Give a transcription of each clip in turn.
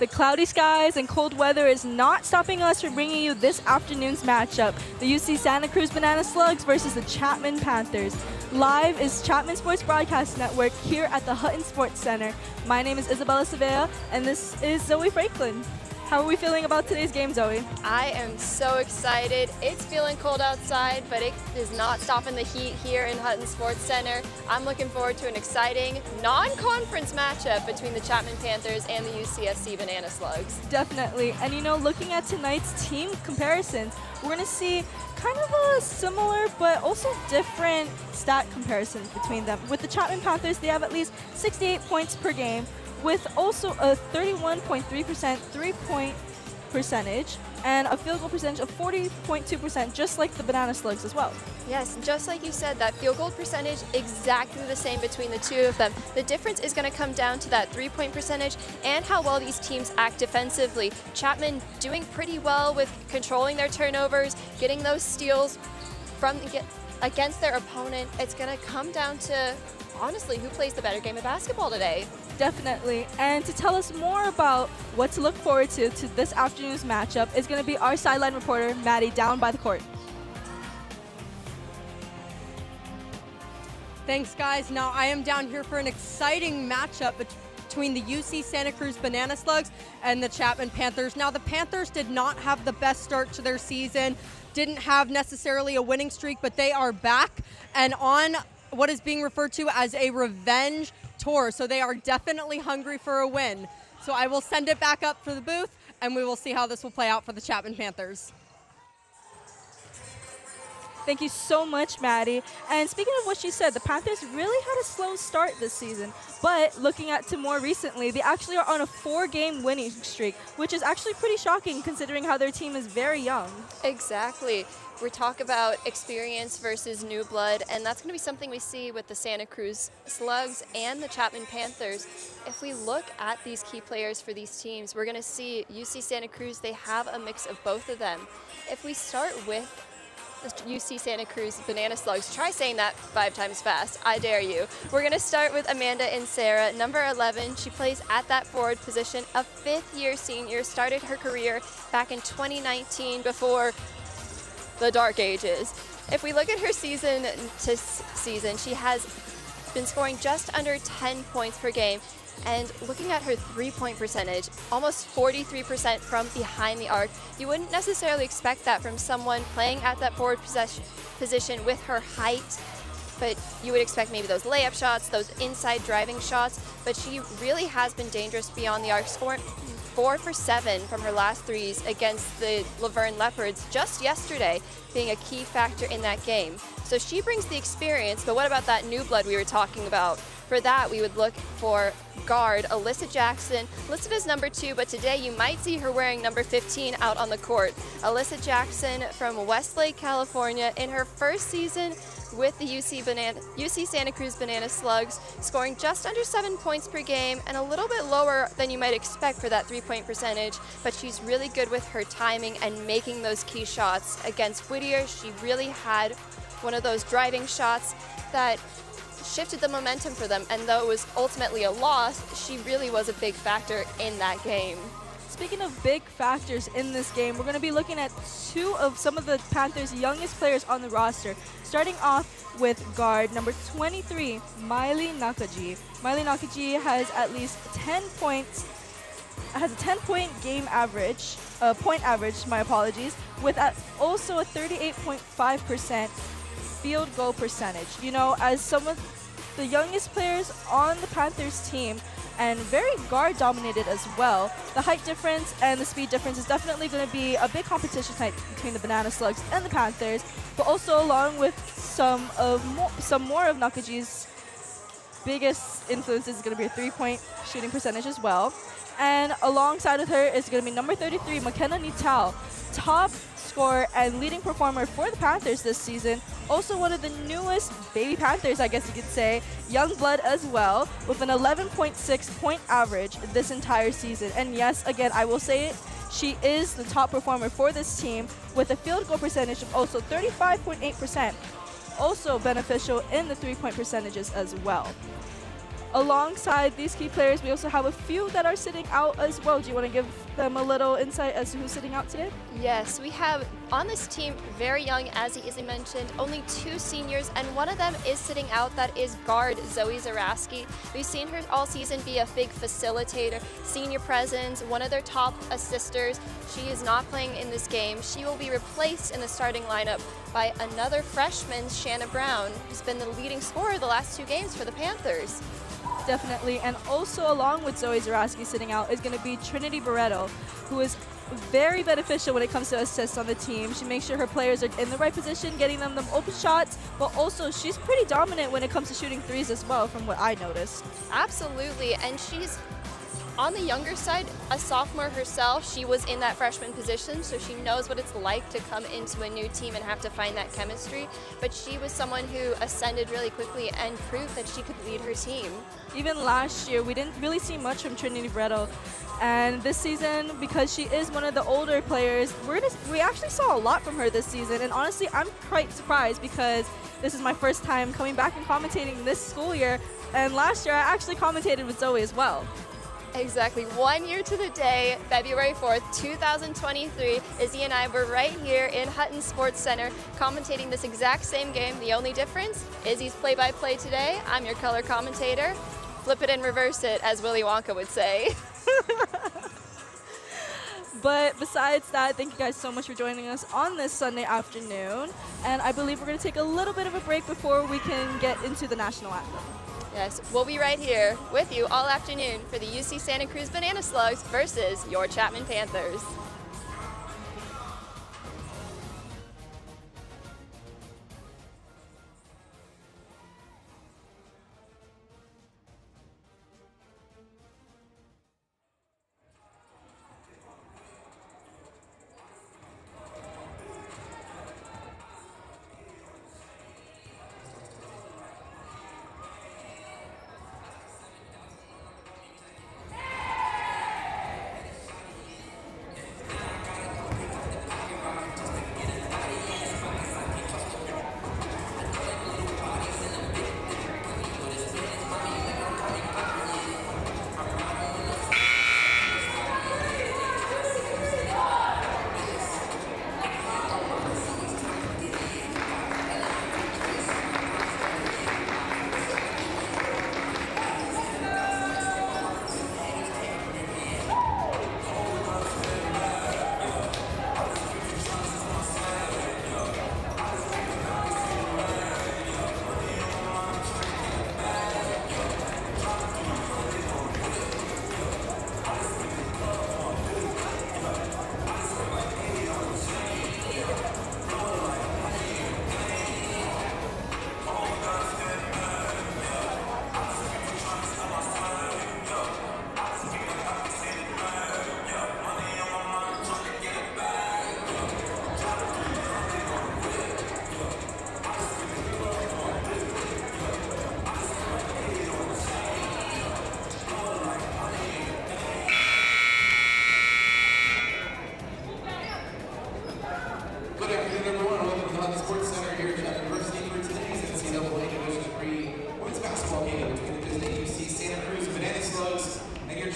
The cloudy skies and cold weather is not stopping us from bringing you this afternoon's matchup, the UC Santa Cruz Banana Slugs versus the Chapman Panthers. Live is Chapman Sports Broadcast Network here at the Hutton Sports Center. My name is Isabella Sevilla, and this is Zoe Franklin. How are we feeling about today's game, Zoe? I am so excited. It's feeling cold outside, but it is not stopping the heat here in Hutton Sports Center. I'm looking forward to an exciting non-conference matchup between the Chapman Panthers and the UCSC Banana Slugs. Definitely. And you know, looking at tonight's team comparisons, we're going to see kind of a similar but also different stat comparisons between them. With the Chapman Panthers, they have at least 68 points per game, with also a 31.3% three-point percentage and a field goal percentage of 40.2%, just like the Banana Slugs as well. Yes, just like you said, that field goal percentage exactly the same between the two of them. The difference is going to come down to that three-point percentage and how well these teams act defensively. Chapman doing pretty well with controlling their turnovers, getting those steals against their opponent. It's going to come down to, honestly, who plays the better game of basketball today. Definitely. And to tell us more about what to look forward to this afternoon's matchup is going to be our sideline reporter, Maddie, down by the court. Thanks, guys. Now I am down here for an exciting matchup between the UC Santa Cruz Banana Slugs and the Chapman Panthers. Now the Panthers did not have the best start to their season, didn't have necessarily a winning streak, but they are back and on what is being referred to as a revenge tour. So they are definitely hungry for a win. So I will send it back up for the booth and we will see how this will play out for the Chapman Panthers. Thank you so much, Maddie. And speaking of what she said, the Panthers really had a slow start this season. But looking at to more recently, they actually are on a 4-game winning streak, which is actually pretty shocking considering how their team is very young. Exactly. We talk about experience versus new blood, and that's going to be something we see with the Santa Cruz Slugs and the Chapman Panthers. If we look at these key players for these teams, we're going to see UC Santa Cruz, they have a mix of both of them. If we start with the UC Santa Cruz Banana Slugs, try saying that 5 times fast, I dare you. We're going to start with Amanda Insera, number 11. She plays at that forward position, a 5th-year senior, started her career back in 2019 before the dark ages. If we look at her season to season, she has been scoring just under 10 points per game. And looking at her three-point percentage, almost 43% from behind the arc. You wouldn't necessarily expect that from someone playing at that forward position with her height, but you would expect maybe those layup shots, those inside driving shots, but she really has been dangerous beyond the arc, scoring 4 for 7 from her last threes against the Laverne Leopards just yesterday, being a key factor in that game. So she brings the experience, but what about that new blood we were talking about? For that, we would look for guard Alyssa Jackson, listed as number 2, but today you might see her wearing number 15 out on the court. Alyssa Jackson from Westlake, California, in her first season with the UC Santa Cruz Banana Slugs, scoring just under 7 points per game and a little bit lower than you might expect for that three-point percentage, but she's really good with her timing and making those key shots. Against Whittier, she really had one of those driving shots that shifted the momentum for them, and though it was ultimately a loss, she really was a big factor in that game. Speaking of big factors in this game, we're going to be looking at 2 of some of the Panthers' youngest players on the roster. Starting off with guard number 23, Miley Nakaji. Miley Nakaji has at least 10 points, has a 10-point game average, point average, my apologies, with also a 38.5% field goal percentage. You know, as some of the youngest players on the Panthers team, and very guard dominated as well, the height difference and the speed difference is definitely going to be a big competition tonight between the Banana Slugs and the Panthers, but also along with some more of Nakaji's biggest influences is going to be a 3-point shooting percentage as well. And alongside with her is going to be number 33, McKenna Nital, top scorer and leading performer for the Panthers this season. Also one of the newest baby Panthers, I guess you could say, young blood as well, with an 11.6 point average this entire season. And yes, again, I will say it, she is the top performer for this team with a field goal percentage of also 35.8%, also beneficial in the 3-point percentages as well. Alongside these key players, we also have a few that are sitting out as well. Do you want to give them a little insight as to who's sitting out today? Yes, we have on this team, very young, as he easily mentioned, only 2 seniors, and one of them is sitting out. That is guard Zoe Zaraski. We've seen her all season be a big facilitator, senior presence, one of their top assisters. She is not playing in this game. She will be replaced in the starting lineup by another freshman, Shanna Brown, who's been the leading scorer the last 2 games for the Panthers. Definitely, and also along with Zoe Zaraski sitting out is going to be Trinity Barreto, who is very beneficial when it comes to assists on the team. She makes sure her players are in the right position, getting them open shots, but also she's pretty dominant when it comes to shooting threes as well, from what I noticed. Absolutely, and she's on the younger side, a sophomore herself. She was in that freshman position, so she knows what it's like to come into a new team and have to find that chemistry. But she was someone who ascended really quickly and proved that she could lead her team. Even last year, we didn't really see much from Trinity Barreto. And this season, because she is one of the older players, we actually saw a lot from her this season. And honestly, I'm quite surprised because this is my first time coming back and commentating this school year. And last year, I actually commentated with Zoe as well. Exactly. 1 year to the day, February 4th, 2023. Izzy and I were right here in Hutton Sports Center commentating this exact same game. The only difference, Izzy's play-by-play today. I'm your color commentator. Flip it and reverse it, as Willy Wonka would say. But besides that, thank you guys so much for joining us on this Sunday afternoon. And I believe we're going to take a little bit of a break before we can get into the national anthem. Yes, we'll be right here with you all afternoon for the UC Santa Cruz Banana Slugs versus your Chapman Panthers.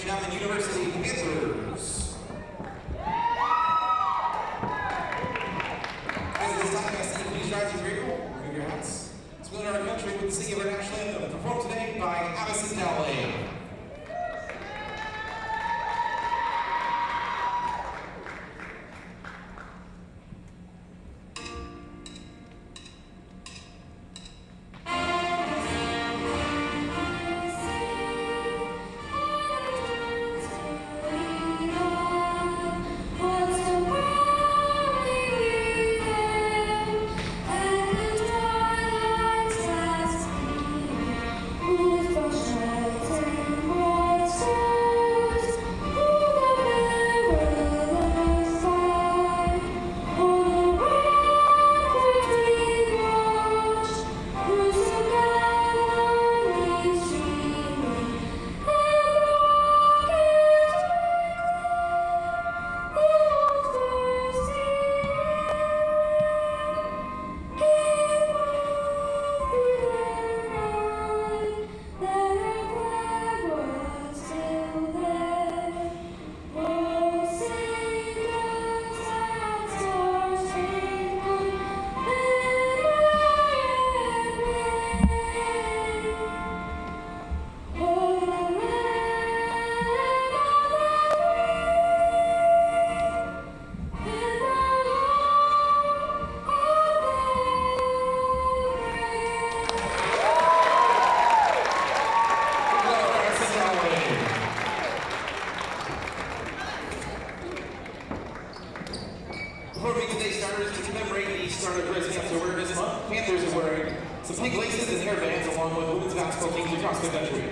Chapman University Panthers. As this time, I see you please rise to your equal, move your hats. Let's win our country with the singing of our national anthem, performed today by Addison Dowley. Performing today's starters to commemorate the start of Breast Cancer Awareness Month, Panthers are wearing some pink laces and hairbands along with women's basketball teams across the country.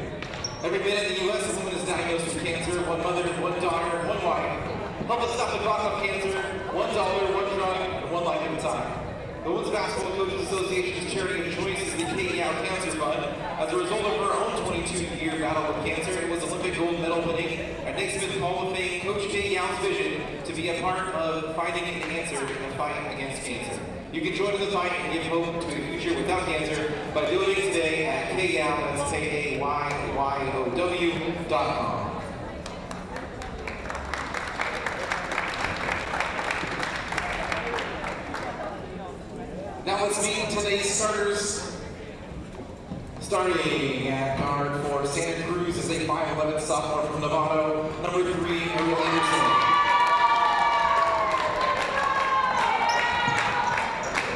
Every minute in the U.S., a woman is diagnosed with cancer, one mother, one daughter, one wife. Help us stop the clock of cancer, $1, one drug, and one life at a time. The Women's Basketball Coaches Association's charity of choice is the KEL Cancer Fund. As a result of her own 22-year battle with cancer, it was Olympic gold medal winning and Naismith Hall of Fame Coach KEL's vision to be a part of fighting cancer and fighting against cancer. You can join in the fight and give hope to a future without cancer by donating today at KEL, that's KAYYOW.com. Now let's meet today's starters. Starting at guard for Santa Cruz is a 5'11" sophomore from Novato, number 3, Ariel Anderson.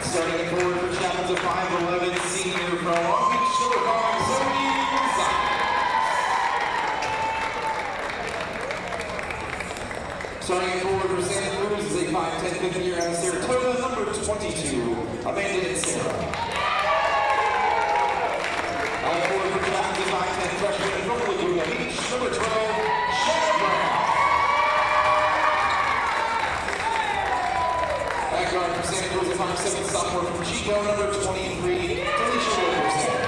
Starting at forward for Chapman's a 5'11" senior from Long Beach, number 5, Zoe Gonzalez. Starting at forward for Santa Cruz is a 5'10" fifth-year out of Saratoga, number 22, Amanda and Sarah. Forward for Chapman's a 5'10" freshman from Laguna Beach, number 12, Shannon Brown. At guard for Santa Cruz, a 5'7" sophomore from Chico, number 23, Felicia Wilkerson.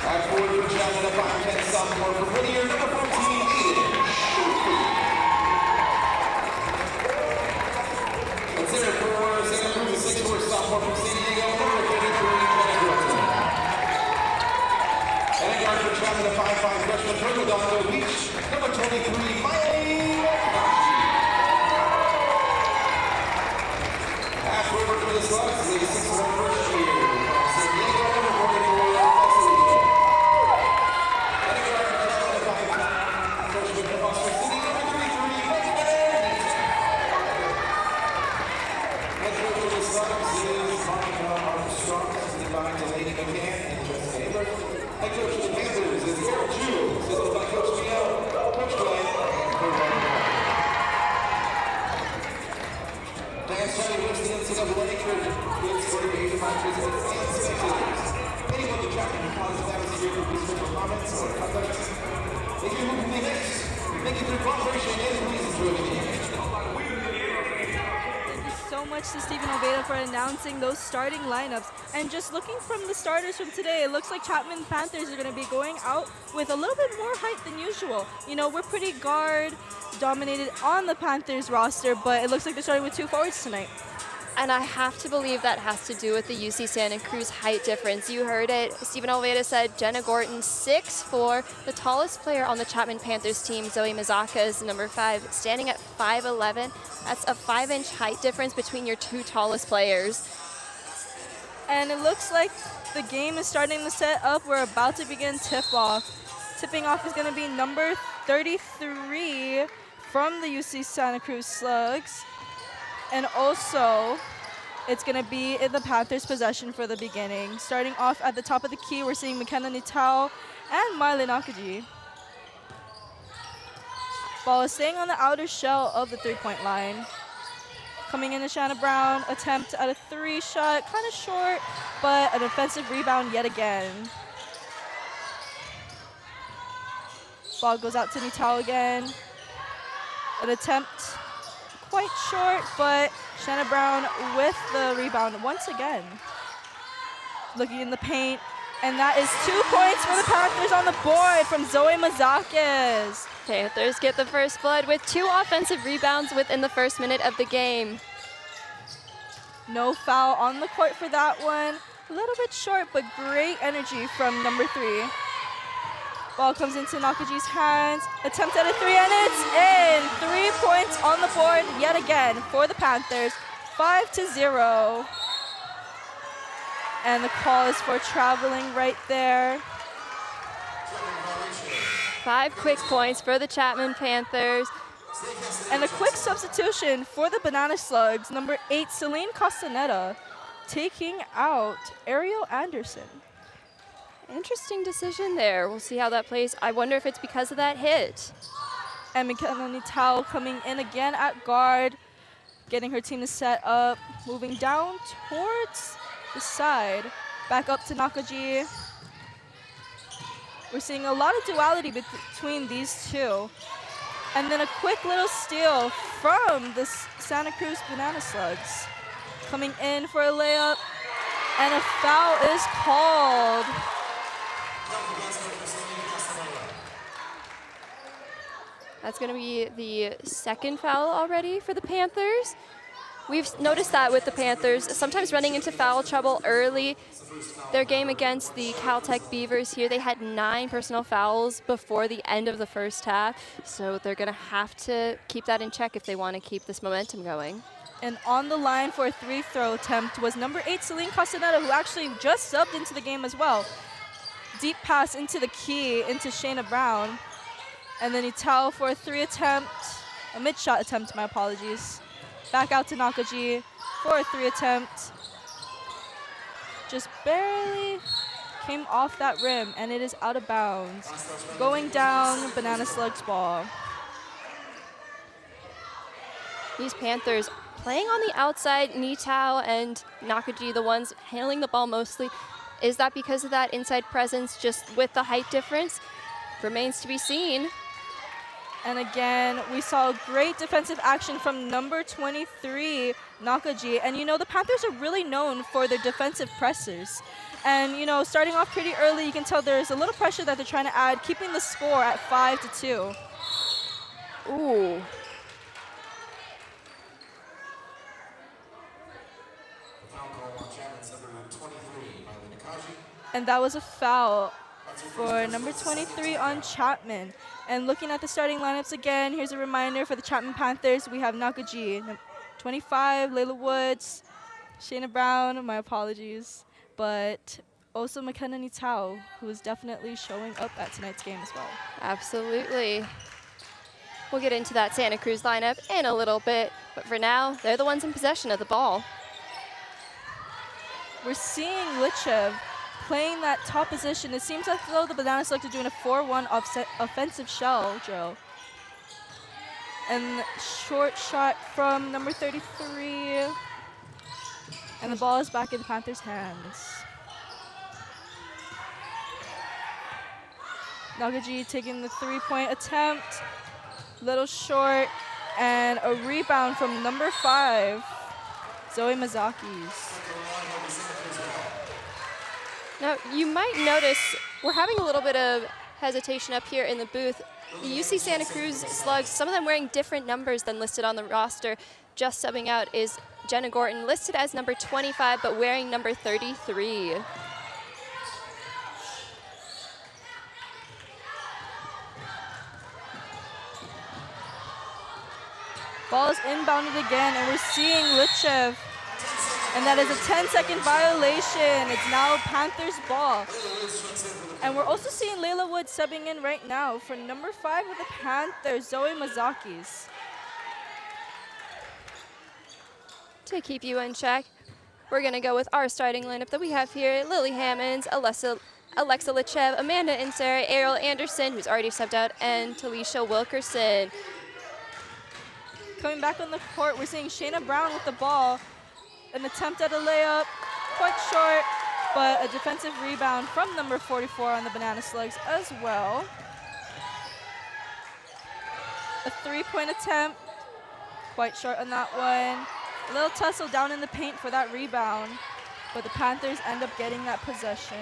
At forward for Chapman, a 5'10" sophomore from Whittier, number 14, Aiden Shulke. At center for Santa Cruz, a 6'4" sophomore from San Diego, number 33, Jenna Groton. And at guard for Chapman, a 5'5" freshman from Redondo Beach, number 23, Miley Wakashi. At forward for the Slugs is a 6'1" first year from San Diego, number 44, Marcelino. And at guard for Chapman, a 5'10" freshman from Foster City, number 33, Megan. Head coach for the Slugs is Monica Armstrong, assisted by Delaney McCann and Jessica Taylor. Head coach for the Panthers is Eric Chu, assisted by Coach Mio, Coach Glenn, and Coach Ryan. Dance Johnny wins the NCAA for kids 40 to 85 visitors and spectators. Anyone to Chapman who causes that is here for research or comments or context. If you're moving the next, thank you for your cooperation and please enjoy the game. So much to Stephen Oveda for announcing those starting lineups. And just looking from the starters from today, it looks like Chapman Panthers are going to be going out with a little bit more height than usual. You know, we're pretty guard dominated on the Panthers roster, but it looks like they're starting with 2 forwards tonight. And I have to believe that has to do with the UC Santa Cruz height difference. You heard it. Stephen Oveda said Jenna Gorton, 6'4". The tallest player on the Chapman Panthers team, Zoe Mazaka, is number 5, standing at 5'11". That's a 5-inch height difference between your 2 tallest players. And it looks like the game is starting to set up. We're about to begin tip-off. Tipping off is going to be number 33 from the UC Santa Cruz Slugs. And also, it's going to be in the Panthers' possession for the beginning. Starting off at the top of the key, we're seeing McKenna Nitao and Miley Nakaji. Ball is staying on the outer shell of the three-point line. Coming in to Shanna Brown, attempt at a 3 shot, kind of short, but an offensive rebound yet again. Ball goes out to Nitao again. An attempt quite short, but Shanna Brown with the rebound once again. Looking in the paint, and that is 2 points for the Panthers on the board from Zoe Mazakis. Panthers get the first blood with 2 offensive rebounds within the first minute of the game. No foul on the court for that one. A little bit short, but great energy from number 3. Ball comes into Nakaji's hands. Attempt at a 3, and it's in. 3 points on the board yet again for the Panthers. 5-0. And the call is for traveling right there. 5 quick points for the Chapman Panthers. And a quick substitution for the Banana Slugs. Number 8, Celine Castaneda, taking out Ariel Anderson. Interesting decision there. We'll see how that plays. I wonder if it's because of that hit. And McKenna Nitao coming in again at guard. getting her team to set up, moving down towards the side, back up to Nakaji. We're seeing a lot of duality between these two. And then a quick little steal from the Santa Cruz Banana Slugs. Coming in for a layup, and a foul is called. That's going to be the second foul already for the Panthers. We've noticed that with the Panthers, sometimes running into foul trouble early. Their game against the Caltech Beavers here, they had 9 personal fouls before the end of the first half. So they're going to have to keep that in check if they want to keep this momentum going. And on the line for a 3-throw attempt was number 8, Celine Castaneda, who actually just subbed into the game as well. Deep pass into the key, into Shayna Brown. And then Itao for a 3 attempt, a mid-shot attempt, my apologies. Back out to Nakaji for a 3 attempt. Just barely came off that rim, and it is out of bounds. Going down, Banana Slugs ball. These Panthers playing on the outside, Nitao and Nakaji, the ones handling the ball mostly. Is that because of that inside presence, just with the height difference? Remains to be seen. And again, we saw great defensive action from number 23, Nakaji. And you know, the Panthers are really known for their defensive pressers. And you know, starting off pretty early, you can tell there's a little pressure that they're trying to add, keeping the score at 5-2. Ooh. And that was a foul for number 23 on Chapman. And looking at the starting lineups again, here's a reminder for the Chapman Panthers. We have Nakaji, 25, Layla Woods, Shayna Brown, my apologies, but also McKenna Nitao, who is definitely showing up at tonight's game as well. Absolutely. We'll get into that Santa Cruz lineup in a little bit, but for now, they're the ones in possession of the ball. We're seeing Lichev playing that top position. It seems as though the Banana Slugs are doing a 4-1 offensive shell drill. And short shot from number 33. And the ball is back in the Panthers' hands. Nakaji taking the 3-point attempt. Little short. And a rebound from number 5, Zoe Mazakis. Now, you might notice we're having a little bit of hesitation up here in the booth. The UC Santa Cruz Slugs, some of them wearing different numbers than listed on the roster. Just subbing out is Jenna Gorton, listed as number 25, but wearing number 33. Ball is inbounded again, and we're seeing Lichev. And that is a 10-second violation. It's now Panthers ball. And we're also seeing Layla Wood subbing in right now for number 5 with the Panthers, Zoe Mazakis. To keep you in check, we're going to go with our starting lineup that we have here. Lily Hammonds, Alexa Lichev, Amanda Inseri, Ariel Anderson, who's already subbed out, and Talisha Wilkerson. Coming back on the court, we're seeing Shayna Brown with the ball. An attempt at a layup, quite short, but a defensive rebound from number 44 on the Banana Slugs as well. A 3-point attempt, quite short on that one. A little tussle down in the paint for that rebound, but the Panthers end up getting that possession.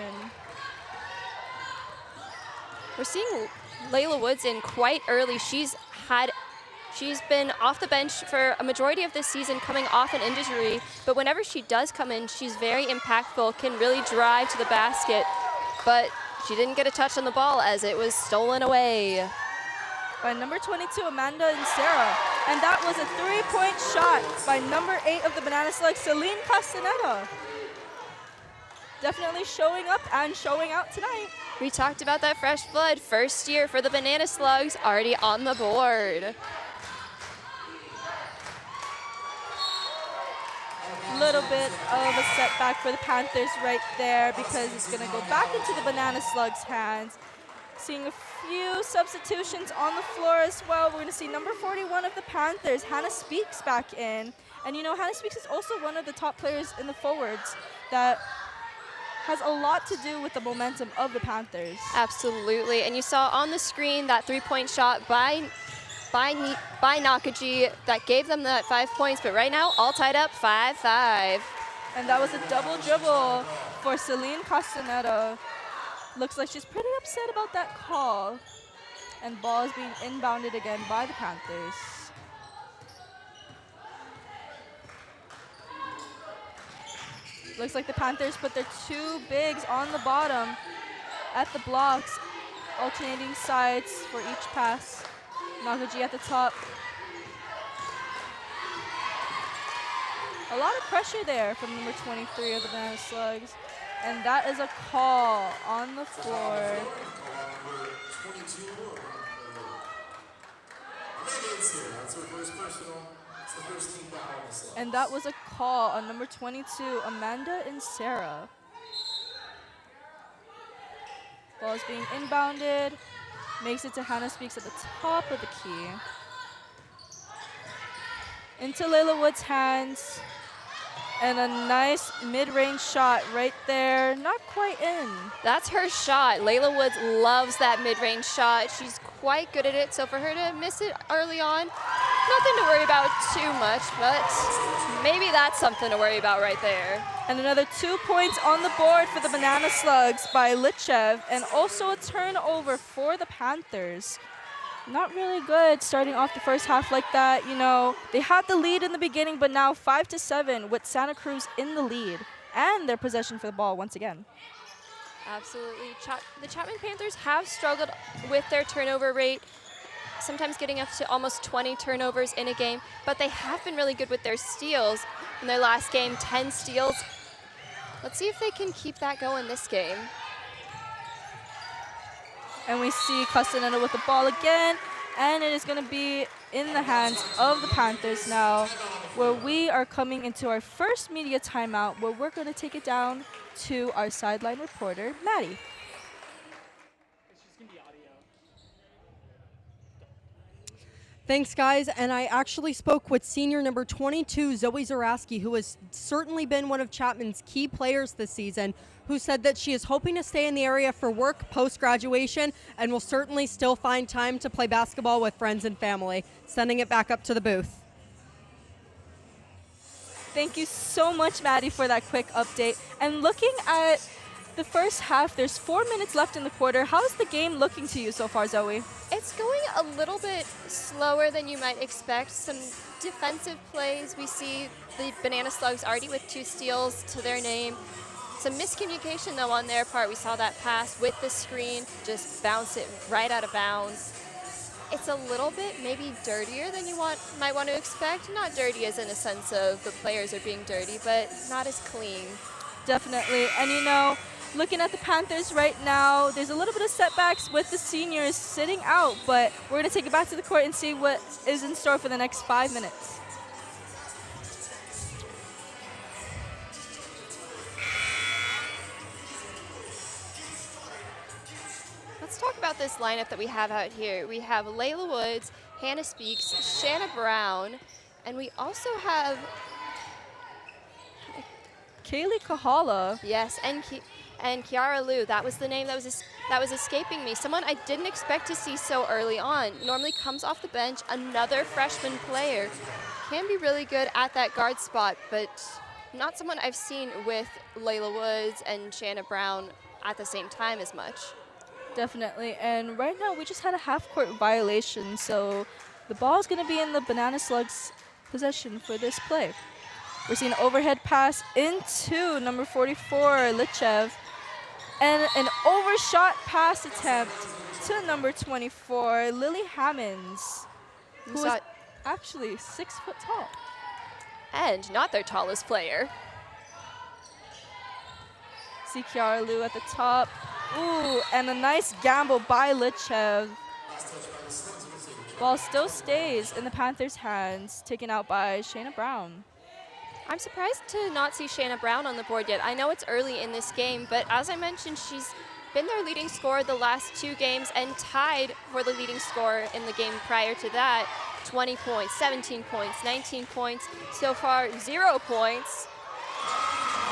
We're seeing Layla Woods in quite early. She's been off the bench for a majority of this season, coming off an injury, but whenever she does come in, she's very impactful, can really drive to the basket, but she didn't get a touch on the ball as it was stolen away. By number 22, Amanda and Sarah. And that was a 3-point shot by number 8 of the Banana Slugs, Celine Castaneda. Definitely showing up and showing out tonight. We talked about that fresh blood. First year for the Banana Slugs, already on the board. Little bit of a setback for the Panthers right there because it's going to go back into the Banana Slugs' hands. Seeing a few substitutions on the floor as well. We're going to see number 41 of the Panthers, Hannah Speaks, back in. And you know, Hannah Speaks is also one of the top players in the forwards that has a lot to do with the momentum of the Panthers. Absolutely, and you saw on the screen that three-point shot by Nakaji that gave them that 5 points, but right now all tied up 5-5. And that was a double dribble for Celine Castaneda. Looks like she's pretty upset about that call. And ball is being inbounded again by the Panthers. Looks like the Panthers put their two bigs on the bottom at the blocks, alternating sides for each pass. Nakaji at the top. A lot of pressure there from number 23 of the Banana Slugs. And that is a call on the floor. And that was a call on number 22, Amanda and Sarah. Ball is being inbounded. Makes it to Hannah Speaks at the top of the key. Into Layla Wood's hands. And a nice mid-range shot right there. Not quite in. That's her shot. Layla Woods loves that mid-range shot. She's quite good at it, so for her to miss it early on, nothing to worry about too much, but maybe that's something to worry about right there. And another 2 points on the board for the Banana Slugs by Lichev, and also a turnover for the Panthers. Not really good starting off the first half like that. You know, they had the lead in the beginning, but now 5-7 with Santa Cruz in the lead and their possession for the ball once again. Absolutely. The Chapman Panthers have struggled with their turnover rate, sometimes getting up to almost 20 turnovers in a game, but they have been really good with their steals. In their last game, 10 steals. Let's see if they can keep that going this game. And we see Castaneda with the ball again, and it is going to be in the hands of the Panthers now, where we are coming into our first media timeout, where we're going to take it down to our sideline reporter, Maddie. Thanks, guys. And I actually spoke with senior number 22, Zoe Zaraski, who has certainly been one of Chapman's key players this season, who said that she is hoping to stay in the area for work post-graduation and will certainly still find time to play basketball with friends and family. Sending it back up to the booth. Thank you so much, Maddie, for that quick update. And looking at the first half, there's 4 minutes left in the quarter. How's the game looking to you so far, Zoe? It's going a little bit slower than you might expect. Some defensive plays. We see the Banana Slugs already with 2 steals to their name. Some miscommunication, though, on their part. We saw that pass with the screen, just bounce it right out of bounds. It's a little bit maybe dirtier than you might want to expect. Not dirty as in a sense of the players are being dirty, but not as clean. Definitely. And, you know, looking at the Panthers right now, there's a little bit of setbacks with the seniors sitting out, but we're going to take it back to the court and see what is in store for the next 5 minutes. Let's talk about this lineup that we have out here. We have Layla Woods, Hannah Speaks, Shanna Brown, and we also have Kaylee Kahala. yes, and Kiara Liu. That was the name that was escaping me. Someone I didn't expect to see so early on. Normally comes off the bench, another freshman player. Can be really good at that guard spot, but not someone I've seen with Layla Woods and Shanna Brown at the same time as much. Definitely. And right now we just had a half-court violation, so the ball is going to be in the Banana Slugs' possession for this play. We're seeing an overhead pass into number 44, Lichev, and an overshot pass attempt to number 24, Lily Hammonds, who is actually 6 foot tall. And not their tallest player. See Kiara Liu at the top. Ooh, and a nice gamble by Lichev. Ball still stays in the Panthers' hands, taken out by Shayna Brown. I'm surprised to not see Shanna Brown on the board yet. I know it's early in this game, but as I mentioned, she's been their leading scorer the last 2 games and tied for the leading scorer in the game prior to that. 20 points, 17 points, 19 points. So far, 0 points.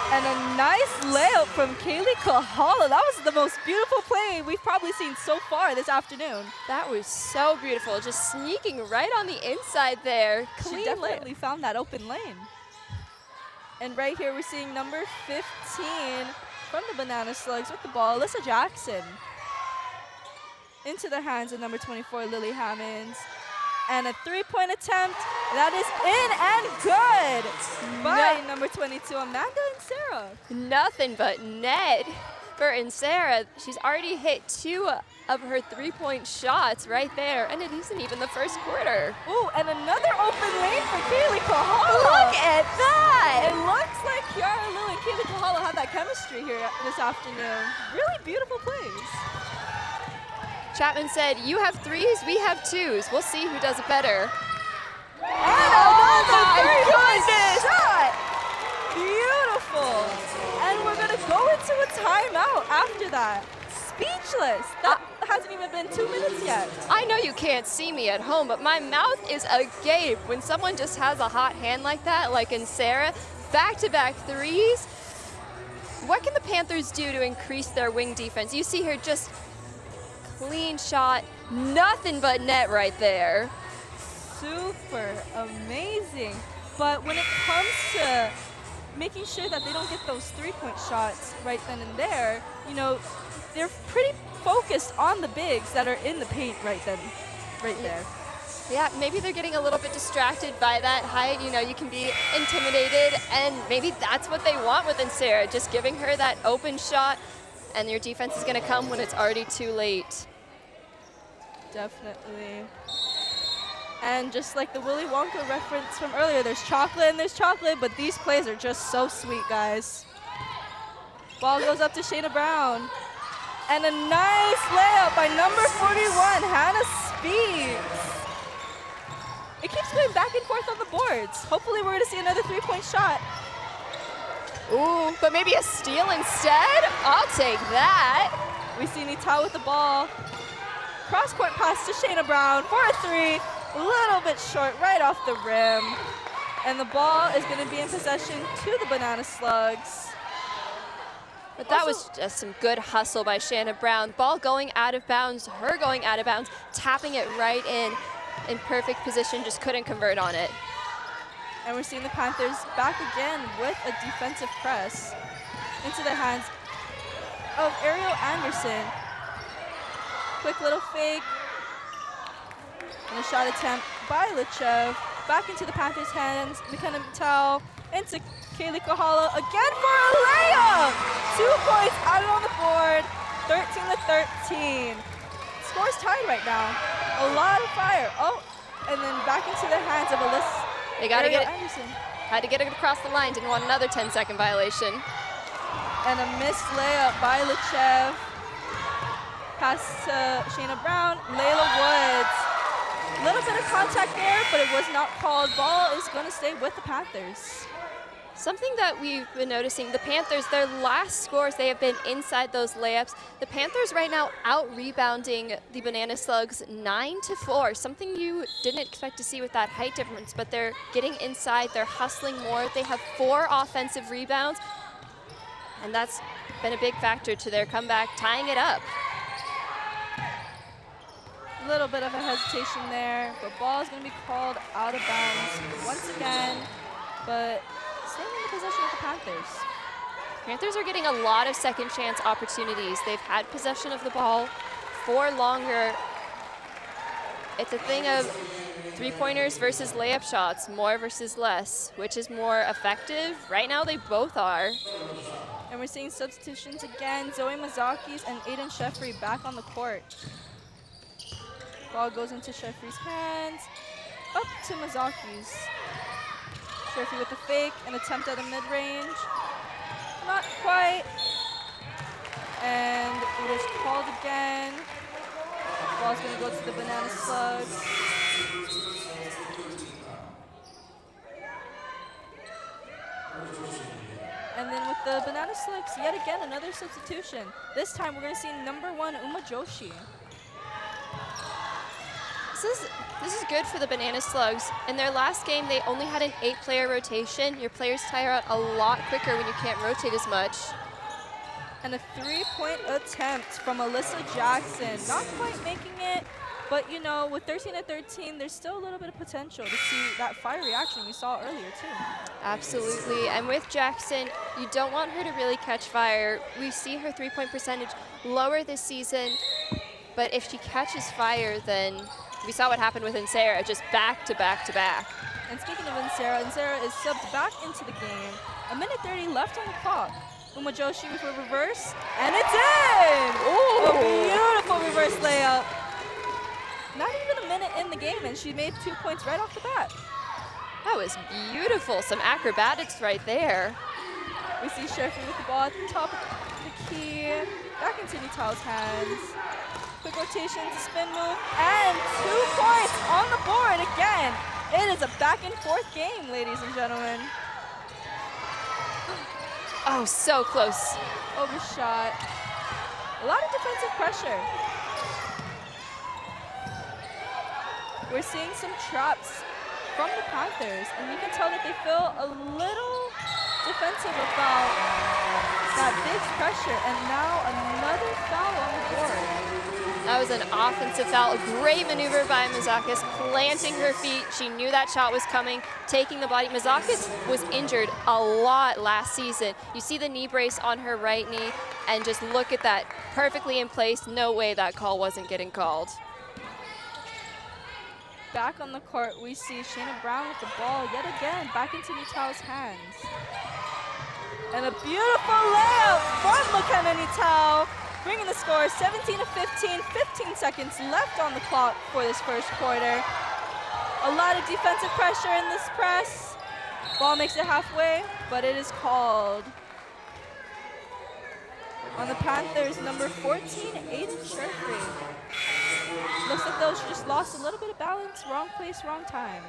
And a nice layup from Kaylee Kahala. That was the most beautiful play we've probably seen so far this afternoon. That was so beautiful, just sneaking right on the inside there. She definitely found that open lane. And right here we're seeing number 15 from the Banana Slugs with the ball, Alyssa Jackson. Into the hands of number 24, Lily Hammonds. And a 3-point attempt that is in and good by number 22, Amanda and Sarah. Nothing but net for Sarah. She's already hit 2 of her 3-point shots right there, and it isn't even the first quarter. Ooh, and another open lane for Kaylee Kahala. Look at that! It looks like Kiara Lil and Kaylee Kahala have that chemistry here this afternoon. Really beautiful plays. Chapman said, you have 3s, we have 2s. We'll see who does it better. And another three-point shot! Beautiful. And we're going to go into a timeout after that. Speechless. That hasn't even been 2 minutes yet. I know you can't see me at home, but my mouth is agape when someone just has a hot hand like that, like in Sarah. Back-to-back 3s. What can the Panthers do to increase their wing defense? You see here just clean shot, nothing but net right there. Super amazing. But when it comes to making sure that they don't get those 3-point shots right then and there, you know, they're pretty focused on the bigs that are in the paint right there. Yeah, maybe they're getting a little bit distracted by that height. You know, you can be intimidated, and maybe that's what they want with Sarah, just giving her that open shot. And your defense is going to come when it's already too late. Definitely. And just like the Willy Wonka reference from earlier, there's chocolate and there's chocolate, but these plays are just so sweet, guys. Ball goes up to Shayna Brown. And a nice layup by number 41, Hannah Speaks. It keeps going back and forth on the boards. Hopefully we're going to see another 3-point shot. Ooh, but maybe a steal instead? I'll take that. We see Nita with the ball. Cross-court pass to Shayna Brown for a 3. A little bit short, right off the rim. And the ball is going to be in possession to the Banana Slugs. But that was just some good hustle by Shanna Brown. Ball going out of bounds, her going out of bounds, tapping it right in perfect position, just couldn't convert on it. And we're seeing the Panthers back again with a defensive press into the hands of Ariel Anderson. Quick little fake. And a shot attempt by Lichev. Back into the Panthers' hands. McKenna Mattel into Kaylee Kahala again for a layup! 2 points added on the board. 13-13. Score's tied right now. A lot of fire. Oh, and then back into the hands of Alyssa. They got to get it. Anderson. Had to get it across the line. Didn't want another 10-second violation. And a missed layup by Lichev. Pass to Shayna Brown. Layla Woods. A little bit of contact there, but it was not called. Ball is going to stay with the Panthers. Something that we've been noticing, the Panthers, their last scores, they have been inside those layups. The Panthers right now out-rebounding the Banana Slugs 9-4, something you didn't expect to see with that height difference, but they're getting inside, they're hustling more. They have 4 offensive rebounds, and that's been a big factor to their comeback, tying it up. A little bit of a hesitation there, but ball is going to be called out of bounds once again, but staying in the possession of the Panthers. Panthers are getting a lot of second chance opportunities. They've had possession of the ball for longer. It's a thing of 3-pointers versus layup shots, more versus less. Which is more effective? Right now they both are. And we're seeing substitutions again. Zoe Mazakis and Aiden Sheffrey back on the court. Ball goes into Sheffrey's hands. Up to Mazakis. Sheffrey with the fake, an attempt at a mid-range. Not quite. And it is called again. Ball's going to go to the Banana Slugs. And then with the Banana Slugs, yet again, another substitution. This time, we're going to see number 1, Uma Joshi. This is good for the Banana Slugs. In their last game, they only had an 8-player rotation. Your players tire out a lot quicker when you can't rotate as much. And a 3-point attempt from Alyssa Jackson. Not quite making it, but you know, with 13-13, there's still a little bit of potential to see that fire reaction we saw earlier too. Absolutely, and with Jackson, you don't want her to really catch fire. We see her 3-point percentage lower this season, but if she catches fire, then we saw what happened with Insera, just back to back to back. And speaking of Insera, Insera is subbed back into the game. 1:30 left on the clock. Uma Joshi with a reverse, and it's in! Ooh. A beautiful reverse layup. Not even a minute in the game, and she made 2 points right off the bat. That was beautiful, some acrobatics right there. We see Sherfy with the ball at the top of the key, back into Nitao's hands. Quick rotation to spin move, and 2 points on the board again. It is a back and forth game, ladies and gentlemen. Oh, so close. Overshot. A lot of defensive pressure. We're seeing some traps from the Panthers, and you can tell that they feel a little defensive about that big pressure, and now another foul on the board. That was an offensive foul. A great maneuver by Mazakis, planting her feet. She knew that shot was coming, taking the body. Mazakis was injured a lot last season. You see the knee brace on her right knee, and just look at that, perfectly in place. No way that call wasn't getting called. Back on the court, we see Shayna Brown with the ball yet again, back into Nitao's hands. And a beautiful layup from McKenna Nitao, bringing the score 17-15, 15 seconds left on the clock for this first quarter. A lot of defensive pressure in this press. Ball makes it halfway, but it is called on the Panthers, number 14, Aiden Sherfrey. Looks like though she just lost a little bit of balance, wrong place, wrong time.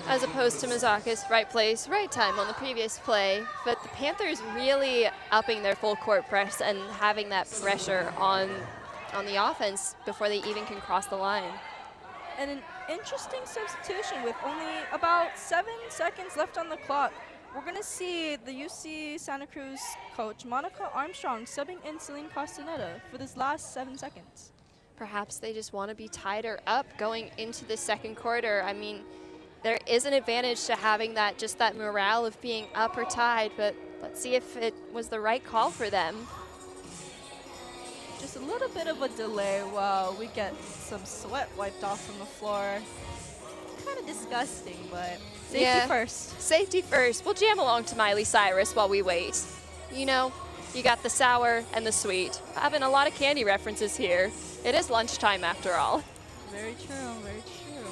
As opposed to Mazakis, right place, right time on the previous play. But the Panthers really upping their full court press and having that pressure on the offense before they even can cross the line. And an interesting substitution with only about 7 seconds left on the clock. We're going to see the UC Santa Cruz coach, Monica Armstrong, subbing in Celine Castaneda for this last 7 seconds. Perhaps they just want to be tighter up going into the second quarter. I mean, there is an advantage to having that, just that morale of being up or tied, but let's see if it was the right call for them. Just a little bit of a delay while we get some sweat wiped off from the floor. Kind of disgusting, but safety first. Safety first. We'll jam along to Miley Cyrus while we wait. You know, you got the sour and the sweet. Having a lot of candy references here. It is lunchtime after all. Very true, very true.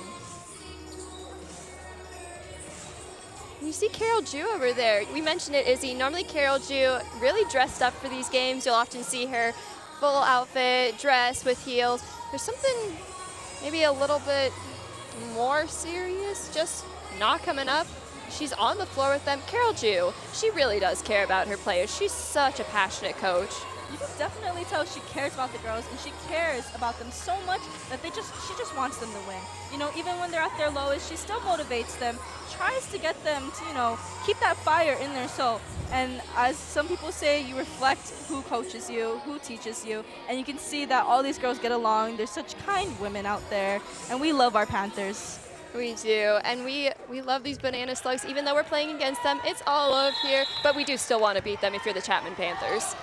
You see Carol Ju over there. We mentioned it, Izzy. Normally Carol Ju really dressed up for these games. You'll often see her full outfit, dress with heels. There's something maybe a little bit more serious, just not coming up. She's on the floor with them. Carol Ju, she really does care about her players. She's such a passionate coach. You can definitely tell she cares about the girls, and she cares about them so much that she just wants them to win. You know, even when they're at their lowest, she still motivates them, tries to get them to, you know, keep that fire in their soul. And as some people say, you reflect who coaches you, who teaches you, and you can see that all these girls get along. There's such kind women out there, and we love our Panthers. We do, and we love these Banana Slugs. Even though we're playing against them, it's all love here, but we do still want to beat them if you're the Chapman Panthers.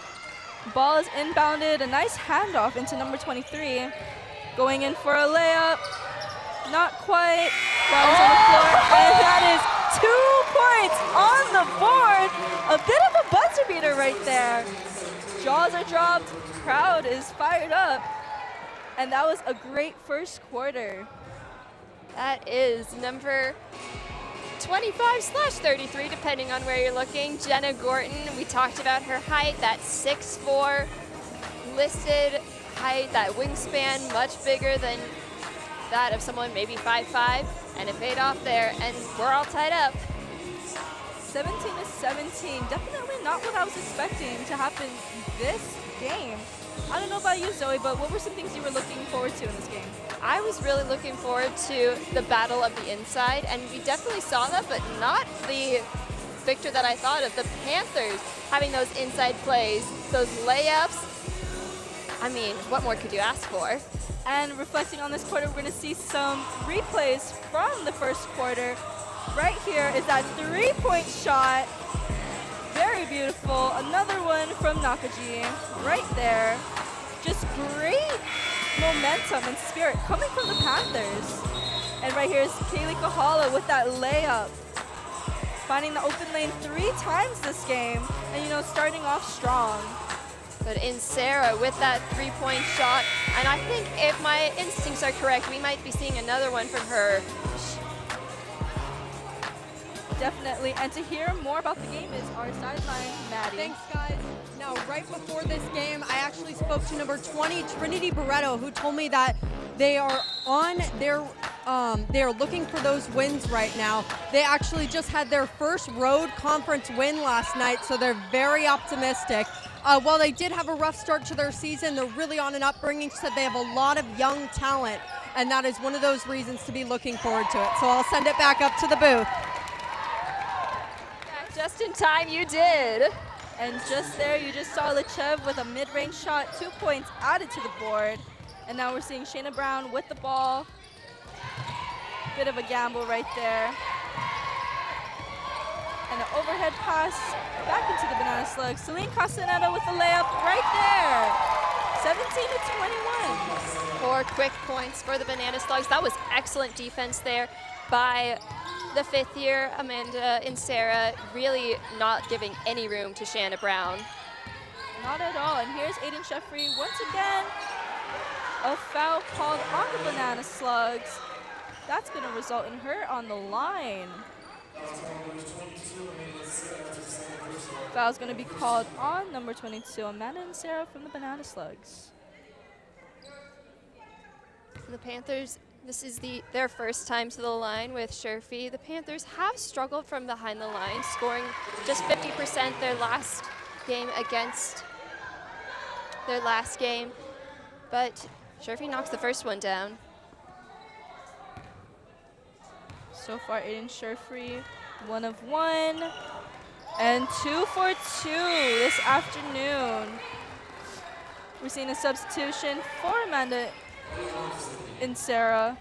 Ball is inbounded, a nice handoff into number 23. Going in for a layup, not quite. Brown's on the floor, and that is 2 points on the board. A bit of a buzzer beater right there. Jaws are dropped, crowd is fired up, and that was a great first quarter. That is number 25/33, depending on where you're looking. Jenna Gorton, we talked about her height, that 6'4", listed height, that wingspan, much bigger than that of someone maybe 5'5", and it paid off there, and we're all tied up. 17-17. Definitely not what I was expecting to happen this game. I don't know about you, Zoe, but what were some things you were looking forward to in this game? I was really looking forward to the battle of the inside, and we definitely saw that, but not the victor that I thought of. The Panthers having those inside plays, those layups. I mean, what more could you ask for? And reflecting on this quarter, we're going to see some replays from the first quarter. Right here is that three-point shot. Very beautiful. Another one from Nakaji right there. Just great momentum and spirit coming from the Panthers. And right here is Kaylee Kahala with that layup. Finding the open lane 3 times this game. And, you know, starting off strong. But in Sarah with that three-point shot, and I think if my instincts are correct, we might be seeing another one from her. Definitely. And to hear more about the game is our sideline, Maddie. Thanks, guys. Now, right before this game, I actually spoke to number 20, Trinity Barreto, who told me that they are on their, they are looking for those wins right now. They actually just had their first road conference win last night, so they're very optimistic. While they did have a rough start to their season, they're really on an upbringing, so they have a lot of young talent, and that is one of those reasons to be looking forward to it. So I'll send it back up to the booth. Just in time, you did. And just there, you just saw Lechev with a mid-range shot, 2 points added to the board. And now we're seeing Shayna Brown with the ball. Bit of a gamble right there. And an overhead pass back into the Banana Slugs. Celine Castaneda with the layup right there. 17-21. 4 quick points for the Banana Slugs. That was excellent defense there by the 5th year, Amanda and Sarah, really not giving any room to Shanna Brown. Not at all. And here's Aiden Sheffrey once again. A foul called on the Banana Slugs. That's going to result in her on the line. Foul's going to be called on number 22, Amanda and Sarah from the Banana Slugs. The Panthers, this is their first time to the line with Sherfy. The Panthers have struggled from behind the line, scoring just 50% their last game against their last game. But Sherfy knocks the first one down. So far, Aiden Sherfree, 1 of 1. And 2 for 2 this afternoon. We're seeing a substitution for Amanda and Sarah.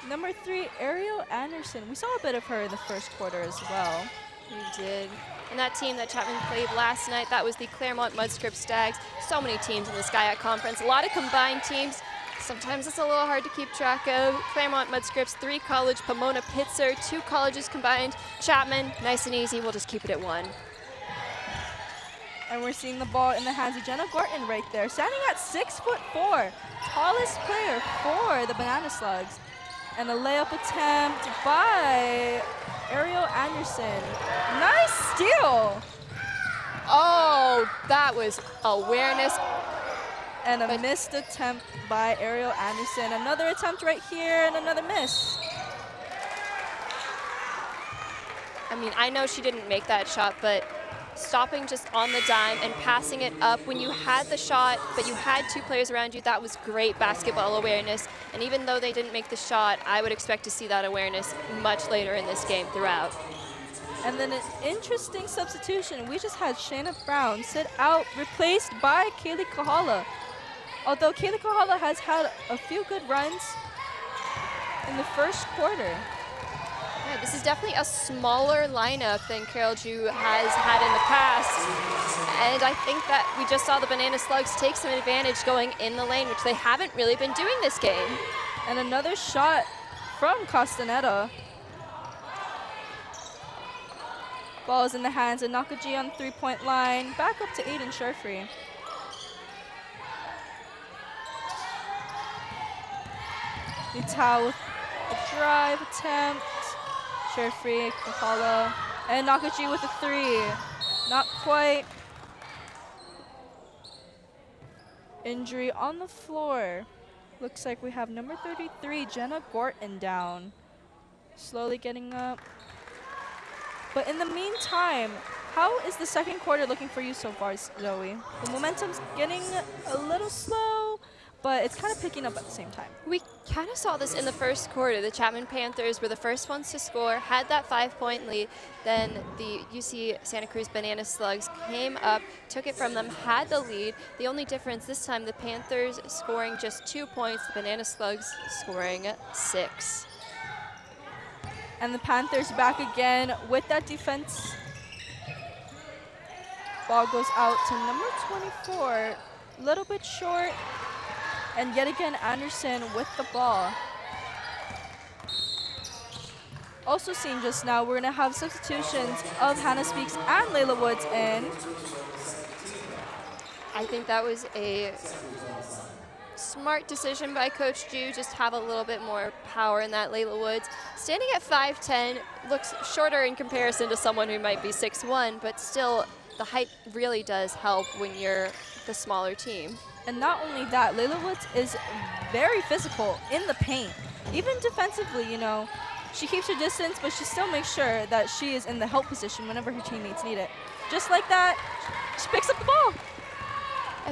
Number 3, Ariel Anderson. We saw a bit of her in the first quarter as well. We did. And that team that Chapman played last night, that was the Claremont Mudscript Stags. So many teams in the SkyAC Conference, a lot of combined teams. Sometimes it's a little hard to keep track of. Claremont Mudscripts, 3 college, Pomona Pitzer, 2 colleges combined. Chapman, nice and easy, we'll just keep it at 1. And we're seeing the ball in the hands of Jenna Gorton right there, standing at 6'4", tallest player for the Banana Slugs. And a layup attempt by Ariel Anderson. Nice steal! Oh, that was awareness. And a missed attempt by Ariel Anderson. Another attempt right here and another miss. I mean, I know she didn't make that shot, but stopping just on the dime and passing it up when you had the shot, but you had 2 players around you, that was great basketball awareness. And even though they didn't make the shot, I would expect to see that awareness much later in this game throughout. And then an interesting substitution. We just had Shayna Brown sit out, replaced by Kaylee Kahala. Although Kaylee Kahala has had a few good runs in the first quarter. Yeah, this is definitely a smaller lineup than Carol Ju has had in the past. And I think that we just saw the Banana Slugs take some advantage going in the lane, which they haven't really been doing this game. And another shot from Castaneda. Ball is in the hands of Nakaji on the 3-point line. Back up to Aiden Sherfree. Utah with a drive attempt. Sherfree, Kahala, and Nakaji with a 3. Not quite. Injury on the floor. Looks like we have number 33, Jenna Gorton, down. Slowly getting up. But in the meantime, how is the second quarter looking for you so far, Zoe? The momentum's getting a little slow, but it's kind of picking up at the same time. We kind of saw this in the first quarter. The Chapman Panthers were the first ones to score, had that 5-point lead. Then the UC Santa Cruz Banana Slugs came up, took it from them, had the lead. The only difference this time, the Panthers scoring just 2 points, the Banana Slugs scoring 6. And the Panthers back again with that defense. Ball goes out to number 24, a little bit short. And yet again, Anderson with the ball. Also seen just now, we're gonna have substitutions of Hannah Speaks and Layla Woods in. I think that was a smart decision by Coach Ju, just have a little bit more power in that. Layla Woods, standing at 5'10", looks shorter in comparison to someone who might be 6'1", but still the height really does help when you're the smaller team. And not only that, Layla Woods is very physical in the paint. Even defensively, you know, she keeps her distance, but she still makes sure that she is in the help position whenever her teammates need it. Just like that, she picks up the ball.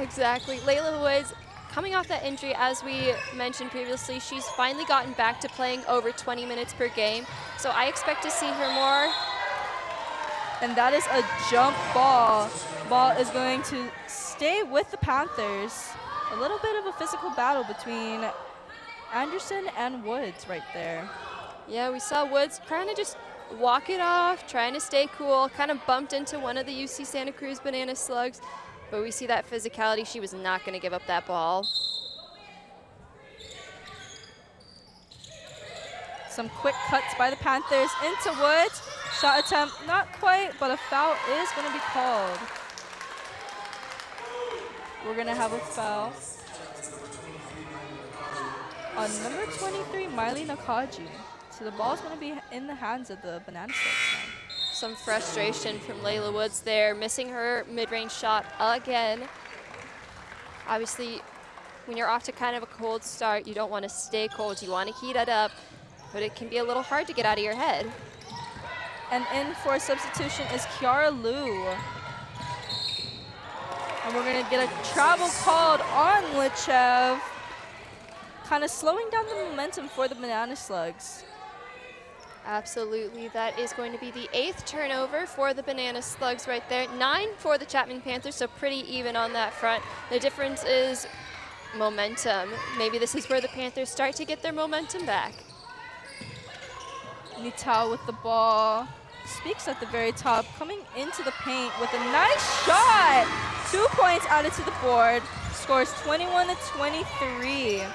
Exactly. Layla Woods, coming off that injury, as we mentioned previously, she's finally gotten back to playing over 20 minutes per game. So I expect to see her more. And that is a jump ball. Ball is going to stay with the Panthers. A little bit of a physical battle between Anderson and Woods right there. Yeah, we saw Woods trying to just walk it off, trying to stay cool, kind of bumped into one of the UC Santa Cruz Banana Slugs. But we see that physicality. She was not going to give up that ball. Some quick cuts by the Panthers into Woods. Shot attempt, not quite, but a foul is going to be called. We're going to have a foul on number 23, Miley Nakaji. So the ball's going to be in the hands of the Banana Slugs now. Some frustration from Layla Woods there, missing her mid-range shot again. Obviously, when you're off to kind of a cold start, you don't want to stay cold. You want to heat it up, but it can be a little hard to get out of your head. And in for a substitution is Kiara Liu. And we're going to get a travel called on Lichev, kind of slowing down the momentum for the Banana Slugs. Absolutely, that is going to be the 8th turnover for the Banana Slugs right there. 9 for the Chapman Panthers, so pretty even on that front. The difference is momentum. Maybe this is where the Panthers start to get their momentum back. Nitao with the ball. Speaks at the very top, coming into the paint with a nice shot. 2 points added to the board. Scores 21-23.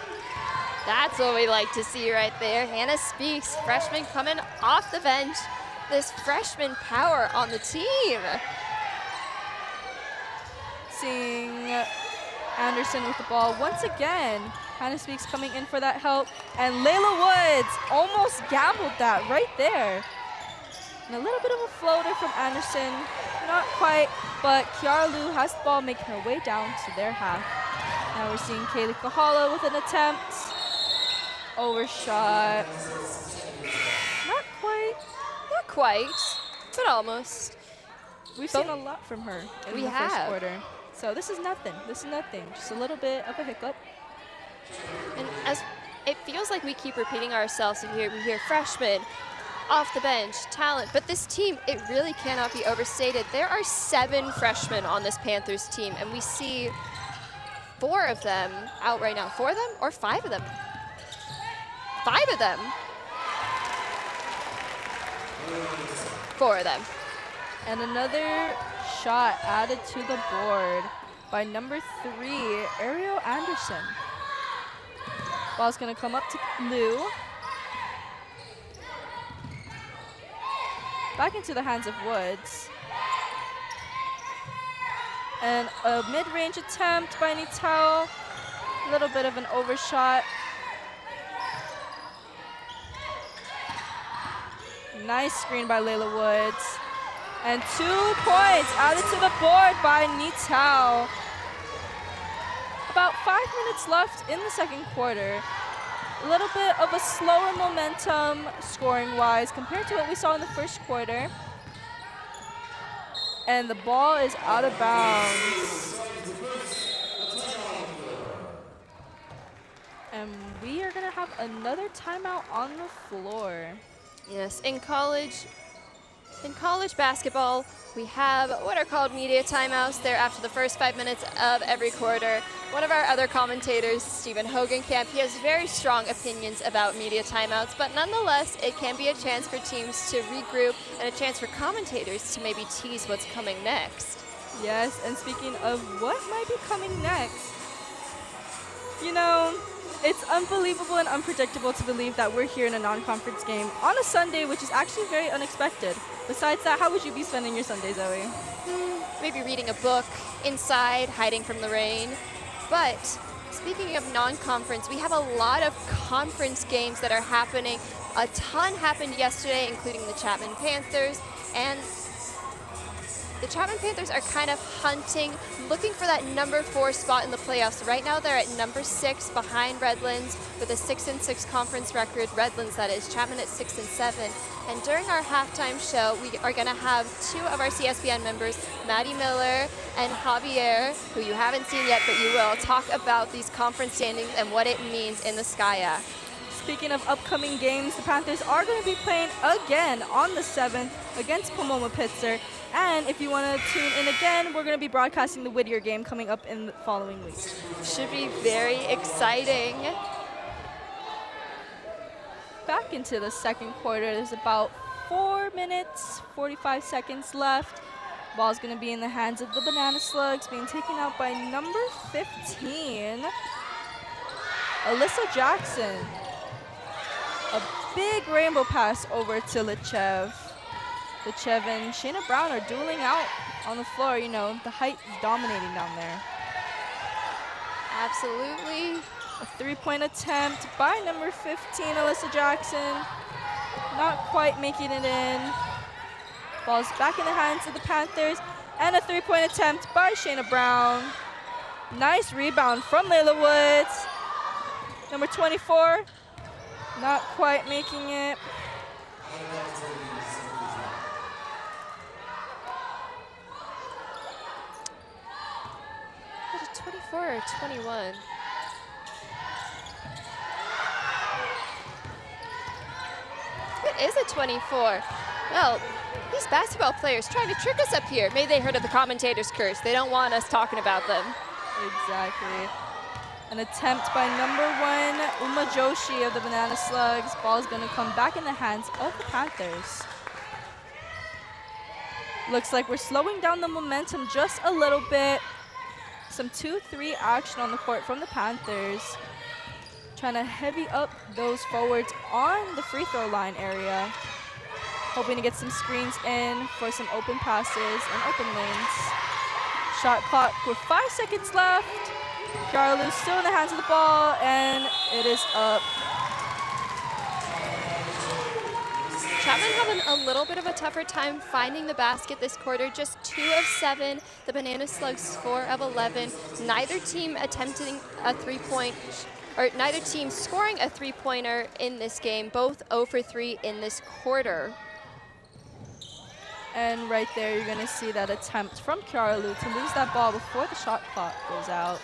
That's what we like to see right there. Hannah Speaks, freshman coming off the bench. This freshman power on the team. Seeing Anderson with the ball once again. Hannah Speaks coming in for that help. And Layla Woods almost gambled that right there. And a little bit of a floater from Anderson. Not quite, but Kiara Liu has the ball, making her way down to their half. Now we're seeing Kaylee Kahala with an attempt. Overshot. Not quite. Not quite, but almost. We've seen a lot from her in the first quarter. So this is nothing. This is nothing. Just a little bit of a hiccup. And as it feels like we keep repeating ourselves here, we hear freshmen, off the bench, talent. But this team, it really cannot be overstated. There are 7 freshmen on this Panthers team, and we see 4 of them out right now. 4 of them or 5 of them? 5 of them. 4 of them. And another shot added to the board by number 3, Ariel Anderson. Ball's gonna come up to Liu. Back into the hands of Woods. And a mid-range attempt by Nitao. A little bit of an overshot. Nice screen by Layla Woods. And 2 points added to the board by Nitao. About 5 minutes left in the second quarter. A little bit of a slower momentum scoring-wise compared to what we saw in the first quarter. And the ball is out of bounds. And we are gonna have another timeout on the floor. Yes, in college basketball, we have what are called media timeouts. They're after the first 5 minutes of every quarter. One of our other commentators, Stephen Hogenkamp, he has very strong opinions about media timeouts, but nonetheless, it can be a chance for teams to regroup and a chance for commentators to maybe tease what's coming next. Yes, and speaking of what might be coming next, you know, it's unbelievable and unpredictable to believe that we're here in a non-conference game on a Sunday, which is actually very unexpected. Besides that, how would you be spending your Sunday, Zoe? Maybe reading a book, inside, hiding from the rain. But speaking of non-conference, we have a lot of conference games that are happening. A ton happened yesterday, including the Chapman Panthers, and the Chapman Panthers are kind of hunting, looking for that number 4 spot in the playoffs. Right now they're at number 6 behind Redlands with a 6-6 conference record. Redlands, that is. Chapman at 6-7. And during our halftime show, we are going to have 2 of our CSBN members, Maddie Miller and Javier, who you haven't seen yet, but you will, talk about these conference standings and what it means in the SCIA. Speaking of upcoming games, the Panthers are going to be playing again on the 7th against Pomona Pitzer. And if you want to tune in again, we're going to be broadcasting the Whittier game coming up in the following week. Should be very exciting. Back into the second quarter, there's about 4 minutes, 45 seconds left. Ball's going to be in the hands of the Banana Slugs, being taken out by number 15, Alyssa Jackson. A big rainbow pass over to Lichev. Lichev and Shayna Brown are dueling out on the floor. You know, the height is dominating down there. Absolutely. A 3-point attempt by number 15, Alyssa Jackson. Not quite making it in. Ball's back in the hands of the Panthers. And a 3-point attempt by Shayna Brown. Nice rebound from Layla Woods. Number 24. Not quite making it. Was it 24 or 21? It is a 24. Well, these basketball players trying to trick us up here. Maybe they heard of the commentator's curse. They don't want us talking about them. Exactly. An attempt by number 1, Uma Joshi of the Banana Slugs. Ball's going to come back in the hands of the Panthers. Looks like we're slowing down the momentum just a little bit. Some 2-3 action on the court from the Panthers. Trying to heavy up those forwards on the free throw line area. Hoping to get some screens in for some open passes and open lanes. Shot clock with 5 seconds left. Kiara Lou still in the hands of the ball, and it is up. Chapman having a little bit of a tougher time finding the basket this quarter. Just 2 of 7. The Banana Slugs 4 of 11. Neither team attempting a 3-point, or neither team scoring a 3-pointer in this game. Both 0 for 3 in this quarter. And right there, you're going to see that attempt from Kiara Lou to lose that ball before the shot clock goes out.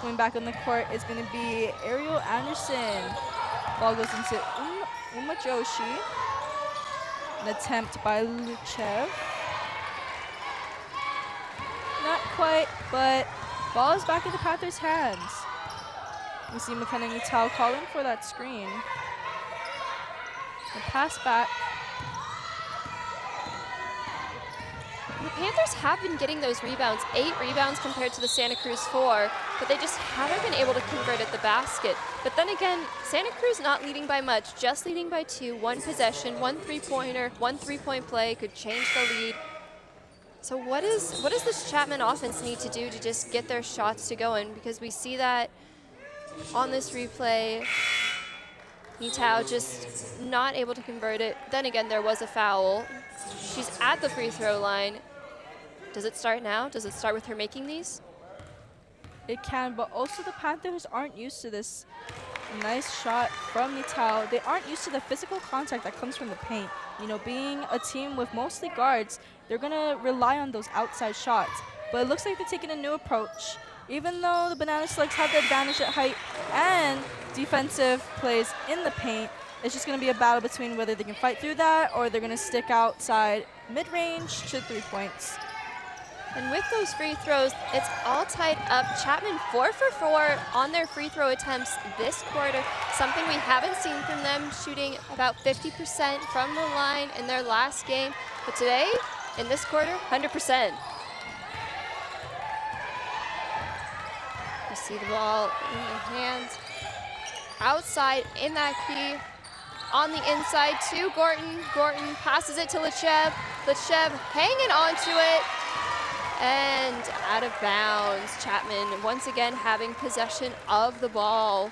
Coming back on the court is going to be Ariel Anderson. Ball goes into Uma Joshi. An attempt by Luchev. Not quite, but ball is back in the Panthers' hands. We see McKenna Nuttall calling for that screen. The pass back. The Panthers have been getting those rebounds, 8 rebounds compared to the Santa Cruz 4, but they just haven't been able to convert at the basket. But then again, Santa Cruz not leading by much, just leading by 2, 1 possession, 1 3-pointer, 1 3-point play could change the lead. So what does this Chapman offense need to do to just get their shots to going? Because we see that on this replay, Nuttall just not able to convert it. Then again, there was a foul. She's at the free throw line. Does it start now? Does it start with her making these? It can, but also the Panthers aren't used to this Nice shot from Nitao. They aren't used to the physical contact that comes from the paint. You know, being a team with mostly guards, they're going to rely on those outside shots. But it looks like they're taking a new approach. Even though the Banana Slugs have the advantage at height and defensive plays in the paint, it's just going to be a battle between whether they can fight through that or they're going to stick outside mid-range to 3 points. And with those free throws, it's all tied up. Chapman 4 for 4 on their free throw attempts this quarter. Something we haven't seen from them, shooting about 50% from the line in their last game. But today, in this quarter, 100%. You see the ball in the hands. Outside in that key. On the inside to Gorton. Gorton passes it to Lechev. Lechev hanging onto it. And out of bounds. Chapman once again having possession of the ball.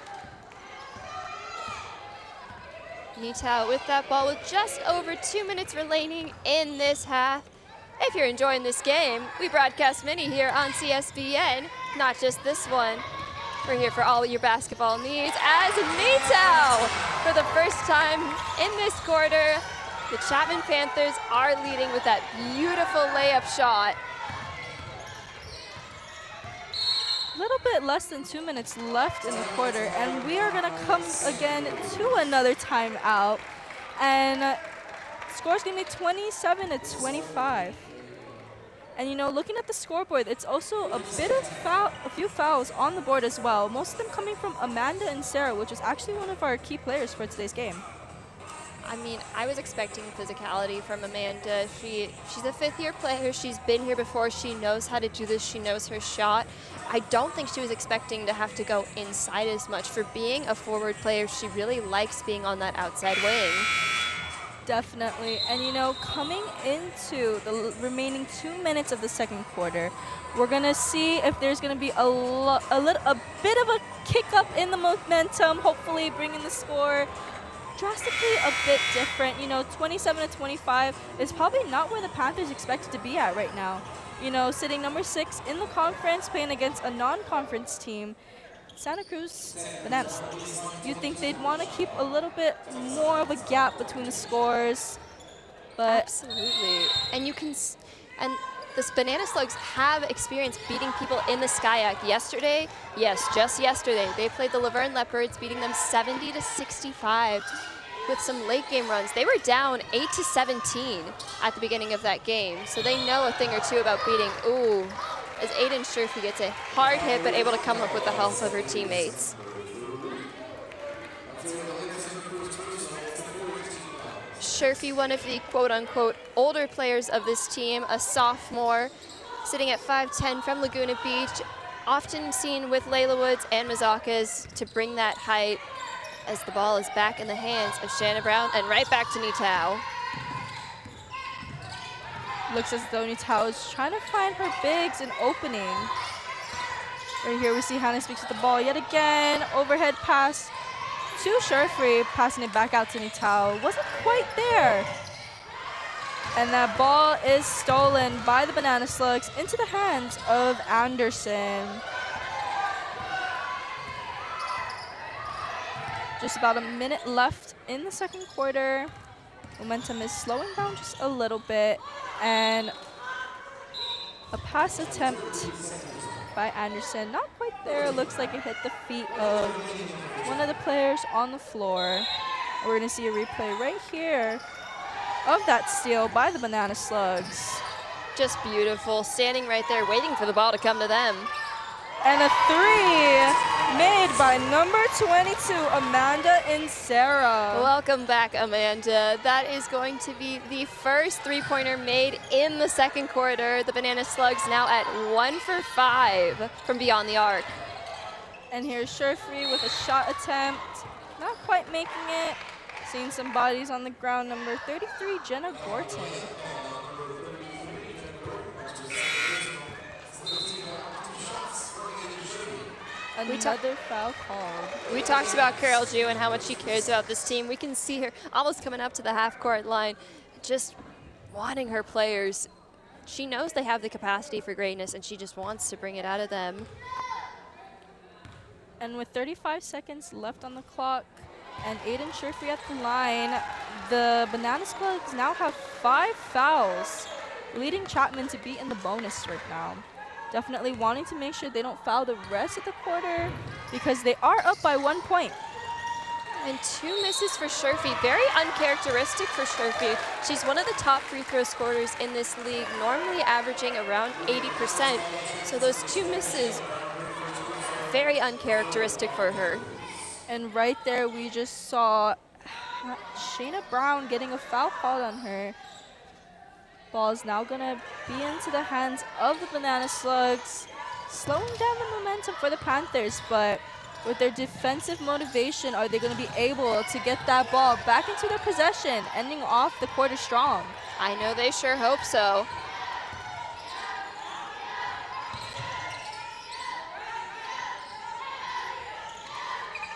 Nitao with that ball with just over 2 minutes remaining in this half. If you're enjoying this game, we broadcast many here on CSBN, not just this one. We're here for all your basketball needs as Nitao, for the first time in this quarter, the Chapman Panthers are leading with that beautiful layup shot. A little bit less than 2 minutes left in the quarter, and we are going to come again to another timeout. And score's going to be 27-25. And you know, looking at the scoreboard, it's also a few fouls on the board as well. Most of them coming from Amanda and Sarah, which is actually one of our key players for today's game. I mean, I was expecting physicality from Amanda. She's a 5th-year player. She's been here before. She knows how to do this. She knows her shot. I don't think she was expecting to have to go inside as much. For being a forward player, she really likes being on that outside wing. Definitely. And you know, coming into the remaining 2 minutes of the second quarter, we're going to see if there's going to be a bit of a kick up in the momentum, hopefully bringing the score drastically a bit different. You know, 27-25 is probably not where the Panthers expected to be at right now. You know, sitting number 6 in the conference, playing against a non-conference team, Santa Cruz Bananas. You'd think they'd want to keep a little bit more of a gap between the scores, but absolutely. And the Banana Slugs have experience beating people in the SCIAC. Yesterday, yes, just yesterday, they played the Laverne Leopards, beating them 70-65 with some late game runs. They were down 8-17 at the beginning of that game, so they know a thing or two about beating. Ooh, as Aiden Scherfy gets a hard hit, but able to come up with the help of her teammates. Scherfy, one of the quote-unquote older players of this team, a sophomore, sitting at 5'10" from Laguna Beach, often seen with Layla Woods and Mazakas to bring that height, as the ball is back in the hands of Shanna Brown, and right back to Nitao. Looks as though Nitao is trying to find her bigs an opening. Right here we see Hannah Speaks with the ball yet again. Overhead pass to Scherfy, passing it back out to Nitao. Wasn't quite there. And that ball is stolen by the Banana Slugs into the hands of Anderson. Just about a minute left in the second quarter. Momentum is slowing down just a little bit. And a pass attempt by Anderson. Not quite there. Looks like it hit the feet of one of the players on the floor. We're going to see a replay right here of that steal by the Banana Slugs. Just beautiful. Standing right there, waiting for the ball to come to them. And a 3 made by number 22, Amanda and Sarah. Welcome back, Amanda. That is going to be the first three-pointer made in the second quarter. The Banana Slugs now at 1 for 5 from beyond the arc. And here's Scherfy with a shot attempt. Not quite making it. Seeing some bodies on the ground. Number 33, Jenna Gorton. Another foul called. We talked about Carol Ju and how much she cares about this team. We can see her almost coming up to the half-court line, just wanting her players. She knows they have the capacity for greatness, and she just wants to bring it out of them. And with 35 seconds left on the clock and Aiden Sherfree at the line, the Banana Slugs now have 5 fouls, leading Chapman to be in the bonus right now. Definitely wanting to make sure they don't foul the rest of the quarter because they are up by 1 point. And 2 misses for Sherfree, very uncharacteristic for Sherfree. She's one of the top free throw scorers in this league, normally averaging around 80%. So those 2 misses, very uncharacteristic for her. And right there, we just saw Shayna Brown getting a foul called on her. Ball is now gonna be into the hands of the Banana Slugs, slowing down the momentum for the Panthers, but with their defensive motivation, are they gonna be able to get that ball back into their possession, ending off the quarter strong? I know they sure hope so.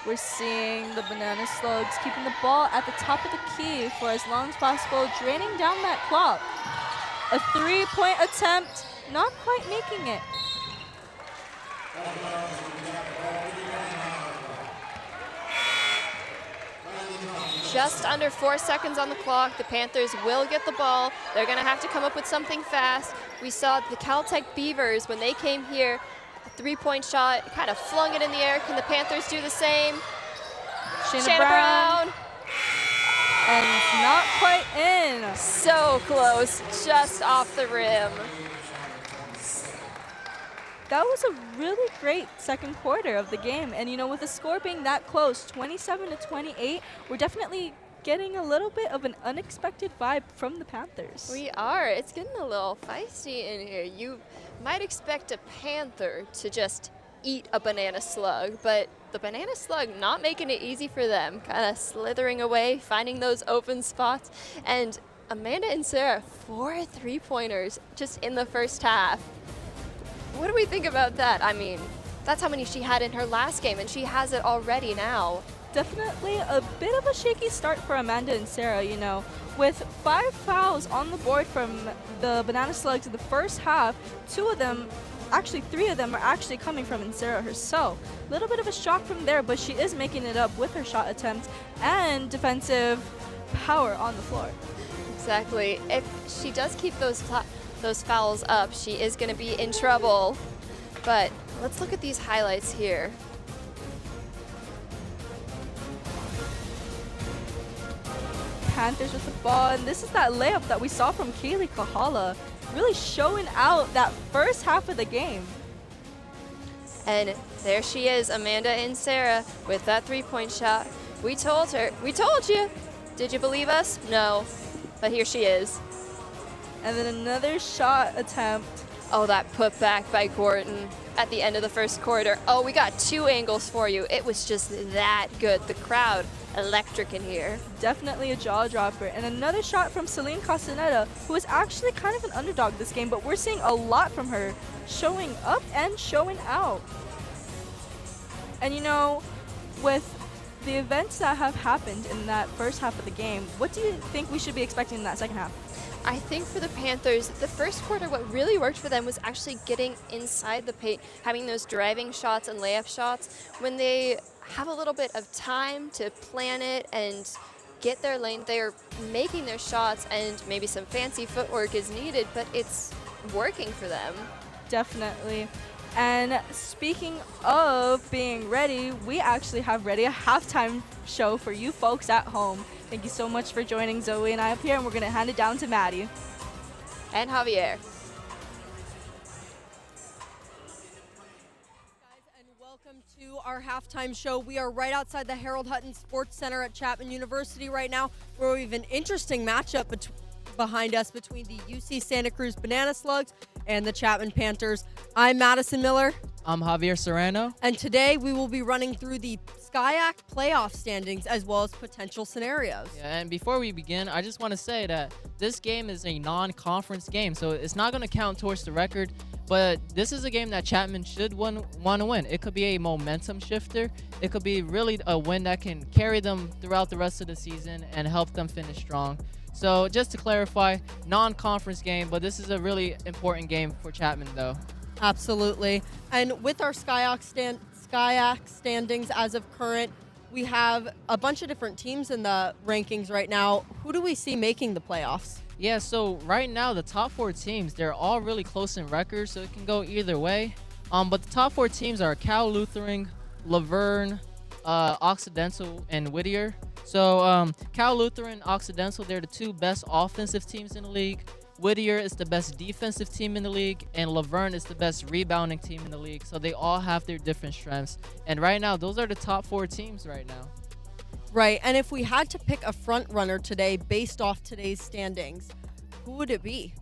We're seeing the Banana Slugs keeping the ball at the top of the key for as long as possible, draining down that clock. A 3-point attempt, not quite making it. Just under 4 seconds on the clock. The Panthers will get the ball. They're going to have to come up with something fast. We saw the Caltech Beavers, when they came here, a 3-point shot, kind of flung it in the air. Can the Panthers do the same? Shayna Brown. And it's not quite in. So close, just off the rim. That was a really great second quarter of the game. And, you know, with the score being that close, 27-28, we're definitely getting a little bit of an unexpected vibe from the Panthers. We are. It's getting a little feisty in here. You might expect a Panther to just eat a Banana Slug, but the Banana Slug not making it easy for them, kind of slithering away, finding those open spots. And Amanda and Sarah, 4 3-pointers just in the first half. What do we think about that? I mean, that's how many she had in her last game, and she has it already now. Definitely a bit of a shaky start for Amanda and Sarah, you know. With 5 fouls on the board from the Banana Slugs in the first half, 3 of them are actually coming from Sarah herself. A little bit of a shock from there, but she is making it up with her shot attempts and defensive power on the floor. Exactly. If she does keep those fouls up, she is going to be in trouble. But let's look at these highlights here. Panthers with the ball, and this is that layup that we saw from Kaylee Kahala, really showing out that first half of the game. And there she is, Amanda and Sarah, with that 3-point shot. We told you. Did you believe us? No, but here she is. And then another shot attempt. Oh, that put back by Gordon at the end of the first quarter. Oh, we got 2 angles for you. It was just that good. The crowd electric in here. Definitely a jaw dropper. And another shot from Celine Castaneda, who is actually kind of an underdog this game, but we're seeing a lot from her, showing up and showing out. And you know, with the events that have happened in that first half of the game, what do you think we should be expecting in that second half? I think for the Panthers, the first quarter, what really worked for them was actually getting inside the paint, having those driving shots and layup shots. When they have a little bit of time to plan it and get their lane, they're making their shots, and maybe some fancy footwork is needed, but it's working for them. Definitely. And speaking of being ready, we actually have ready a halftime show for you folks at home. Thank you so much for joining Zoe and I up here, and we're going to hand it down to Maddie. And Javier. Welcome to our halftime show. We are right outside the Harold Hutton Sports Center at Chapman University right now, where we have an interesting matchup behind us between the UC Santa Cruz Banana Slugs and the Chapman Panthers. I'm Madison Miller. I'm Javier Serrano. And today we will be running through the SCIAC playoff standings as well as potential scenarios. Yeah, and before we begin, I just want to say that this game is a non-conference game, so it's not going to count towards the record, but this is a game that Chapman should want to win. It could be a momentum shifter. It could be really a win that can carry them throughout the rest of the season and help them finish strong. So just to clarify, non-conference game, but this is a really important game for Chapman, though. Absolutely. And with our SCIAC SkyAx standings as of current. We have a bunch of different teams in the rankings right now. Who do we see making the playoffs? Yeah, so right now the top 4 teams, they're all really close in records, so it can go either way. But the top 4 teams are Cal Lutheran, Laverne, Occidental, and Whittier. So Cal Lutheran, Occidental, they're the 2 best offensive teams in the league. Whittier is the best defensive team in the league, and Laverne is the best rebounding team in the league. So they all have their different strengths. And right now, those are the top 4 teams right now. Right, and if we had to pick a front runner today based off today's standings, who would it be?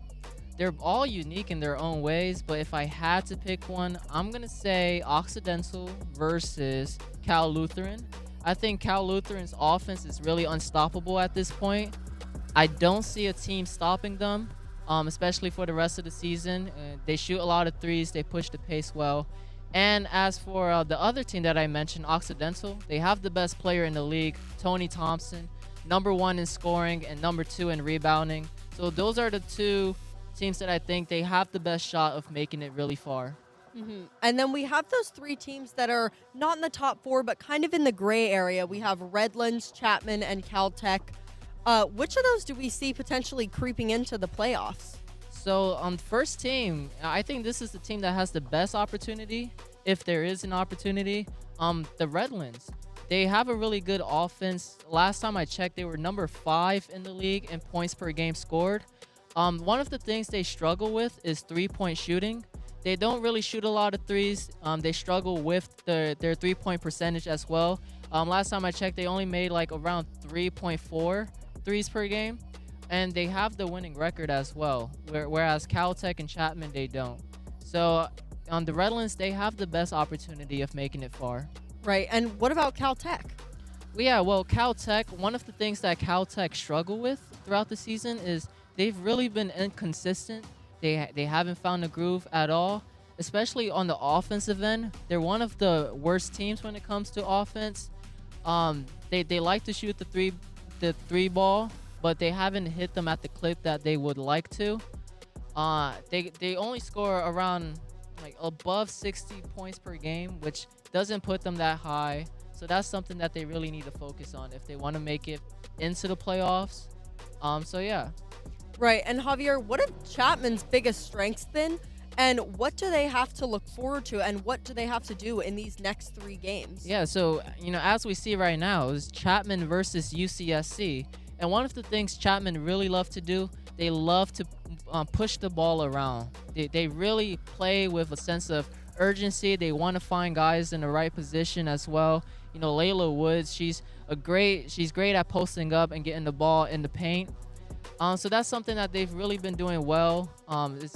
They're all unique in their own ways, but if I had to pick one, I'm going to say Occidental versus Cal Lutheran. I think Cal Lutheran's offense is really unstoppable at this point. I don't see a team stopping them, especially for the rest of the season. They shoot a lot of threes. They push the pace well. And as for the other team that I mentioned, Occidental, they have the best player in the league, Tony Thompson, #1 in scoring and #2 in rebounding. So those are the 2 teams that I think they have the best shot of making it really far. And then we have those 3 teams that are not in the top 4, but kind of in the gray area. We have Redlands, Chapman, and Caltech. Which of those do we see potentially creeping into the playoffs? So on the first team, I think this is the team that has the best opportunity, if there is an opportunity. The Redlands, they have a really good offense. Last time I checked, they were #5 in the league in points per game scored. One of the things they struggle with is 3-point shooting. They don't really shoot a lot of threes. They struggle with their 3-point percentage as well. Last time I checked, they only made like around 3.4 threes per game. And they have the winning record as well, whereas Caltech and Chapman, they don't. So on the Redlands, they have the best opportunity of making it far. Right, and what about Caltech? Yeah, well, Caltech, one of the things that Caltech struggle with throughout the season is they've really been inconsistent. They haven't found a groove at all, especially on the offensive end. They're one of the worst teams when it comes to offense. They like to shoot the three ball, but they haven't hit them at the clip that they would like to. They only score around like above 60 points per game, which doesn't put them that high. So that's something that they really need to focus on if they want to make it into the playoffs. So yeah. Right, and Javier, what are Chapman's biggest strengths then? And what do they have to look forward to, and what do they have to do in these next 3 games? Yeah, so, as we see right now, is Chapman versus UCSC. And one of the things Chapman really love to do, they love to push the ball around. They really play with a sense of urgency. They want to find guys in the right position as well. Layla Woods, she's great at posting up and getting the ball in the paint. So that's something that they've really been doing well. Is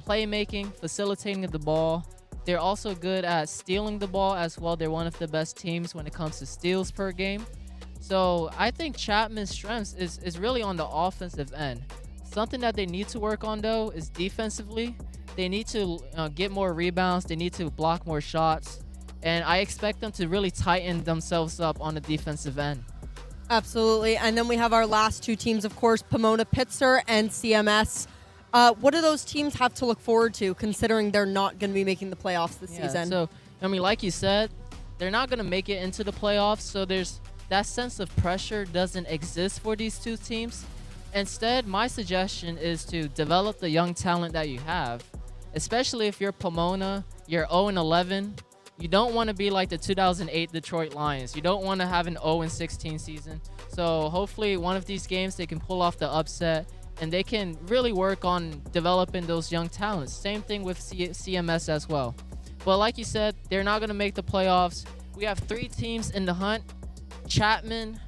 playmaking, facilitating the ball. They're also good at stealing the ball as well. They're one of the best teams when it comes to steals per game. So I think Chapman's strengths is really on the offensive end. Something that they need to work on, though, is defensively. They need to get more rebounds. They need to block more shots. And I expect them to really tighten themselves up on the defensive end. Absolutely. And then we have our last 2 teams, of course, Pomona-Pitzer and CMS. What do those teams have to look forward to, considering they're not going to be making the playoffs this season? So, like you said, they're not going to make it into the playoffs, so there's that sense of pressure doesn't exist for these 2 teams. Instead, my suggestion is to develop the young talent that you have, especially if you're Pomona, you're 0-11. You don't want to be like the 2008 Detroit Lions. You don't want to have an 0-16 season. So hopefully one of these games they can pull off the upset, and they can really work on developing those young talents. Same thing with CMS as well. But like you said, they're not going to make the playoffs. We have 3 teams in the hunt: Chapman,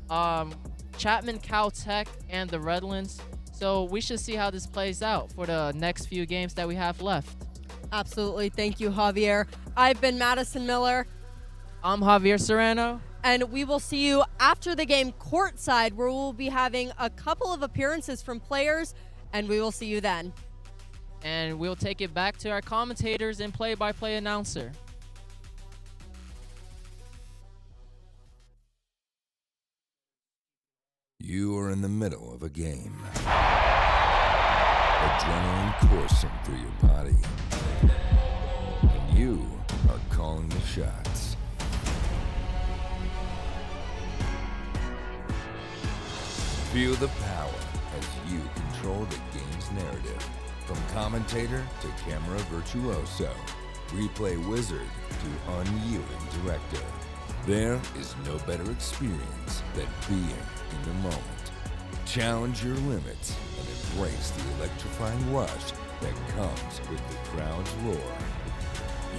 Caltech, and the Redlands. So we should see how this plays out for the next few games that we have left. Absolutely. Thank you, Javier. I've been Madison Miller. I'm Javier Serrano. And we will see you after the game courtside, where we'll be having a couple of appearances from players, and we will see you then. And we'll take it back to our commentators and play-by-play announcer. You are in the middle of a game. Adrenaline coursing through your body. And You are calling the shots. Feel the power as you control the game's narrative. From commentator to camera virtuoso, replay wizard to unyielding director. There is no better experience than being in the moment. Challenge your limits and embrace the electrifying rush that comes with the crowd's roar.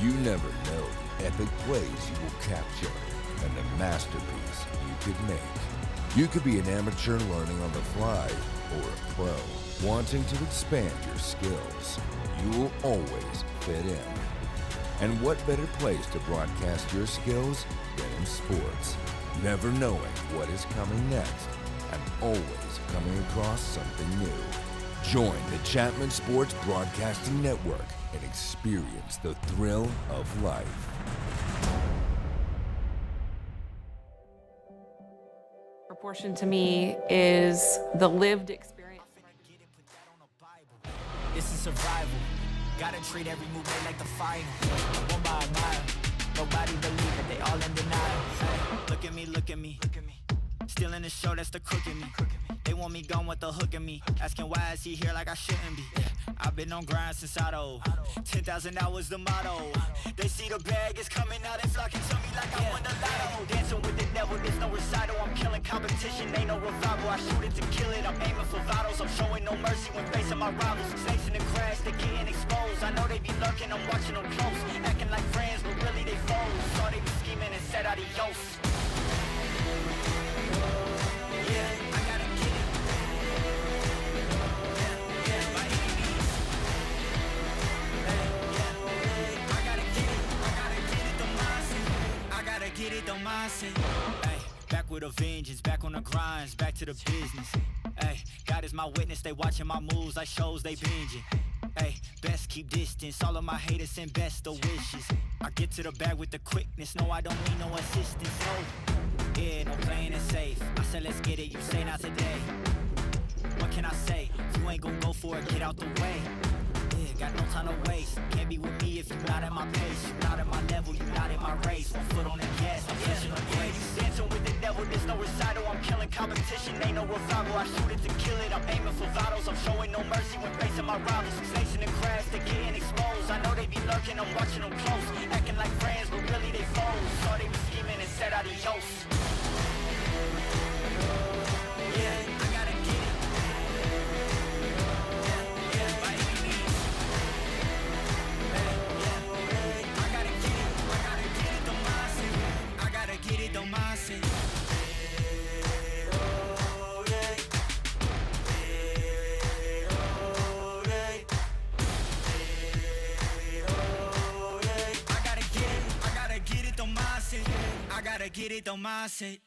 You never know the epic plays you will capture and the masterpiece you could make. You could be an amateur learning on the fly or a pro wanting to expand your skills. You will always fit in. And what better place to broadcast your skills than in sports? Never knowing what is coming next and always coming across something new. Join the Chapman Sports Broadcasting Network and experience the thrill of life. Proportion to me is the lived experience. This is survival. Gotta treat every move like the final. One by a mile. Nobody believe it, they all in denial. Hey, look at me, look at me. Still in the show, that's the crook in me. They want me gone with the hook in me. Asking why is he here like I shouldn't be. I've been on grind since Auto. 10,000 hours the motto. They see the bag is coming out and flocking to me like I won the lotto. Dancing with the devil, there's no recital. I'm killing competition, ain't no revival. I shoot it to kill it, I'm aiming for vitals. I'm showing no mercy when facing my rivals. Snakes in the grass, they getting exposed. I know they be lurking, I'm watching them close. Acting like friends, but really they foes. Saw they be scheming and said adios. Get it, don't mindset. Ay, back with a vengeance, back on the grinds, back to the business. Ay, God is my witness, they watching my moves like shows they binging. Ay, best keep distance, all of my haters send best of wishes. I get to the bag with the quickness, no I don't need no assistance. No, yeah, no playing it safe. I said let's get it, you say not today. What can I say? You ain't gon' go for it, get out the way. Yeah, got no time to waste. Can't be with me if you're not at my pace. You're not at my level, you're not in my race. One foot on the gas, I'm pushing the brakes. Dancing with the devil, there's no recital. I'm killing competition, ain't no revival. I shoot it to kill it, I'm aiming for vitals. I'm showing no mercy when facing my rivals. Snakes in the grass, they getting exposed. I know they be lurking, I'm watching them close. Acting like friends, but really they foes. Saw they be scheming and said adios. Yeah, I gotta get it. Get it, don't mindset. I gotta get it, don't mindset. I gotta get it, don't mindset.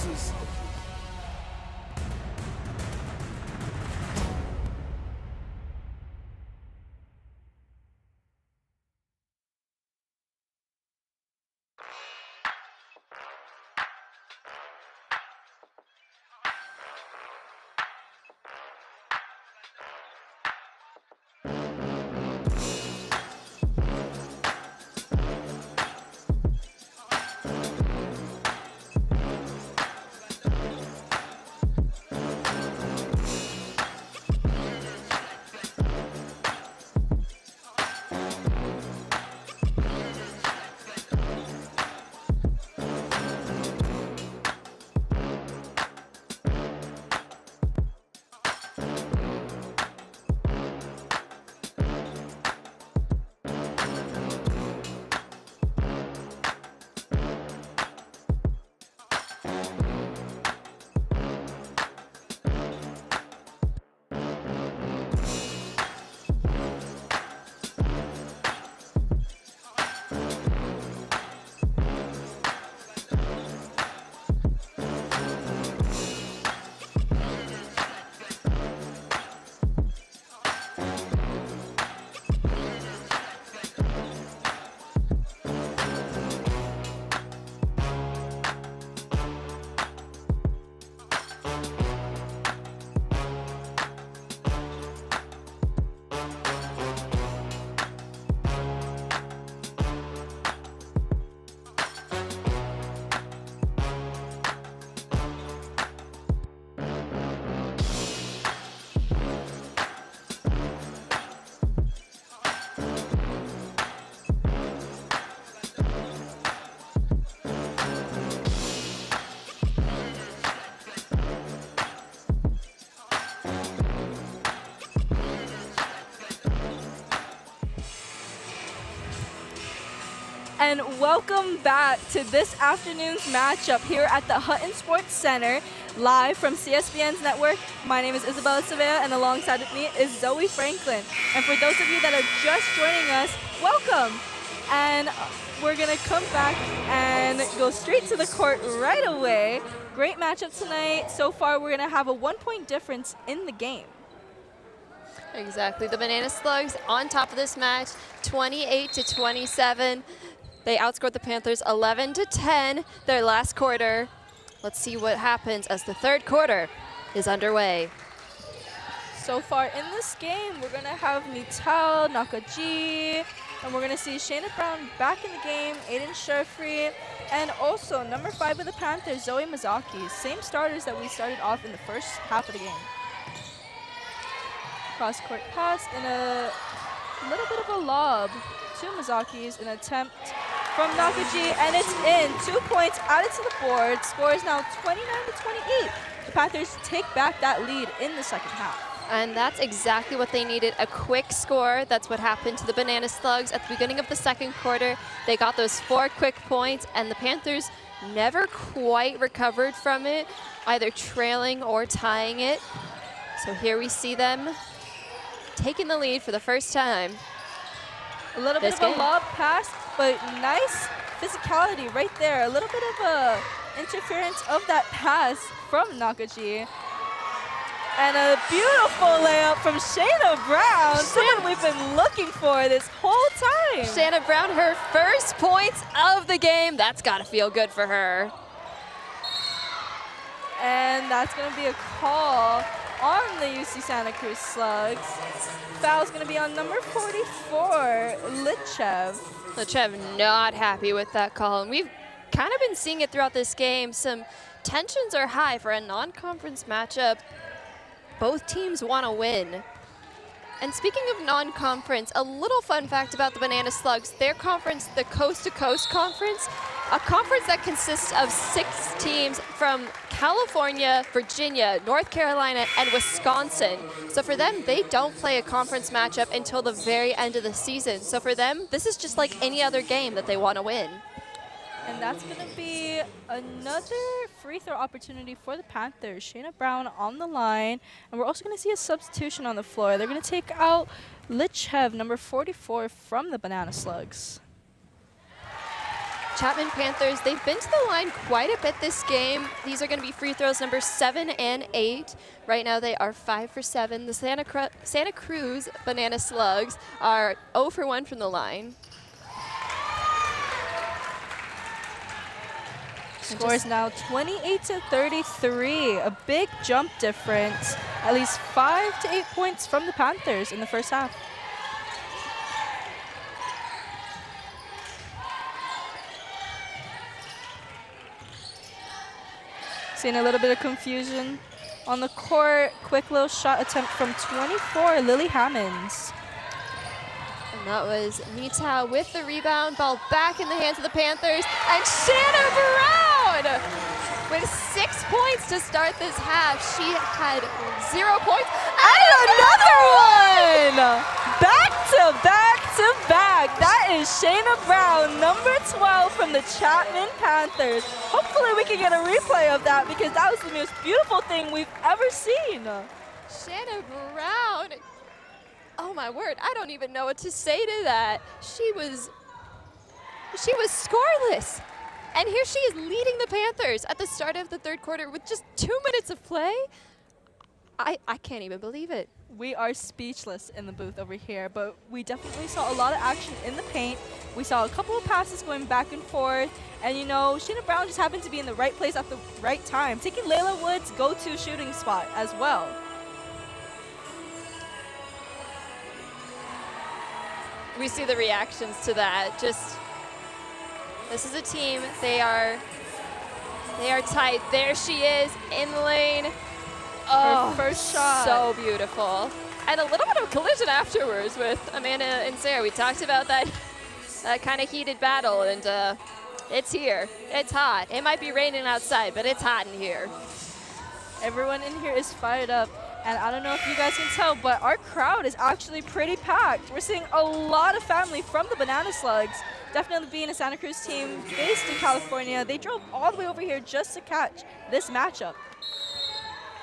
losers. And welcome back to this afternoon's matchup here at the Hutton Sports Center, live from CSBN's network. My name is Isabella Sevilla, and alongside with me is Zoe Franklin. And for those of you that are just joining us, welcome. And we're going to come back and go straight to the court right away. Great matchup tonight. So far, we're going to have a 1-point difference in the game. Exactly. The Banana Slugs on top of this match, 28-27. They outscored the Panthers 11-10 their last quarter. Let's see what happens as the third quarter is underway. So far in this game, we're going to have Nital, Nakaji, and we're going to see Shayna Brown back in the game, Aiden Sherfree, and also number 5 of the Panthers, Zoe Mizaki. Same starters that we started off in the first half of the game. Cross-court pass and a little bit of a lob to Mizaki's, an attempt from Nakaji, and it's in. 2 points added to the board. Score is now 29-28. The Panthers take back that lead in the second half. And that's exactly what they needed, a quick score. That's what happened to the Banana Slugs at the beginning of the second quarter. They got those 4 quick points, and the Panthers never quite recovered from it, either trailing or tying it. So here we see them taking the lead for the first time. A little bit of a lob pass, but nice physicality right there. A little bit of a interference of that pass from Nakaji. And a beautiful layup from Shayna Brown, someone we've been looking for this whole time. Shayna Brown, her first points of the game. That's got to feel good for her. And that's going to be a call on the UC Santa Cruz Slugs. Foul's going to be on number 44, Litchev. Litchev not happy with that call. And we've kind of been seeing it throughout this game. Some tensions are high for a non-conference matchup. Both teams want to win. And speaking of non-conference, a little fun fact about the Banana Slugs, their conference, the Coast to Coast Conference, a conference that consists of 6 teams from California, Virginia, North Carolina, and Wisconsin. So for them, they don't play a conference matchup until the very end of the season. So for them, this is just like any other game that they want to win. And that's going to be another free throw opportunity for the Panthers. Shayna Brown on the line. And we're also going to see a substitution on the floor. They're going to take out Litchev, number 44, from the Banana Slugs. Chapman Panthers, they've been to the line quite a bit this game. These are going to be free throws number 7 and 8. Right now they are 5 for 7. The Santa Cruz Banana Slugs are 0 for 1 from the line. Score is now 28-33, a big jump difference. At least 5 to 8 points from the Panthers in the first half. Seeing a little bit of confusion on the court. Quick little shot attempt from 24, Lily Hammonds. And that was Nita with the rebound. Ball back in the hands of the Panthers. And Shanna Brown with 6 points to start this half. She had 0 points. And another one! Back to back to back. That is Shayna Brown, number 12 from the Chapman Panthers. Hopefully we can get a replay of that because that was the most beautiful thing we've ever seen. Shanna Brown. Oh my word, I don't even know what to say to that. She was scoreless. And here she is leading the Panthers at the start of the third quarter with just 2 minutes of play. I can't even believe it. We are speechless in the booth over here, but we definitely saw a lot of action in the paint. We saw a couple of passes going back and forth, and you know, Shayna Brown just happened to be in the right place at the right time, taking Layla Wood's go-to shooting spot as well. We see the reactions to that. Just, this is a team, they are tight. There she is in the lane. Oh, her first shot. So beautiful. And a little bit of collision afterwards with Amanda and Sarah. We talked about that kind of heated battle, and it's here. It's hot. It might be raining outside, but it's hot in here. Everyone in here is fired up, and I don't know if you guys can tell, but our crowd is actually pretty packed. We're seeing a lot of family from the Banana Slugs. Definitely being a Santa Cruz team based in California, they drove all the way over here just to catch this matchup.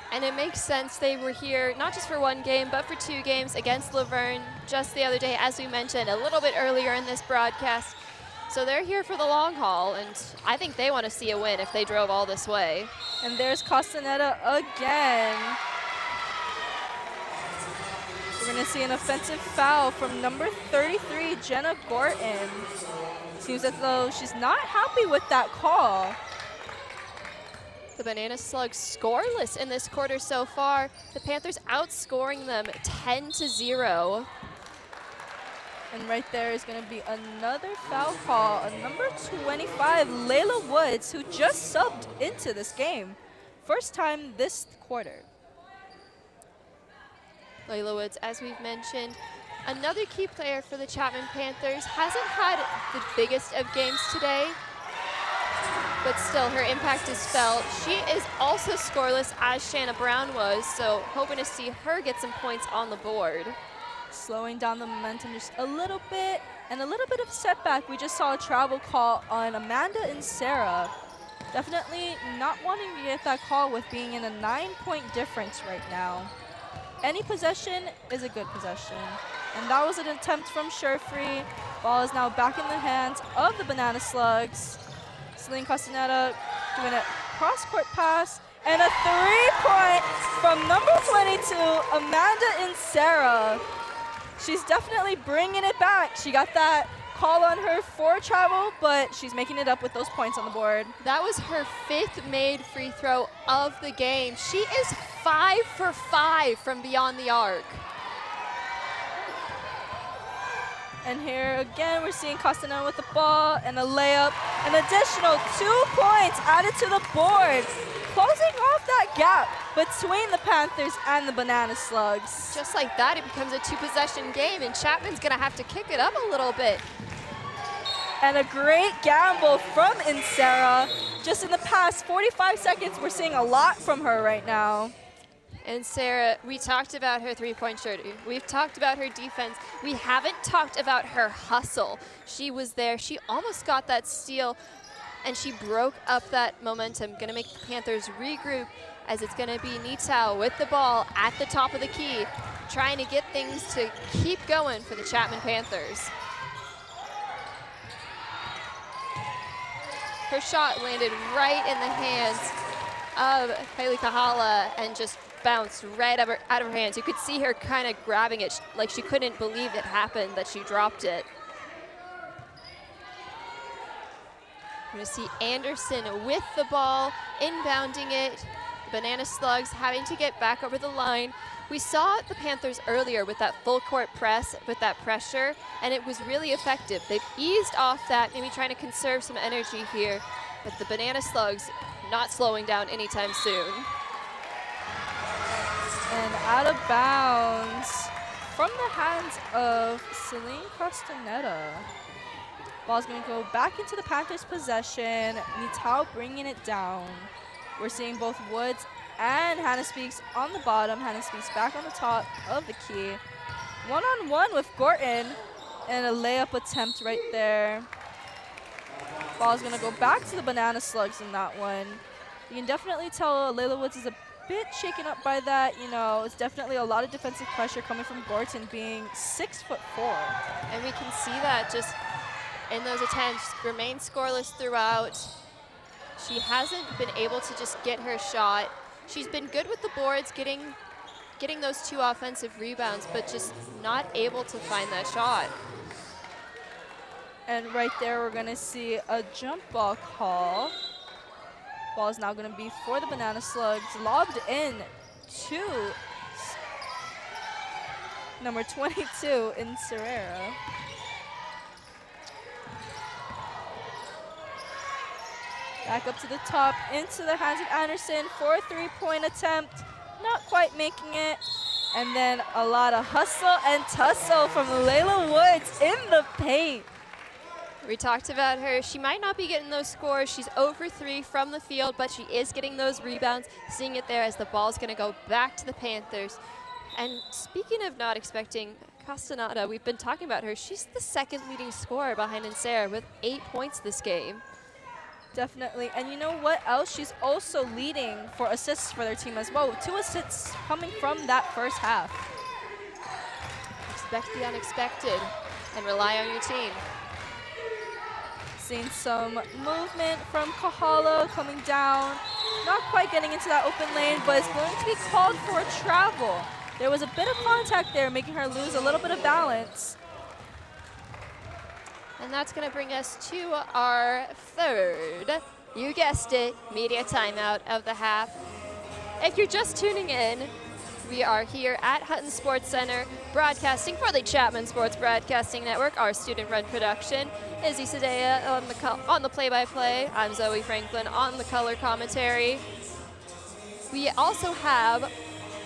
And it makes sense. They were here not just for one game, but for 2 games against Laverne just the other day, as we mentioned a little bit earlier in this broadcast. So they're here for the long haul, and I think they want to see a win if they drove all this way. And there's Castaneda again. We're going to see an offensive foul from number 33, Jenna Gorton. Seems as though she's not happy with that call. The Banana Slugs scoreless in this quarter so far. The Panthers outscoring them 10-0. And right there is going to be another foul call on number 25, Layla Woods, who just subbed into this game. First time this quarter. Layla Woods, as we've mentioned, another key player for the Chapman Panthers, hasn't had the biggest of games today, but still her impact is felt. She is also scoreless as Shanna Brown was, so hoping to see her get some points on the board. Slowing down the momentum just a little bit, and a little bit of setback. We just saw a travel call on Amanda and Sarah. Definitely not wanting to get that call with being in a 9-point difference right now. Any possession is a good possession. And that was an attempt from Sherfree. Ball is now back in the hands of the Banana Slugs. Celine Castaneda doing a cross-court pass. And a 3-point from number 22, Amanda and Sarah. She's definitely bringing it back. She got that call on her for travel, but she's making it up with those points on the board. That was her 5th made free throw of the game. She is 5 for 5 from beyond the arc. And here again, we're seeing Castaneda with the ball and a layup. An additional 2 points added to the board, closing off that gap between the Panthers and the Banana Slugs. Just like that, it becomes a 2-possession game, and Chapman's gonna have to kick it up a little bit. And a great gamble from Insera. Just in the past 45 seconds, we're seeing a lot from her right now. And Sarah, we talked about her 3-point shooting. We've talked about her defense. We haven't talked about her hustle. She was there. She almost got that steal, and she broke up that momentum. Going to make the Panthers regroup, as it's going to be Nitao with the ball at the top of the key, trying to get things to keep going for the Chapman Panthers. Her shot landed right in the hands of Kylie Kahala and just bounced right out of her hands. You could see her kind of grabbing it like she couldn't believe it happened, that she dropped it. We're going to see Anderson with the ball, inbounding it. Banana Slugs having to get back over the line. We saw the Panthers earlier with that full court press, with that pressure, and it was really effective. They've eased off that, maybe trying to conserve some energy here, but the Banana Slugs not slowing down anytime soon. And out of bounds from the hands of Celine Castaneda. Ball's going to go back into the Panthers' possession. Mitao bringing it down. We're seeing both Woods and Hannah Speaks on the bottom. Hannah Speaks back on the top of the key. One-on-one with Gorton, and a layup attempt right there. Ball's going to go back to the Banana Slugs in that one. You can definitely tell Layla Woods is a bit shaken up by that. You know, it's definitely a lot of defensive pressure coming from Gorton, being 6'4". And we can see that just in those attempts, remain scoreless throughout. She hasn't been able to just get her shot. She's been good with the boards, getting those 2 offensive rebounds, but just not able to find that shot. And right there, we're going to see a jump ball call. Ball is now going to be for the Banana Slugs, lobbed in to number 22 in Serrera. Back up to the top, into the hands of Anderson for a 3-point attempt. Not quite making it. And then a lot of hustle and tussle from Layla Woods in the paint. We talked about her. She might not be getting those scores. She's 0 for 3 from the field, but she is getting those rebounds. Seeing it there as the ball's going to go back to the Panthers. And speaking of not expecting Castaneda, we've been talking about her. She's the 2nd leading scorer behind Insera with 8 points this game. Definitely. And you know what else? She's also leading for assists for their team as well. 2 assists coming from that first half. Expect the unexpected and rely on your team. Seeing some movement from Kahala coming down. Not quite getting into that open lane, but it's going to be called for a travel. There was a bit of contact there, making her lose a little bit of balance. And that's going to bring us to our 3rd, you guessed it, media timeout of the half. If you're just tuning in, we are here at Hutton Sports Center, broadcasting for the Chapman Sports Broadcasting Network, our student-run production. Izzy Sadea on the play-by-play. I'm Zoe Franklin on the color commentary. We also have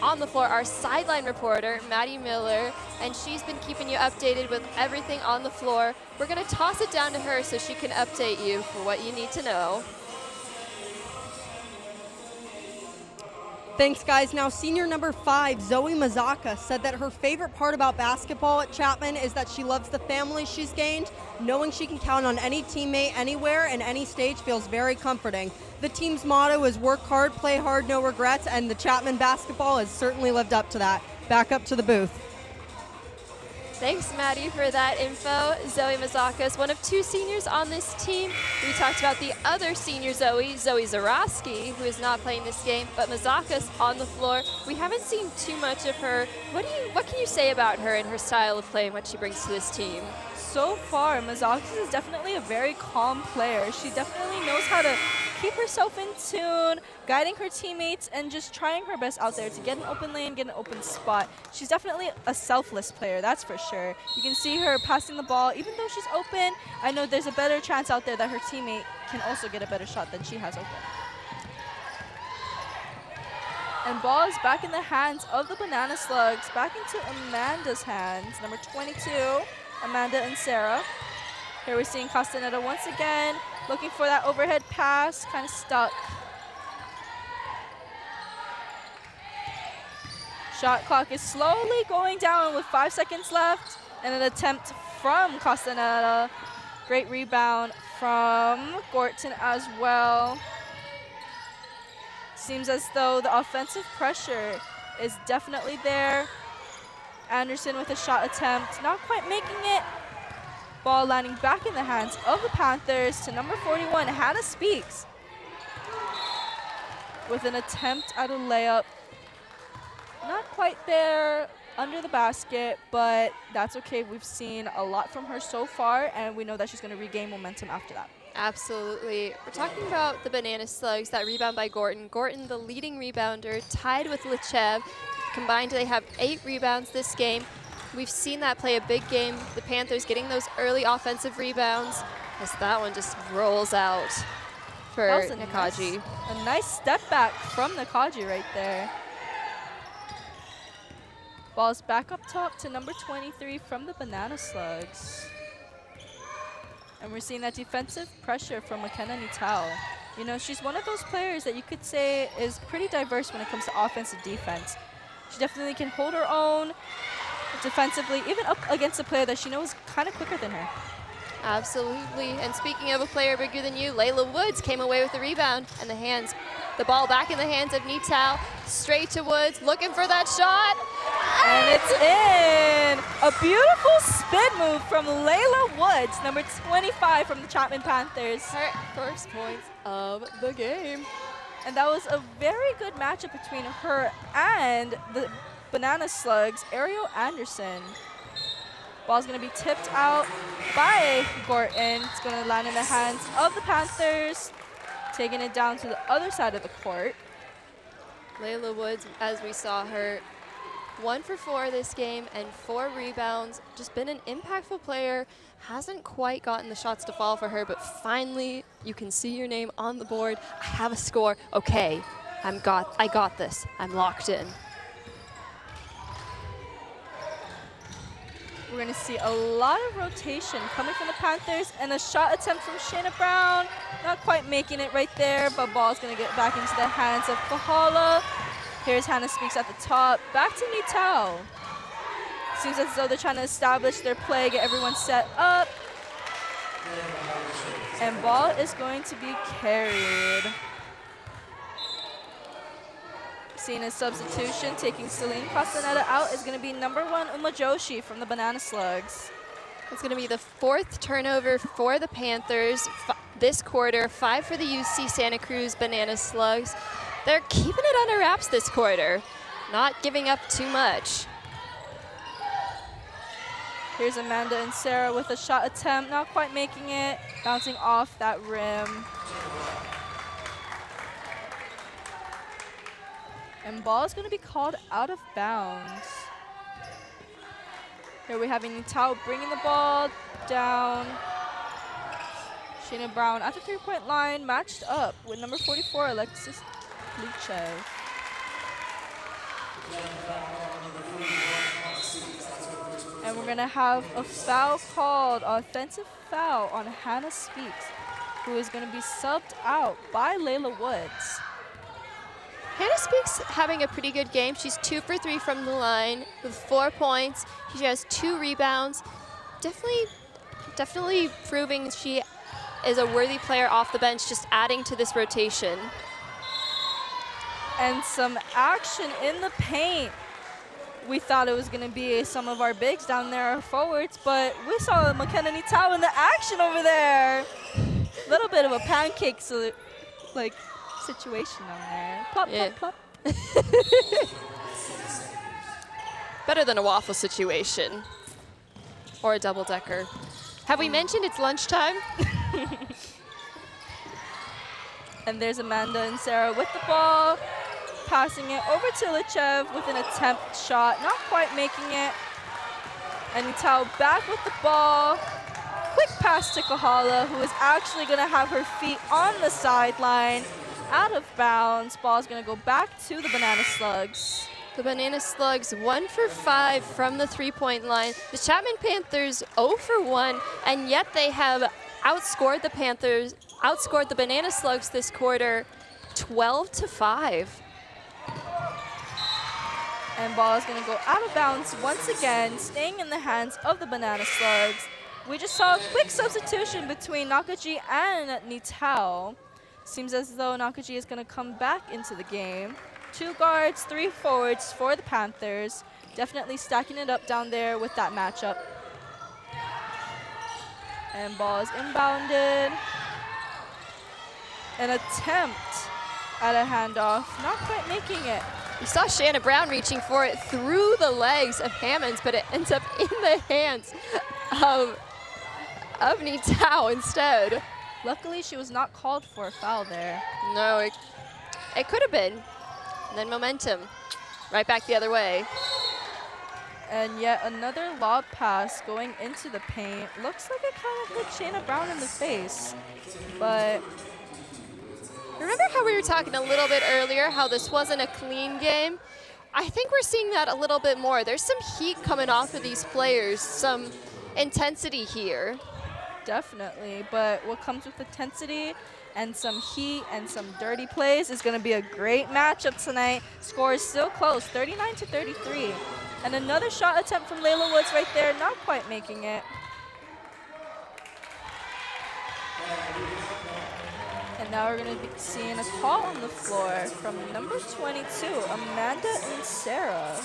on the floor our sideline reporter, Maddie Miller, and she's been keeping you updated with everything on the floor. We're going to toss it down to her so she can update you for what you need to know. Thanks, guys. Now, senior number 5, Zoe Mazaka, said that her favorite part about basketball at Chapman is that she loves the family she's gained. Knowing she can count on any teammate anywhere and any stage feels very comforting. The team's motto is work hard, play hard, no regrets, and the Chapman basketball has certainly lived up to that. Back up to the booth. Thanks, Maddie, for that info. Zoe Mazaka is one of 2 seniors on this team. We talked about the other senior Zoe Zarowski, who is not playing this game, but Mazaka's on the floor. We haven't seen too much of her. What can you say about her and her style of play and what she brings to this team? So far, Mazakis is definitely a very calm player. She definitely knows how to keep herself in tune, guiding her teammates, and just trying her best out there to get an open lane, get an open spot. She's definitely a selfless player, that's for sure. You can see her passing the ball. Even though she's open, I know there's a better chance out there that her teammate can also get a better shot than she has open. And ball is back in the hands of the Banana Slugs, back into Amanda's hands, number 22. Amanda and Sarah. Here we're seeing Castaneda once again, looking for that overhead pass, kind of stuck. Shot clock is slowly going down with 5 seconds left, and an attempt from Castaneda. Great rebound from Gorton as well. Seems as though the offensive pressure is definitely there. Anderson with a shot attempt, not quite making it. Ball landing back in the hands of the Panthers to number 41, Hannah Speaks. With an attempt at a layup. Not quite there under the basket, but that's okay. We've seen a lot from her so far, and we know that she's going to regain momentum after that. Absolutely. We're talking about the Banana Slugs, that rebound by Gorton. Gorton, the leading rebounder, tied with Lechev. Combined, they have 8 rebounds this game. We've seen that play a big game. The Panthers getting those early offensive rebounds as that one just rolls out for Nakaji. A nice step back from Nakaji right there. Ball's back up top to number 23 from the Banana Slugs. And we're seeing that defensive pressure from McKenna Nitao. You know, she's one of those players that you could say is pretty diverse when it comes to offensive defense. She definitely can hold her own defensively, even up against a player that she knows kind of quicker than her. Absolutely. And speaking of a player bigger than you, Layla Woods came away with the rebound and the ball back in the hands of Nitao. Straight to Woods, looking for that shot. And it's in! A beautiful spin move from Layla Woods, number 25 from the Chapman Panthers. Her first points of the game. And that was a very good matchup between her and the Banana Slugs, Ariel Anderson. Ball's going to be tipped out by Gorton. It's going to land in the hands of the Panthers, taking it down to the other side of the court. Layla Woods, as we saw her, 1 for 4 this game and 4 rebounds. Just been an impactful player. Hasn't quite gotten the shots to fall for her, but finally you can see your name on the board. I have a score. Okay, I got this. I'm locked in. We're going to see a lot of rotation coming from the Panthers, and a shot attempt from Shayna Brown. Not quite making it right there, but ball's going to get back into the hands of Kahala. Here's Hannah Speaks at the top. Back to Nitao. Seems as though they're trying to establish their play, get everyone set up. And ball is going to be carried. Seeing a substitution, taking Celine Castaneda out is going to be number 1, Uma Joshi from the Banana Slugs. It's going to be the 4th turnover for the Panthers this quarter, 5 for the UC Santa Cruz Banana Slugs. They're keeping it under wraps this quarter, not giving up too much. Here's Amanda and Sarah with a shot attempt, not quite making it, bouncing off that rim. And ball is going to be called out of bounds. Here we have Nitao bringing the ball down. Shayna Brown at the 3-point line, matched up with number 44, Alexis Lechev. And we're going to have a foul called, offensive foul on Hannah Speaks, who is going to be subbed out by Layla Woods. Hannah Speaks having a pretty good game. She's 2 for 3 from the line with 4 points. She has 2 rebounds. Definitely proving she is a worthy player off the bench, just adding to this rotation. And some action in the paint. We thought it was going to be some of our bigs down there, our forwards, but we saw McKenna Nitao in the action over there. A little bit of a pancake situation on there. Plop, yeah. plop, plop. Better than a waffle situation or a double-decker. Have we mentioned it's lunchtime? And there's Amanda and Sarah with the ball, passing it over to Lechev with an attempt shot, not quite making it. And Nitao back with the ball. Quick pass to Kahala, who is actually going to have her feet on the sideline. Out of bounds. Ball's going to go back to the Banana Slugs. The Banana Slugs 1 for 5 from the 3-point line. The Chapman Panthers 0 for 1, and yet they have outscored the Banana Slugs this quarter 12-5. And ball is going to go out of bounds once again, staying in the hands of the Banana Slugs. We just saw a quick substitution between Nakaji and Nitao. Seems as though Nakaji is going to come back into the game. 2 guards, 3 forwards for the Panthers. Definitely stacking it up down there with that matchup. And ball is inbounded. An attempt at a handoff, not quite making it. You saw Shanna Brown reaching for it through the legs of Hammonds, but it ends up in the hands of Nitao instead. Luckily, she was not called for a foul there. No, it could have been. And then momentum, right back the other way. And yet another lob pass going into the paint. Looks like it kind of hit Shayna Brown in the face, but remember how we were talking a little bit earlier, how this wasn't a clean game? I think we're seeing that a little bit more. There's some heat coming off of these players, some intensity here. Definitely, but what comes with intensity and some heat and some dirty plays is going to be a great matchup tonight. Score is still close, 39-33. And another shot attempt from Layla Woods right there, not quite making it. And now we're going to be seeing a call on the floor from number 22, Amanda and Sarah.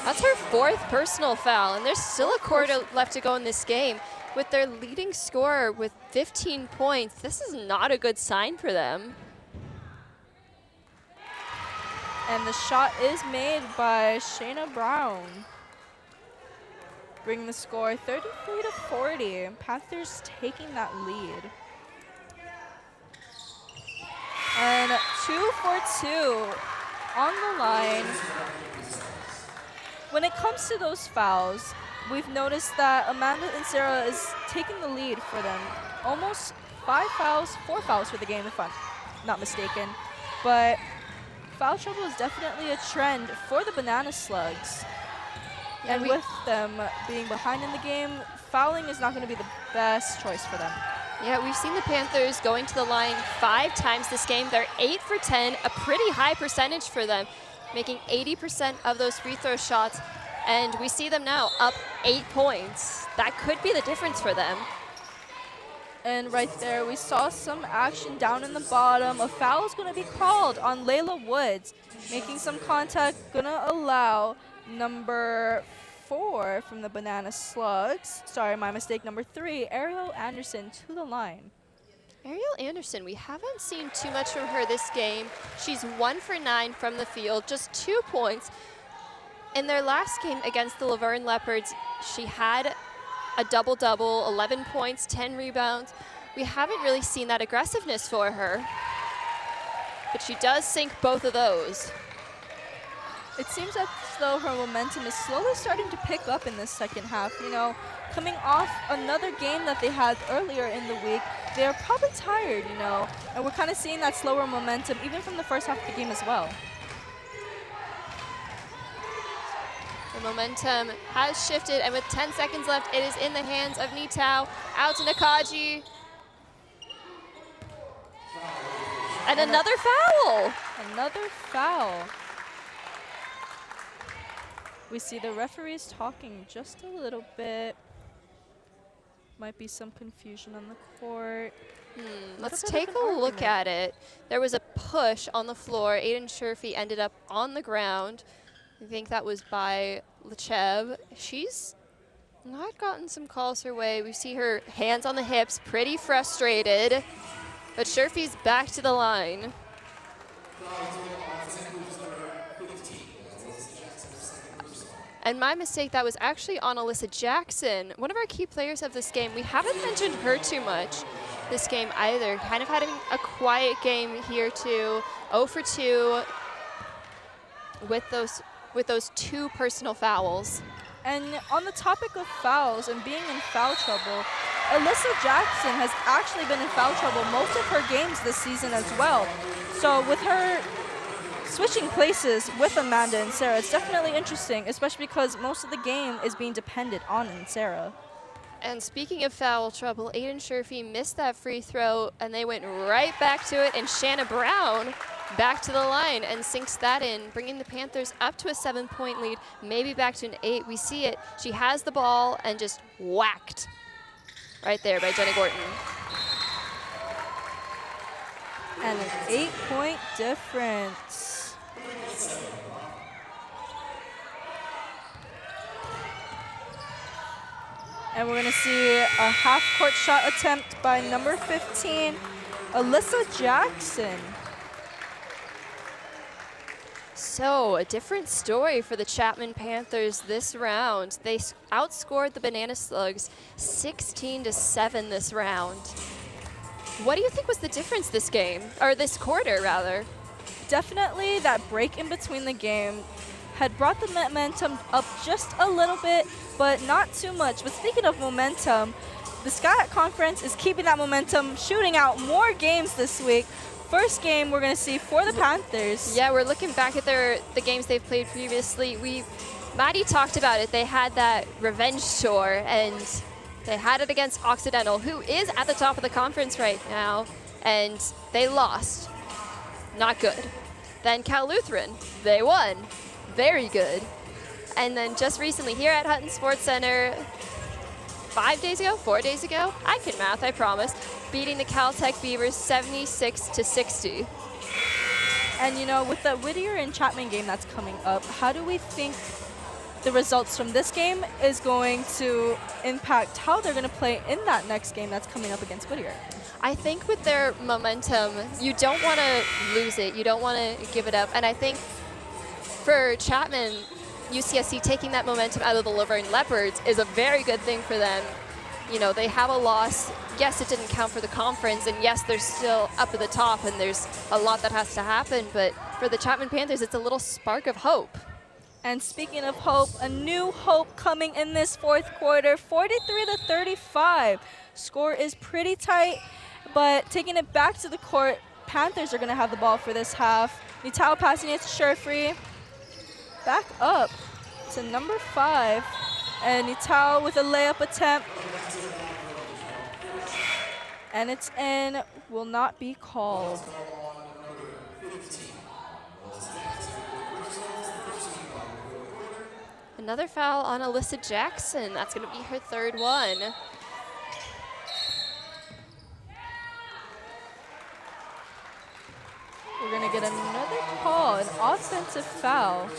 That's her 4th personal foul, and there's still a quarter left to go in this game. With their leading scorer with 15 points, this is not a good sign for them. And the shot is made by Shayna Brown, bringing the score 33-40. Panthers taking that lead. And 2 for 2 on the line. When it comes to those fouls, we've noticed that Amanda and Sarah is taking the lead for them. Almost 4 fouls for the game if I'm not mistaken. But foul trouble is definitely a trend for the Banana Slugs. Yeah, and with them being behind in the game, fouling is not going to be the best choice for them. Yeah, we've seen the Panthers going to the line 5 times this game. They're 8 for 10, a pretty high percentage for them, making 80% of those free throw shots. And we see them now up 8 points. That could be the difference for them. And right there, we saw some action down in the bottom. A foul is going to be called on Layla Woods, making some contact, going to allow number 4 from the Banana Slugs. Sorry, my mistake, number 3, Ariel Anderson to the line. Ariel Anderson, we haven't seen too much from her this game. She's 1 for 9 from the field, just 2 points. In their last game against the Laverne Leopards, she had a double-double, 11 points, 10 rebounds. We haven't really seen that aggressiveness for her, but she does sink both of those. It seems as though her momentum is slowly starting to pick up in this second half. You know, coming off another game that they had earlier in the week, they're probably tired, you know, and we're kind of seeing that slower momentum even from the first half of the game as well. The momentum has shifted, and with 10 seconds left, it is in the hands of Nitao. Out to Nakaji. And another foul. Another foul. We see the referees talking just a little bit. Might be some confusion on the court. Let's take a look at it. There was a push on the floor. Aiden Sherfy ended up on the ground. I think that was by Lechev. She's not gotten some calls her way. We see her hands on the hips, pretty frustrated. But Sherfy's back to the line. And my mistake, that was actually on Alyssa Jackson, one of our key players of this game. We haven't mentioned her too much this game either. Kind of having a quiet game here too. 0 for 2 with those 2 personal fouls. And on the topic of fouls and being in foul trouble, Alyssa Jackson has actually been in foul trouble most of her games this season as well. So with her switching places with Amanda and Sarah, it's definitely interesting, especially because most of the game is being dependent on Sarah. And speaking of foul trouble, Aiden Sherfy missed that free throw, and they went right back to it, and Shanna Brown back to the line and sinks that in, bringing the Panthers up to a 7-point lead, maybe back to an 8. We see it. She has the ball and just whacked right there by Jenny Gorton. And an 8-point difference. And we're going to see a half-court shot attempt by number 15, Alyssa Jackson. So, a different story for the Chapman Panthers this round. They outscored the Banana Slugs 16-7 this round. What do you think was the difference this game, or this quarter rather? Definitely that break in between the game had brought the momentum up just a little bit, but not too much. But speaking of momentum, the Sky Conference is keeping that momentum, shooting out more games this week. First game we're going to see for the Panthers. Yeah, we're looking back at the games they've played previously. Maddie talked about it. They had that revenge tour, and they had it against Occidental, who is at the top of the conference right now, and they lost. Not good. Then Cal Lutheran, they won. Very good. And then just recently here at Hutton Sports Center, 4 days ago, I can math, I promise, beating the Caltech Beavers 76-60. And you know, with the Whittier and Chapman game that's coming up, how do we think the results from this game is going to impact how they're going to play in that next game that's coming up against Whittier? I think with their momentum, you don't want to lose it. You don't want to give it up. And I think for Chapman, UCSC taking that momentum out of the Laverne Leopards is a very good thing for them. You know, they have a loss. Yes, it didn't count for the conference, and yes, they're still up at the top, and there's a lot that has to happen. But for the Chapman Panthers, it's a little spark of hope. And speaking of hope, a new hope coming in this fourth quarter, 43-35. Score is pretty tight, but taking it back to the court, Panthers are going to have the ball for this half. Nitao passing it to Sherfree. Back up to number 5. And Nitao with a layup attempt. And it's in, will not be called. Another foul on Alyssa Jackson. That's going to be her third one. We're going to get another call, an offensive foul.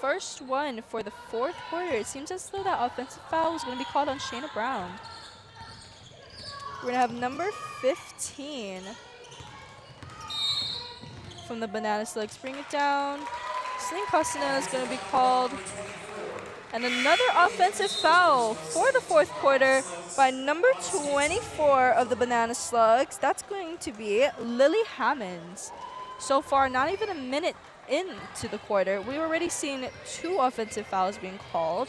First one for the fourth quarter. It seems as though that offensive foul is going to be called on Shayna Brown. We're going to have number 15 from the Banana Slugs. Bring it down. Celine Costinella is going to be called. And another offensive foul for the fourth quarter by number 24 of the Banana Slugs. That's going to be Lily Hammonds. So far, not even a minute into the quarter, we've already seen 2 offensive fouls being called.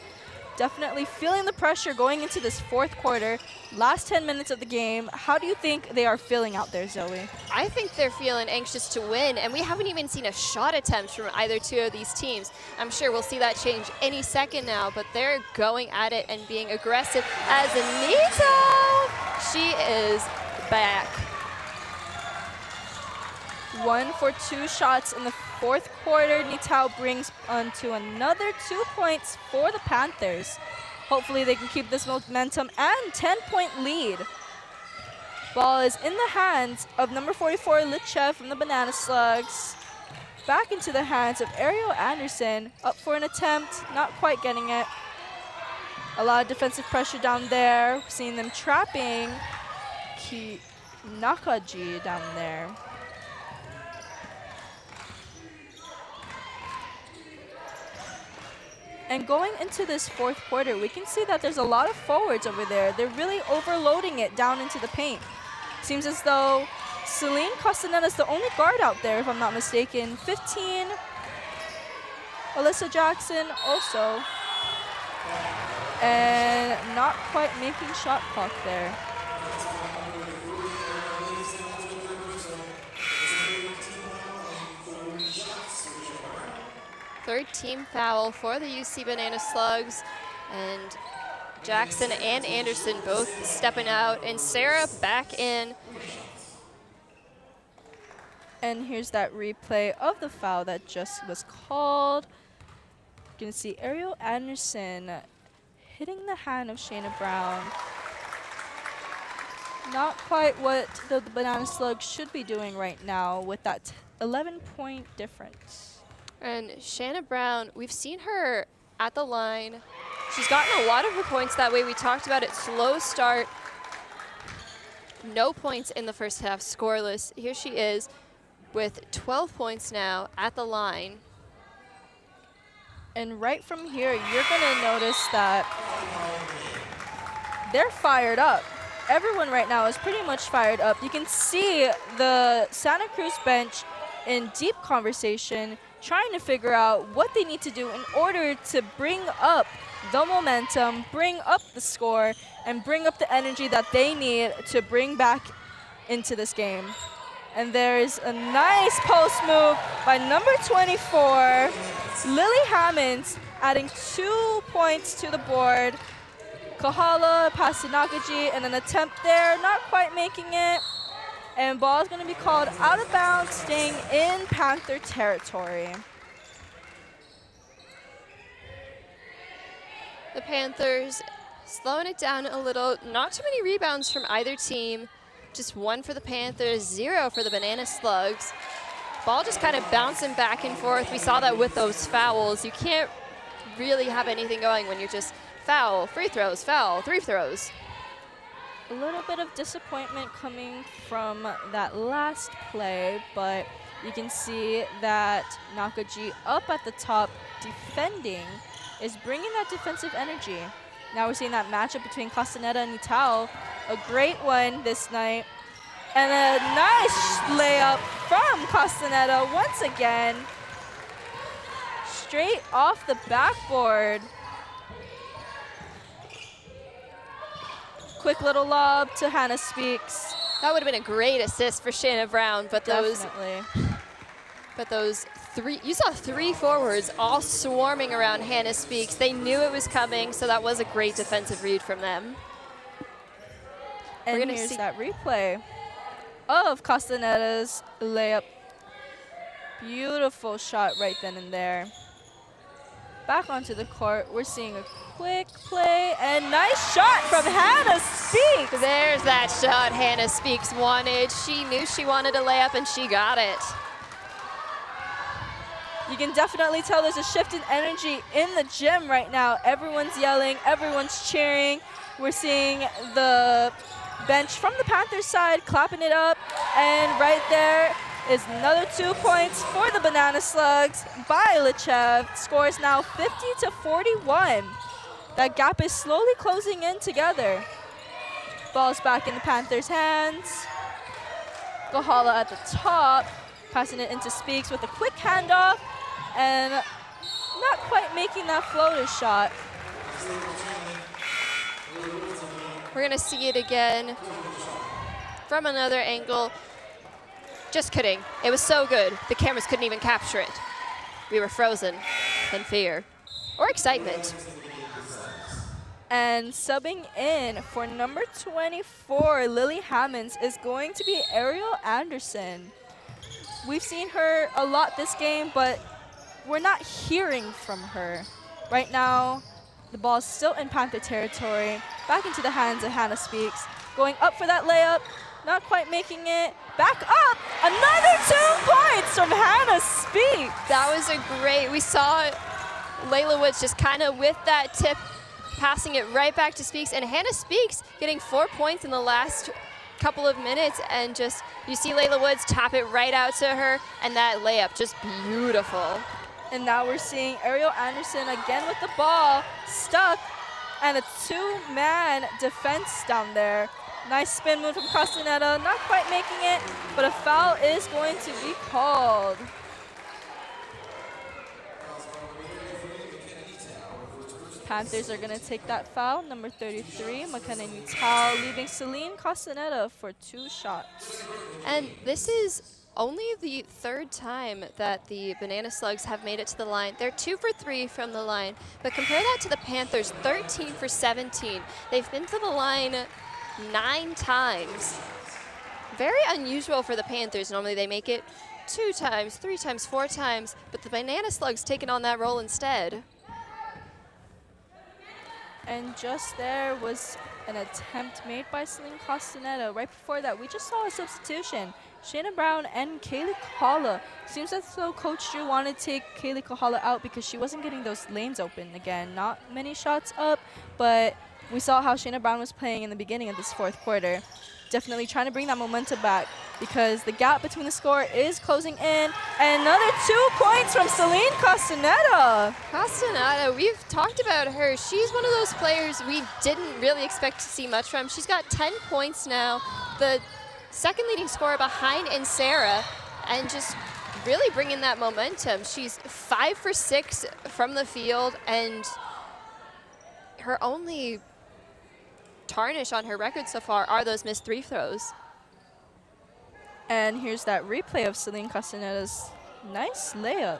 Definitely feeling the pressure going into this fourth quarter. Last 10 minutes of the game. How do you think they are feeling out there, Zoe? I think they're feeling anxious to win, and we haven't even seen a shot attempt from either two of these teams. I'm sure we'll see that change any second now, but they're going at it and being aggressive as Anita. She is back. 1 for 2 shots in the fourth quarter. Nitao brings onto another 2 points for the Panthers. Hopefully they can keep this momentum and 10-point lead. Ball is in the hands of number 44, Litchev from the Banana Slugs. Back into the hands of Ariel Anderson. Up for an attempt, not quite getting it. A lot of defensive pressure down there. Seeing them trapping Nakaji down there. And going into this fourth quarter, we can see that there's a lot of forwards over there. They're really overloading it down into the paint. Seems as though Celine Costanella is the only guard out there, if I'm not mistaken. 15, Alyssa Jackson also. And not quite making shot clock there. Third team foul for the UC Banana Slugs, and Jackson and Anderson both stepping out, and Sarah back in. And here's that replay of the foul that just was called. You can see Ariel Anderson hitting the hand of Shayna Brown. Not quite what the Banana Slugs should be doing right now with that 11-point difference. And Shanna Brown, we've seen her at the line She's gotten a lot of her points that way. We talked about it, slow start. No points in the first half, scoreless. Here she is with 12 points now at the line. And right from here, you're gonna notice that they're fired up. Everyone right now is pretty much fired up. You can see the Santa Cruz bench in deep conversation, trying to figure out what they need to do in order to bring up the momentum, bring up the score, and bring up the energy that they need to bring back into this game. And there's a nice post move by number 24, Lily Hammonds, adding 2 points to the board. Kahala past to Nakaji, and an attempt there, not quite making it. And ball is going to be called out of bounds, staying in Panther territory. The Panthers slowing it down a little. Not too many rebounds from either team. Just 1 for the Panthers, 0 for the Banana Slugs. Ball just kind of bouncing back and forth. We saw that with those fouls. You can't really have anything going when you're just foul, free throws, foul, free throws. A little bit of disappointment coming from that last play, but you can see that Nakaji up at the top defending is bringing that defensive energy. Now we're seeing that matchup between Castaneda and Ital. A great one this night. And a nice layup from Castaneda once again. Straight off the backboard. Quick little lob to Hannah Speaks. That would have been a great assist for Shanna Brown, but Definitely. those three, you saw 3 forwards all swarming around Hannah Speaks. They knew it was coming, so that was a great defensive read from them. And We're gonna here's see that replay of Castaneda's layup. Beautiful shot right then and there. Back onto the court, we're seeing a quick play and nice shot from Hannah Speaks. There's that shot Hannah Speaks wanted. She knew she wanted a layup and she got it. You can definitely tell there's a shift in energy in the gym right now. Everyone's yelling, everyone's cheering. We're seeing the bench from the Panthers side clapping it up, and right there is another 2 points for the Banana Slugs by Lichev. Score is now 50-41. That gap is slowly closing in together. Ball's back in the Panthers' hands. Gahala at the top, passing it into Speaks with a quick handoff, and not quite making that floater shot. We're gonna see it again from another angle. Just kidding. It was so good, the cameras couldn't even capture it. We were frozen in fear or excitement. And subbing in for number 24, Lily Hammonds, is going to be Ariel Anderson. We've seen her a lot this game, but we're not hearing from her. Right now, the ball's still in Panther territory. Back into the hands of Hannah Speaks. Going up for that layup, not quite making it. Back up, another 2 points from Hannah Speaks. That was a great, we saw Layla Woods just kind of with that tip, passing it right back to Speaks, and Hannah Speaks getting 4 points in the last couple of minutes, and just, you see Layla Woods tap it right out to her, and that layup, just beautiful. And now we're seeing Ariel Anderson again with the ball, stuck, and a 2-man defense down there. Nice spin move from Castaneda, not quite making it, but a foul is going to be called. Panthers are going to take that foul. Number 33, McKenna Nuttall, leaving Celine Castaneda for 2 shots. And this is only the 3rd time that the Banana Slugs have made it to the line. They're 2 for 3 from the line, but compare that to the Panthers, 13 for 17. They've been to the line 9 times. Very unusual for the Panthers. Normally they make it 2 times, 3 times, 4 times, but the Banana Slugs taking on that role instead. And just there was an attempt made by Celine Castaneda. Right before that, we just saw a substitution. Shayna Brown and Kaylee Kahala. Seems as though Coach Drew wanted to take Kaylee Kahala out because she wasn't getting those lanes open. Again, not many shots up, but we saw how Shayna Brown was playing in the beginning of this fourth quarter. Definitely trying to bring that momentum back because the gap between the score is closing in. And another 2 points from Celine Castaneda. Castaneda, we've talked about her. She's one of those players we didn't really expect to see much from. She's got 10 points now, the second leading scorer behind in Sarah, and just really bringing that momentum. She's 5 for 6 from the field, and her only tarnish on her record so far are those missed 3 throws. And here's that replay of Celine Castaneda's nice layup.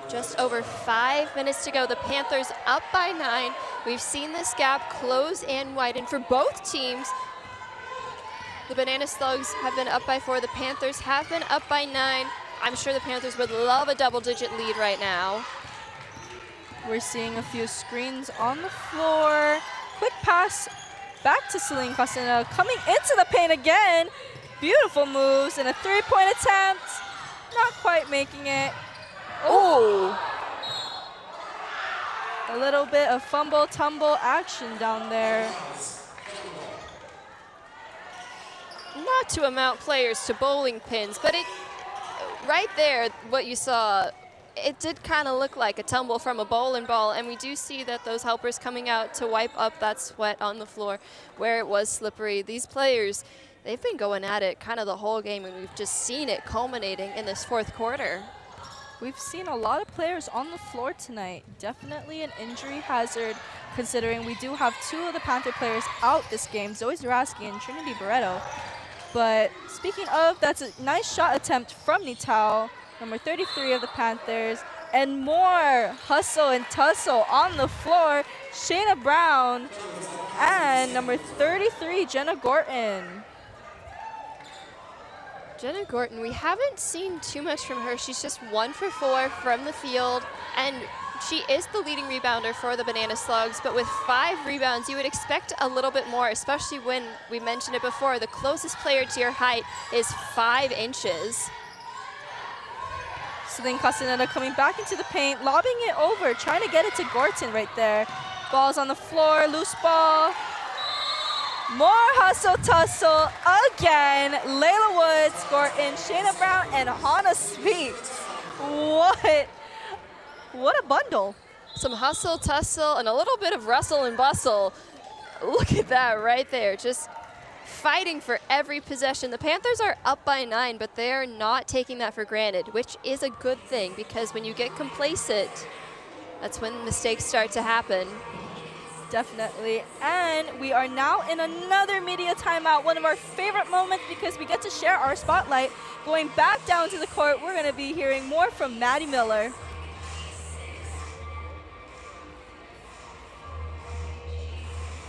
Just over 5 minutes to go. The Panthers up by 9. We've seen this gap close and widen for both teams. The Banana Slugs have been up by 4. The Panthers have been up by 9. I'm sure the Panthers would love a double-digit lead right now. We're seeing a few screens on the floor. Quick pass back to Celine Castaneda, coming into the paint again. Beautiful moves and a 3-point attempt. Not quite making it. Oh! A little bit of fumble, tumble action down there. Not to amount players to bowling pins, but it right there, what you saw, it did kind of look like a tumble from a bowling ball, and we do see that those helpers coming out to wipe up that sweat on the floor where it was slippery. These players, they've been going at it kind of the whole game, and we've just seen it culminating in this fourth quarter. We've seen a lot of players on the floor tonight. Definitely an injury hazard, considering we do have 2 of the Panther players out this game, Zoe Zaraski and Trinity Barreto. But speaking of, that's a nice shot attempt from Nitao, number 33 of the Panthers. And more hustle and tussle on the floor. Shayna Brown and number 33, Jenna Gorton. Jenna Gorton, we haven't seen too much from her. She's just 1 for 4 from the field, and she is the leading rebounder for the Banana Slugs, but with 5 rebounds, you would expect a little bit more, especially when we mentioned it before, the closest player to your height is 5 inches. Celine Castaneda coming back into the paint, lobbing it over, trying to get it to Gorton right there. Ball's on the floor, loose ball. More hustle tussle again. Layla Woods, Gorton, Shayna Brown, and Hannah Sweet. What a bundle. Some hustle tussle and a little bit of rustle and bustle. Look at that right there, just fighting for every possession. The Panthers are up by 9, but they are not taking that for granted, which is a good thing, because when you get complacent, that's when mistakes start to happen. Definitely. And we are now in another media timeout, one of our favorite moments because we get to share our spotlight. Going back down to the court, we're going to be hearing more from Maddie Miller.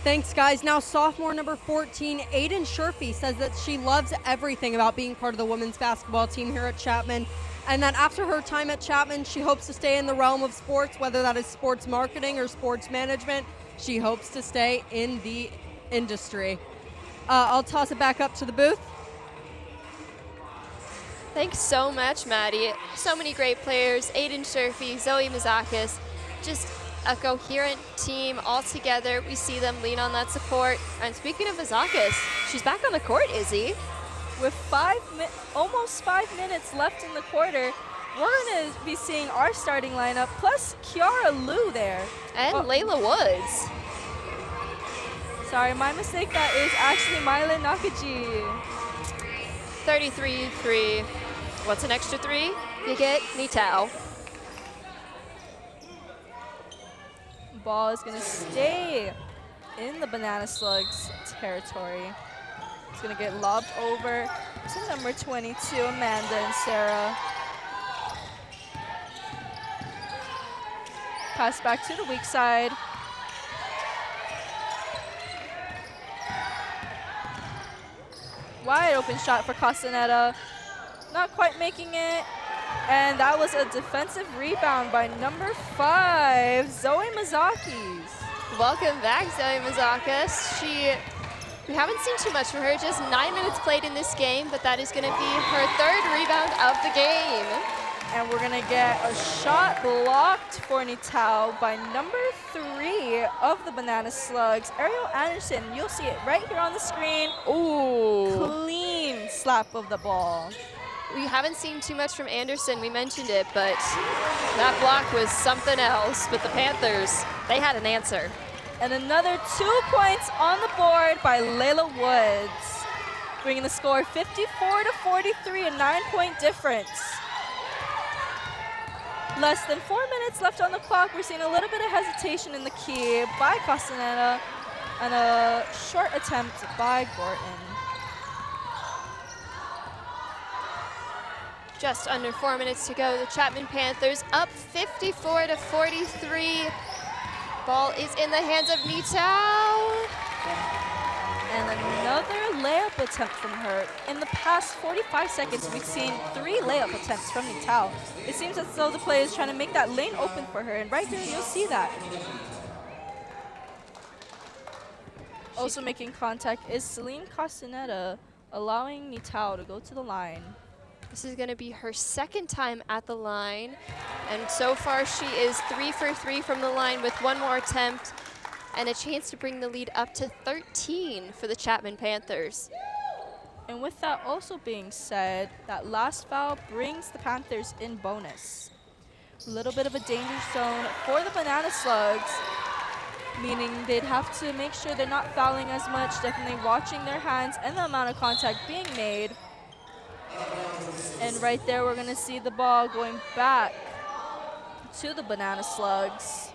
Thanks, guys. Now, sophomore number 14, Aiden Sherfy, says that she loves everything about being part of the women's basketball team here at Chapman, and that after her time at Chapman, she hopes to stay in the realm of sports, whether that is sports marketing or sports management. She hopes to stay in the industry. I'll toss it back up to the booth. Thanks so much, Maddie. So many great players, Aiden Sherfy, Zoe Mazakis, just a coherent team all together. We see them lean on that support. And speaking of Mazakis, she's back on the court, Izzy. With almost 5 minutes left in the quarter, we're going to be seeing our starting lineup, plus Kiara Liu there. And Layla Woods. Sorry, my mistake. That is actually Myla Nakaji. 33-3. What's an extra 3? You get Nitao. Ball is going to stay in the Banana Slugs territory. It's going to get lobbed over to number 22, Amanda and Sarah. Pass back to the weak side. Wide open shot for Castaneda. Not quite making it. And that was a defensive rebound by number 5, Zoe Mazakis. Welcome back, Zoe Mazakas. We haven't seen too much from her, just 9 minutes played in this game, but that is gonna be her 3rd rebound of the game. And we're gonna get a shot blocked for Nitao by number 3 of the Banana Slugs, Ariel Anderson. You'll see it right here on the screen. Ooh. Clean slap of the ball. We haven't seen too much from Anderson, we mentioned it, but that block was something else. But the Panthers, they had an answer. And another 2 points on the board by Layla Woods, bringing the score 54-43, a 9-point difference. Less than 4 minutes left on the clock. We're seeing a little bit of hesitation in the key by Castaneda and a short attempt by Gorton. Just under 4 minutes to go. The Chapman Panthers up 54-43. Ball is in the hands of Nitao. And another layup attempt from her. In the past 45 seconds, we've seen 3 layup attempts from Nitao. It seems as though the play is trying to make that lane open for her, and right here you'll see that. Also making contact is Celine Castaneda, allowing Nitao to go to the line. This is gonna be her 2nd time at the line. And so far she is 3 for 3 from the line with 1 more attempt and a chance to bring the lead up to 13 for the Chapman Panthers. And with that also being said, that last foul brings the Panthers in bonus. A little bit of a danger zone for the Banana Slugs, meaning they'd have to make sure they're not fouling as much, definitely watching their hands and the amount of contact being made. And right there, we're gonna see the ball going back to the Banana Slugs.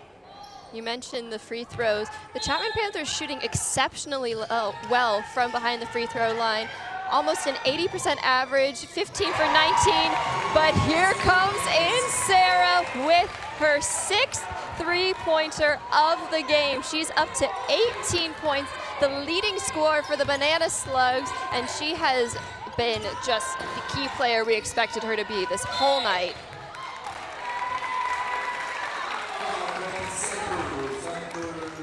You mentioned the free throws. The Chapman Panthers shooting exceptionally well from behind the free throw line. Almost an 80% average, 15 for 19. But here comes in Sarah with her 6th three-pointer of the game. She's up to 18 points, the leading scorer for the Banana Slugs, and she has been just the key player we expected her to be this whole night.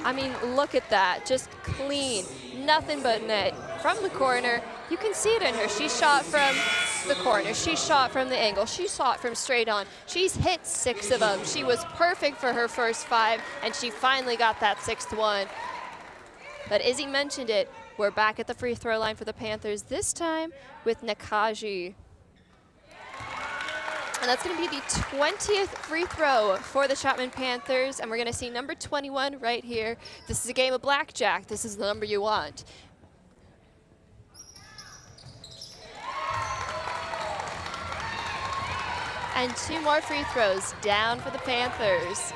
I mean, look at that, just clean, nothing but net. From the corner, you can see it in her. She shot from the corner, she shot from the angle, she shot from straight on. She's hit 6 of them. She was perfect for her first 5, and she finally got that 6th one. But Izzy mentioned it, we're back at the free throw line for the Panthers, this time with Nakaji. And that's gonna be the 20th free throw for the Chapman Panthers, and we're gonna see number 21 right here. This is a game of blackjack. This is the number you want. And 2 more free throws down for the Panthers.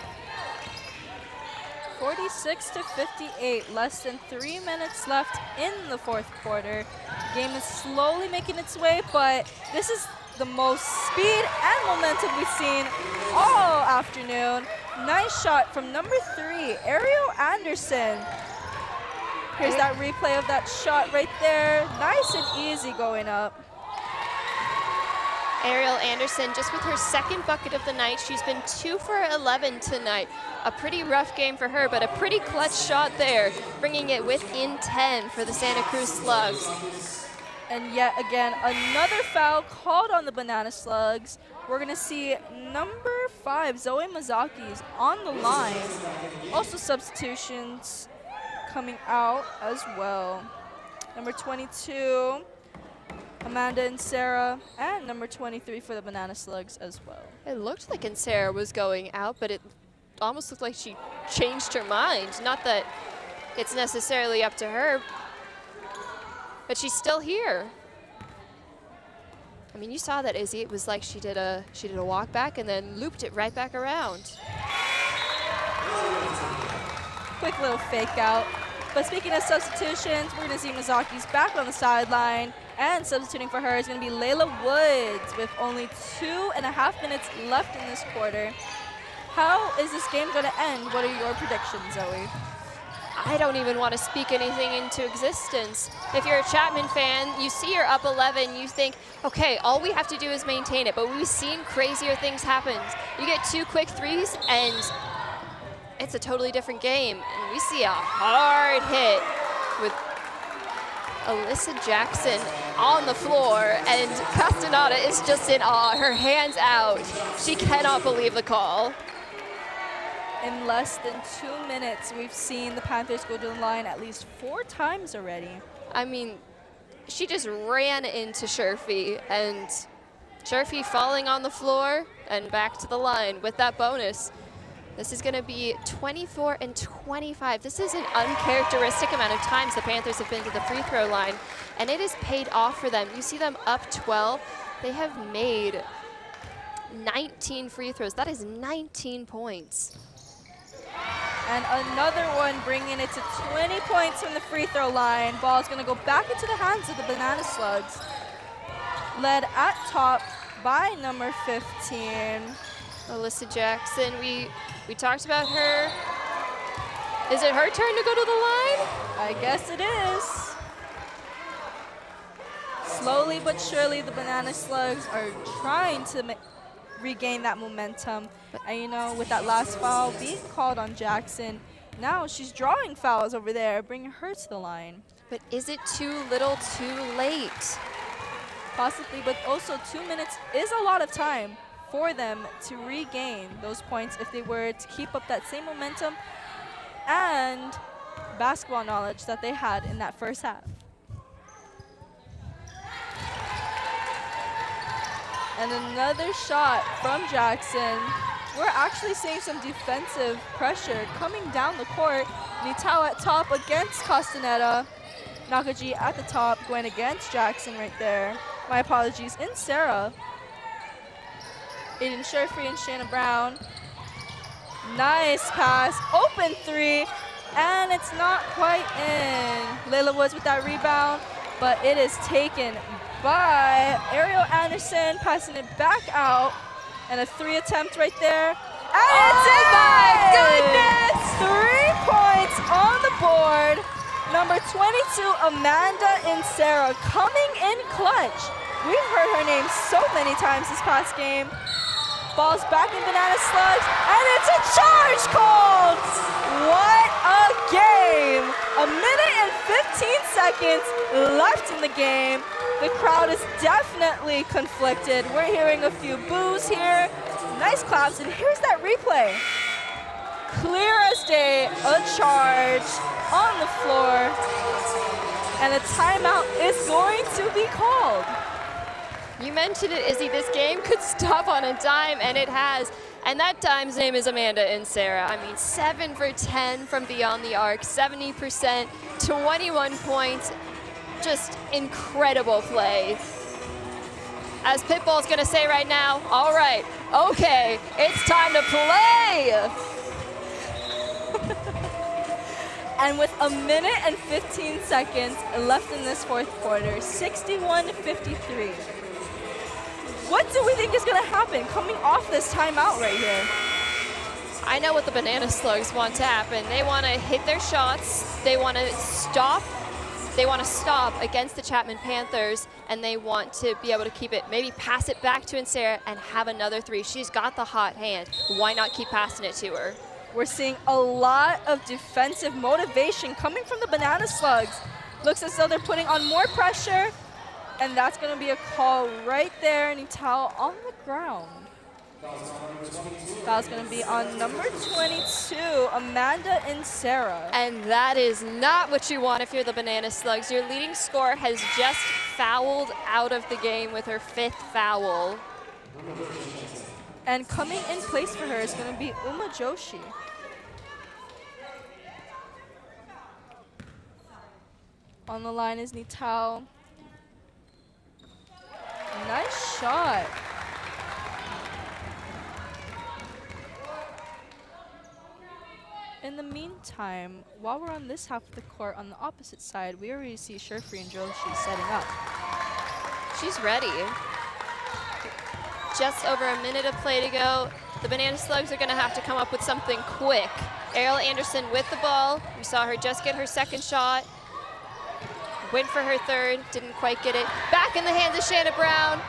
46-58, less than 3 minutes left in the 4th quarter. Game is slowly making its way, but this is the most speed and momentum we've seen all afternoon. Nice shot from number 3, Ariel Anderson. Here's that replay of that shot right there. Nice and easy going up. Ariel Anderson, just with her 2nd bucket of the night. She's been 2 for 11 tonight. A pretty rough game for her, but a pretty clutch shot there, bringing it within 10 for the Santa Cruz Slugs. And yet again, another foul called on the Banana Slugs. We're gonna see number 5, Zoe Mazakis, on the line. Also substitutions coming out as well. Number 22, Amanda and Sarah, and number 23 for the Banana Slugs as well. It looked like Sarah was going out, but it almost looked like she changed her mind. Not that it's necessarily up to her, but she's still here. I mean, you saw that, Izzy. It was like she did a walk back and then looped it right back around. Quick little fake out. But speaking of substitutions, we're gonna see Mazaki's back on the sideline, and substituting for her is gonna be Layla Woods with only 2.5 minutes left in this quarter. How is this game gonna end? What are your predictions, Zoe? I don't even want to speak anything into existence. If you're a Chapman fan, you see you're up 11, you think, okay, all we have to do is maintain it, but we've seen crazier things happen. You get 2 quick threes, and it's a totally different game. And we see a hard hit with Alyssa Jackson on the floor, and Castaneda is just in awe, her hands out. She cannot believe the call. In less than 2 minutes, we've seen the Panthers go to the line at least 4 times already. I mean, she just ran into Sherfy, and Sherfy falling on the floor and back to the line with that bonus. This is going to be 24 and 25. This is an uncharacteristic amount of times the Panthers have been to the free throw line, and it has paid off for them. You see them up 12. They have made 19 free throws. That is 19 points. And another one bringing it to 20 points from the free throw line. Ball's going to go back into the hands of the Banana Slugs. Led at top by number 15. Alyssa Jackson, we talked about her. Is it her turn to go to the line? I guess it is. Slowly but surely, the Banana Slugs are trying to regain that momentum. And you know, with that last foul being called on Jackson, now she's drawing fouls over there, bringing her to the line. But is it too little too late? Possibly, but also 2 minutes is a lot of time for them to regain those points if they were to keep up that same momentum and basketball knowledge that they had in that first half. And another shot from Jackson. We're actually seeing some defensive pressure coming down the court. Nitao at top against Castaneda. Nakaji at the top going against Jackson right there. My apologies, in Sarah. Aiden Sherfrey and Shanna Brown. Nice pass, open 3, and it's not quite in. Layla Woods with that rebound, but it is taken by Ariel Anderson, passing it back out, and a 3 attempt right there. And it's in! My goodness! 3 points on the board. Number 22, Amanda Insera, coming in clutch. We've heard her name so many times this past game. Ball's back in Banana Slugs, and it's a charge called! What a game! A minute and 15 seconds left in the game. The crowd is definitely conflicted. We're hearing a few boos here. Nice claps, and here's that replay. Clear as day, a charge on the floor, and a timeout is going to be called. You mentioned it, Izzy. This game could stop on a dime, and it has. And that dime's name is Amanda Insera. I mean, 7 for 10 from beyond the arc, 70%, 21 points. Just incredible play. As Pitbull's gonna say right now, all right, okay, it's time to play. And with a minute and 15 seconds left in this fourth quarter, 61-53. What do we think is going to happen coming off this timeout right here? I know what the Banana Slugs want to happen. They want to hit their shots. They want to stop. They want to stop against the Chapman Panthers, and they want to be able to keep it, maybe pass it back to Insera and have another 3. She's got the hot hand. Why not keep passing it to her? We're seeing a lot of defensive motivation coming from the Banana Slugs. Looks as though they're putting on more pressure, and that's going to be a call right there. Nitao on the ground. Foul's going to be on number 22, Amanda Insera. And that is not what you want if you're the Banana Slugs. Your leading scorer has just fouled out of the game with her 5th foul. And coming in place for her is going to be Uma Joshi. On the line is Nitao. Nice shot. In the meantime, while we're on this half of the court, on the opposite side, we already see Sherfrey and Joshi setting up. She's ready. Just over a minute of play to go. The Banana Slugs are going to have to come up with something quick Ariel Anderson with the ball. We saw her just get her second shot. Went for her third, didn't quite get it. Back in the hands of Shanna Brown.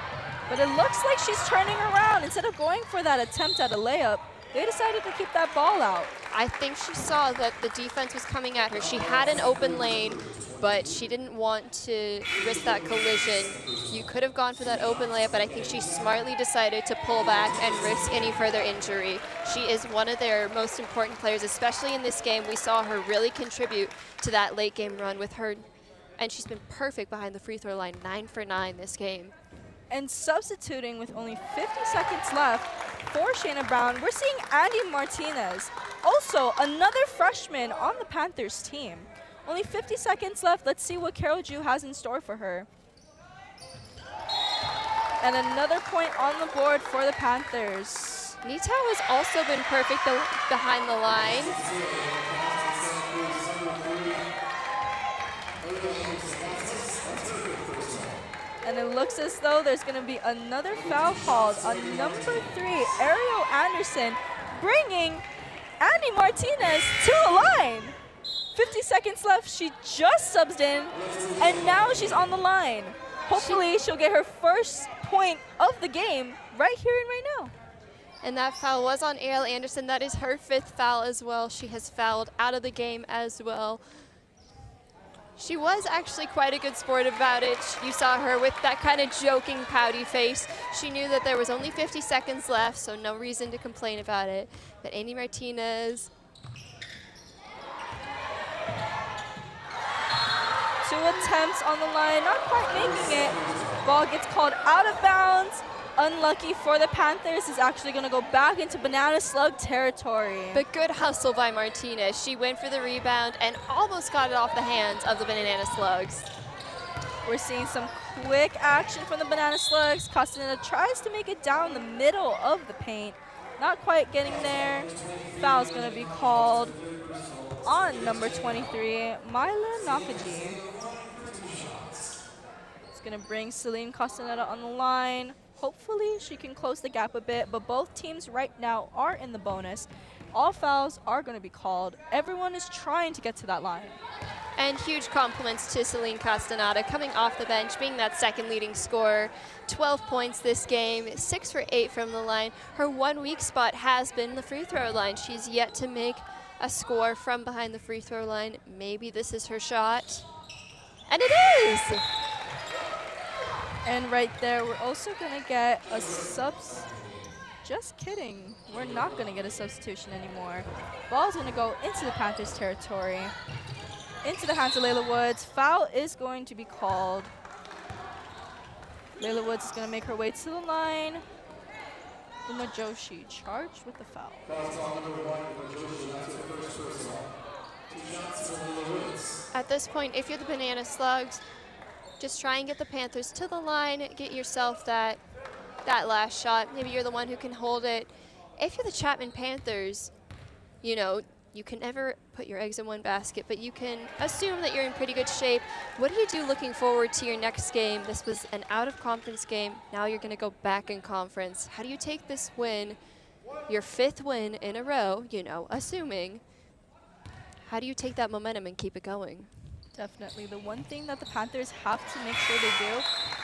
But it looks like she's turning around. Instead of going for that attempt at a layup, they decided to keep that ball out. I think she saw that the defense was coming at her. She had an open lane, but she didn't want to risk that collision. You could have gone for that open layup, but I think she smartly decided to pull back and risk any further injury. She is one of their most important players, especially in this game. We saw her really contribute to that late game run with her, and she's been perfect behind the free throw line, 9 for 9 this game. And substituting with only 50 seconds left for Shayna Brown, we're seeing Andy Martinez, also another freshman on the Panthers team. Only 50 seconds left. Let's see what Carol Ju has in store for her. And another point on the board for the Panthers. Nita has also been perfect behind the line. And it looks as though there's going to be another foul called on number 3, Ariel Anderson, bringing Andy Martinez to the line. 50 seconds left. She just subbed in, and now she's on the line. Hopefully, she'll get her first point of the game right here and right now. And that foul was on Ariel Anderson. That is her 5th foul as well. She has fouled out of the game as well. She was actually quite a good sport about it. You saw her with that kind of joking, pouty face. She knew that there was only 50 seconds left, so no reason to complain about it. But Andy Martinez. 2 attempts on the line, not quite making it. Ball gets called out of bounds. Unlucky for the Panthers, is actually going to go back into Banana Slug territory. But good hustle by Martinez. She went for the rebound and almost got it off the hands of the Banana Slugs. We're seeing some quick action from the Banana Slugs. Castaneda tries to make it down the middle of the paint. Not quite getting there. Foul's going to be called on number 23, Myla Nakaji. It's going to bring Celine Castaneda on the line. Hopefully she can close the gap a bit, but both teams right now are in the bonus. All fouls are going to be called. Everyone is trying to get to that line. And huge compliments to Celine Castaneda coming off the bench, being that second leading scorer. 12 points this game, 6 for 8 from the line. Her one weak spot has been the free throw line. She's yet to make a score from behind the free throw line. Maybe this is her shot. And it is! And right there, we're also going to get a just kidding. We're not going to get a substitution anymore. Ball's going to go into the Panthers territory. Into the hands of Layla Woods. Foul is going to be called. Layla Woods is going to make her way to the line. Uma Joshi charged with the foul. At this point, if you're the Banana Slugs, just try and get the Panthers to the line, get yourself that last shot. Maybe you're the one who can hold it. If you're the Chapman Panthers, you know, you can never put your eggs in one basket, but you can assume that you're in pretty good shape. What do you do looking forward to your next game? This was an out-of-conference game. Now you're going to go back in conference. How do you take this win, your 5th win in a row, you know, assuming? How do you take that momentum and keep it going? Definitely. The one thing that the Panthers have to make sure they do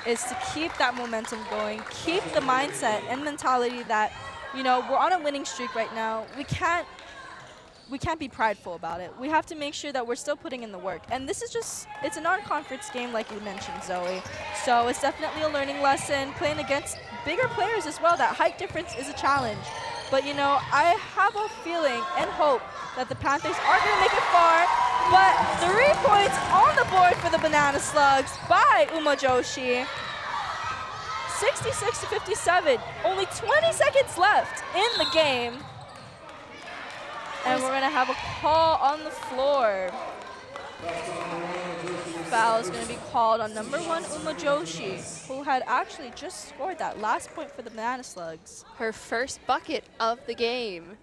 is to keep that momentum going, keep the mindset and mentality that, you know, we're on a winning streak right now. We can't be prideful about it. We have to make sure that we're still putting in the work. And this is just, it's a non-conference game like you mentioned, Zoe. So it's definitely a learning lesson, playing against bigger players as well. That height difference is a challenge. But, you know, I have a feeling and hope that the Panthers are going to make it far. But 3 points on the board for the Banana Slugs by Uma Joshi. 66-57. Only 20 seconds left in the game. And we're going to have a call on the floor. Foul is going to be called on number 1, Uma Joshi, who had actually just scored that last point for the Banana Slugs. Her first bucket of the game.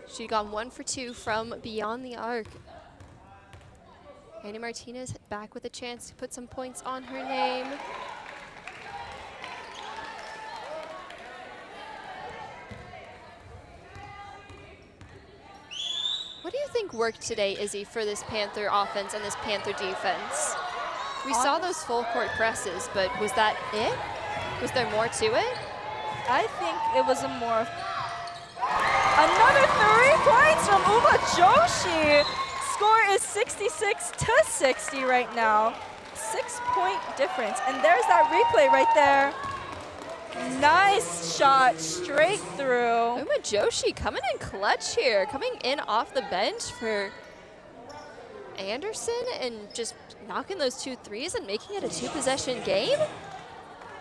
She'd gone 1 for 2 from beyond the arc. Andy Martinez back with a chance to put some points on her name. think worked today, Izzy, for this Panther offense and this Panther defense? We saw those full court presses, but was that it? Was there more to it? I think it was a more of another 3 points from Uma Joshi. Score is 66-60 right now. 6-point difference. And there's that replay right there. Nice shot straight through. Uma Joshi coming in clutch here, coming in off the bench for Anderson and just knocking those 2 threes and making it a 2-possession game.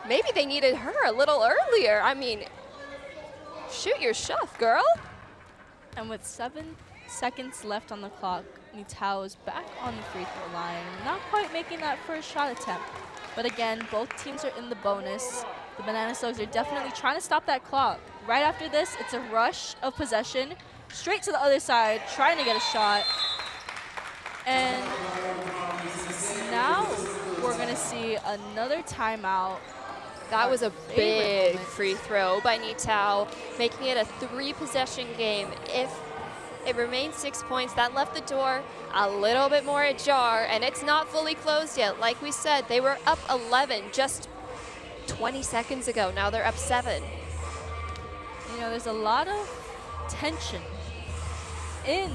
Maybe they needed her a little earlier. I mean, shoot your shot, girl. And with 7 seconds left on the clock, Nitao is back on the free throw line. Not quite making that first shot attempt. But again, both teams are in the bonus. The Banana Slugs are definitely trying to stop that clock. Right after this, it's a rush of possession. Straight to the other side, trying to get a shot. And now we're going to see another timeout. That was a big free throw by Nitao, making it a 3-possession game. If it remains 6 points, that left the door a little bit more ajar, and it's not fully closed yet. Like we said, they were up 11 just 20 seconds ago. Now they're up 7. You know, there's a lot of tension in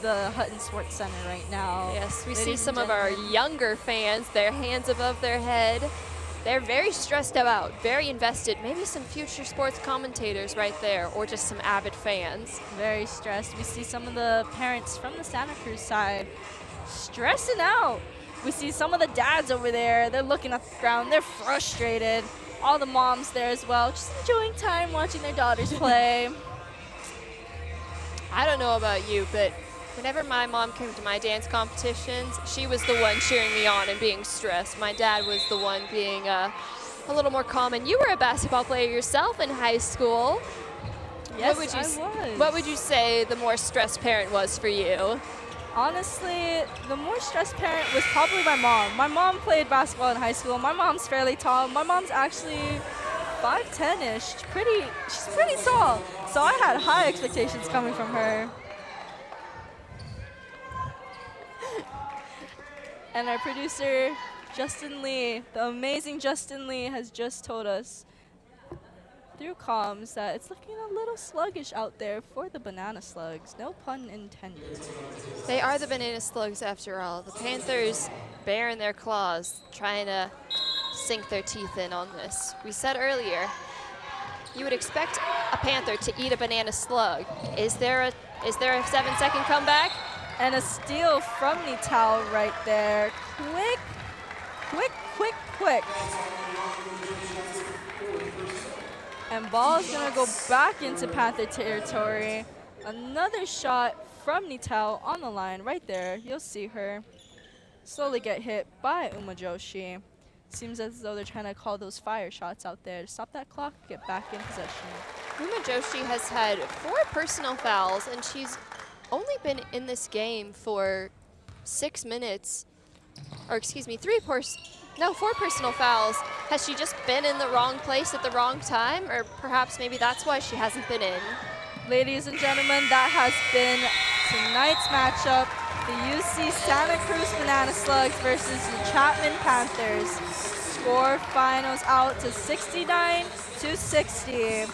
the Hutton Sports Center right now. Yes, we see some of our younger fans, their hands above their head. They're very stressed out, very invested. Maybe some future sports commentators right there, or just some avid fans. Very stressed. We see some of the parents from the Santa Cruz side stressing out. We see some of the dads over there. They're looking at the ground. They're frustrated. All the moms there as well, just enjoying time watching their daughters play. I don't know about you, but whenever my mom came to my dance competitions, she was the one cheering me on and being stressed. My dad was the one being a little more calm. And you were a basketball player yourself in high school. Yes, I was. What would you say the more stressed parent was for you? Honestly, the more stressed parent was probably my mom. My mom played basketball in high school. My mom's fairly tall. My mom's actually 5'10"-ish. She's pretty tall. So I had high expectations coming from her. And our producer, Justin Lee, the amazing Justin Lee, has just told us through comms that it's looking a little sluggish out there for the Banana Slugs. No pun intended. They are the Banana Slugs after all. The Panthers baring their claws, trying to sink their teeth in on this. We said earlier, you would expect a Panther to eat a Banana Slug. Is there a 7-second comeback? And a steal from Nitao right there. Quick. And ball is going to go back into Panther territory. Another shot from Nitao on the line right there. You'll see her slowly get hit by Uma Joshi. Seems as though they're trying to call those fire shots out there to stop that clock, get back in possession. Uma Joshi has had 4 personal fouls, and she's only been in this game for 6 minutes. Or excuse me, 4 personal fouls. Has she just been in the wrong place at the wrong time? Or perhaps maybe that's why she hasn't been in. Ladies and gentlemen, that has been tonight's matchup. The UC Santa Cruz Banana Slugs versus the Chapman Panthers. Score finals out to 69-60.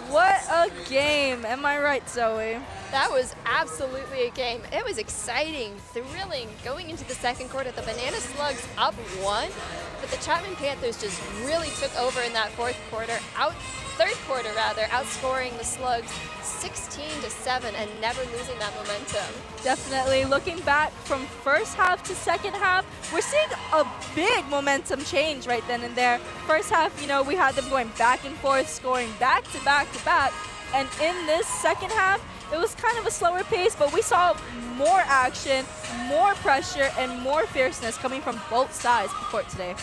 What a game. Am I right, Zoe? That was absolutely a game. It was exciting, thrilling, going into the second quarter. The Banana Slugs up 1, but the Chapman Panthers just really took over in that third quarter, outscoring the Slugs 16-7 and never losing that momentum. Definitely. Looking back from first half to second half, we're seeing a big momentum change right then and there. First half, you know, we had them going back and forth, scoring back to back to back. And in this second half, it was kind of a slower pace, but we saw more action, more pressure, and more fierceness coming from both sides of the court today.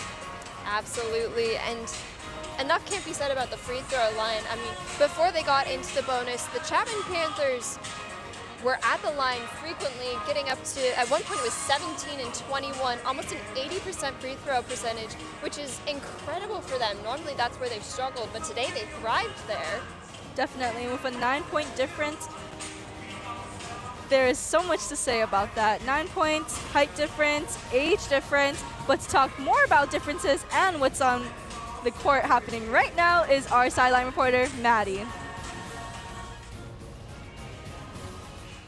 Absolutely, and enough can't be said about the free throw line. I mean, before they got into the bonus, the Chapman Panthers were at the line frequently, getting up to, at one point it was 17 and 21, almost an 80% free throw percentage, which is incredible for them. Normally that's where they've struggled, but today they thrived there. Definitely, with a 9-point difference. There is so much to say about that. 9 points, height difference, age difference. But to talk more about differences and what's on the court happening right now is our sideline reporter, Maddie.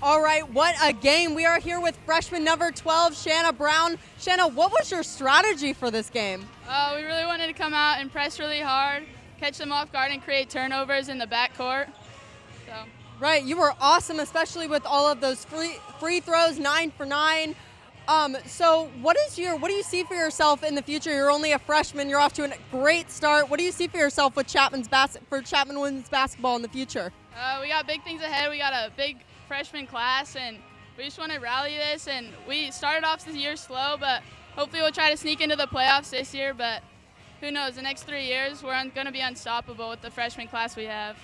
All right, what a game. We are here with freshman number 12, Shanna Brown. Shanna, what was your strategy for this game? We really wanted to come out and press really hard, catch them off guard, and create turnovers in the backcourt. So. Right, you were awesome, especially with all of those free throws, 9 for 9. So what do you see for yourself in the future? You're only a freshman. You're off to a great start. What do you see for yourself with Chapman women's basketball in the future? We got big things ahead. We got a big freshman class, and we just want to rally this. And we started off this year slow, but hopefully we'll try to sneak into the playoffs this year. But who knows? The next 3 years, we're going to be unstoppable with the freshman class we have.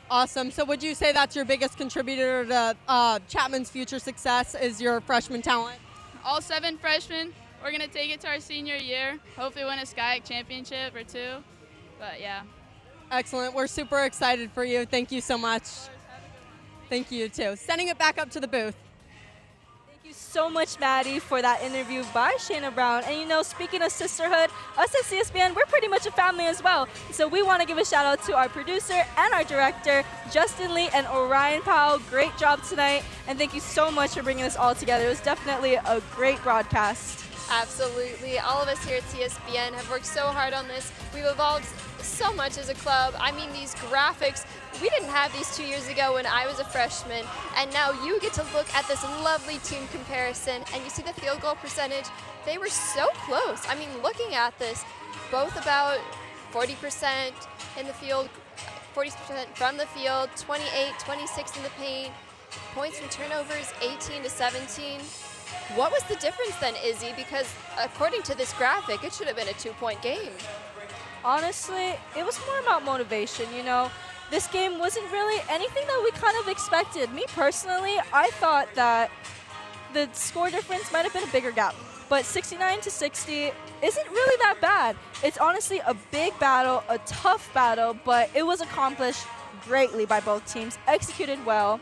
Awesome. So would you say that's your biggest contributor to Chapman's future success is your freshman talent? All 7 freshmen, we're going to take it to our senior year, hopefully win a SCIAC championship or 2. But yeah. Excellent. We're super excited for you. Thank you so much. Thank you, too. Sending it back up to the booth. Thank you so much, Maddie, for that interview by Shanna Brown. And, you know, speaking of sisterhood, us at CSBN, we're pretty much a family as well. So we want to give a shout out to our producer and our director, Justin Lee and Orion Powell. Great job tonight. And thank you so much for bringing this all together. It was definitely a great broadcast. Absolutely. All of us here at CSBN have worked so hard on this. We've evolved so much as a club. I mean, these graphics, we didn't have these 2 years ago when I was a freshman, and now you get to look at this lovely team comparison, and you see the field goal percentage. They were so close. I mean, looking at this, both about 40% in the field, 40% from the field, 28, 26 in the paint, points from turnovers, 18 to 17. What was the difference then, Izzy? Because according to this graphic, it should have been a 2-point game. Honestly, it was more about motivation, you know. This game wasn't really anything that we kind of expected. Me personally, I thought that the score difference might have been a bigger gap. But 69 to 60 isn't really that bad. It's honestly a big battle, a tough battle, but it was accomplished greatly by both teams, executed well.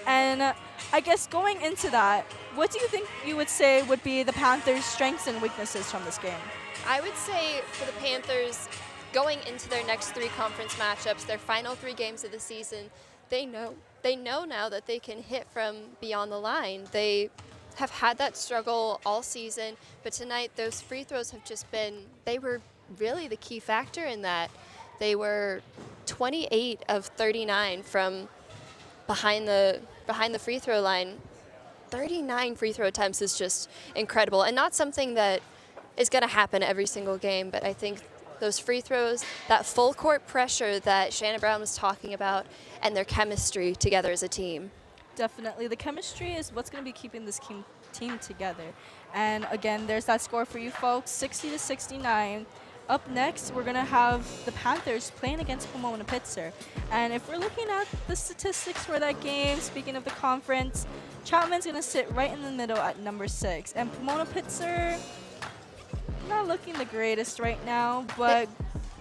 And I guess going into that, what do you think you would say would be the Panthers' strengths and weaknesses from this game? I would say for the Panthers, going into their next 3 conference matchups, their final 3 games of the season, they know now that they can hit from beyond the line. They have had that struggle all season, but tonight those free throws have just been, they were really the key factor in that. They were 28 of 39 from behind the free throw line. 39 free throw attempts is just incredible, and not something that is going to happen every single game, but I think those free throws, that full court pressure that Shanna Brown was talking about, and their chemistry together as a team. Definitely. The chemistry is what's going to be keeping this team together. And again, there's that score for you folks, 60 to 69. Up next, we're going to have the Panthers playing against Pomona-Pitzer. And if we're looking at the statistics for that game, speaking of the conference, Chapman's going to sit right in the middle at number 6. And Pomona-Pitzer, not looking the greatest right now, but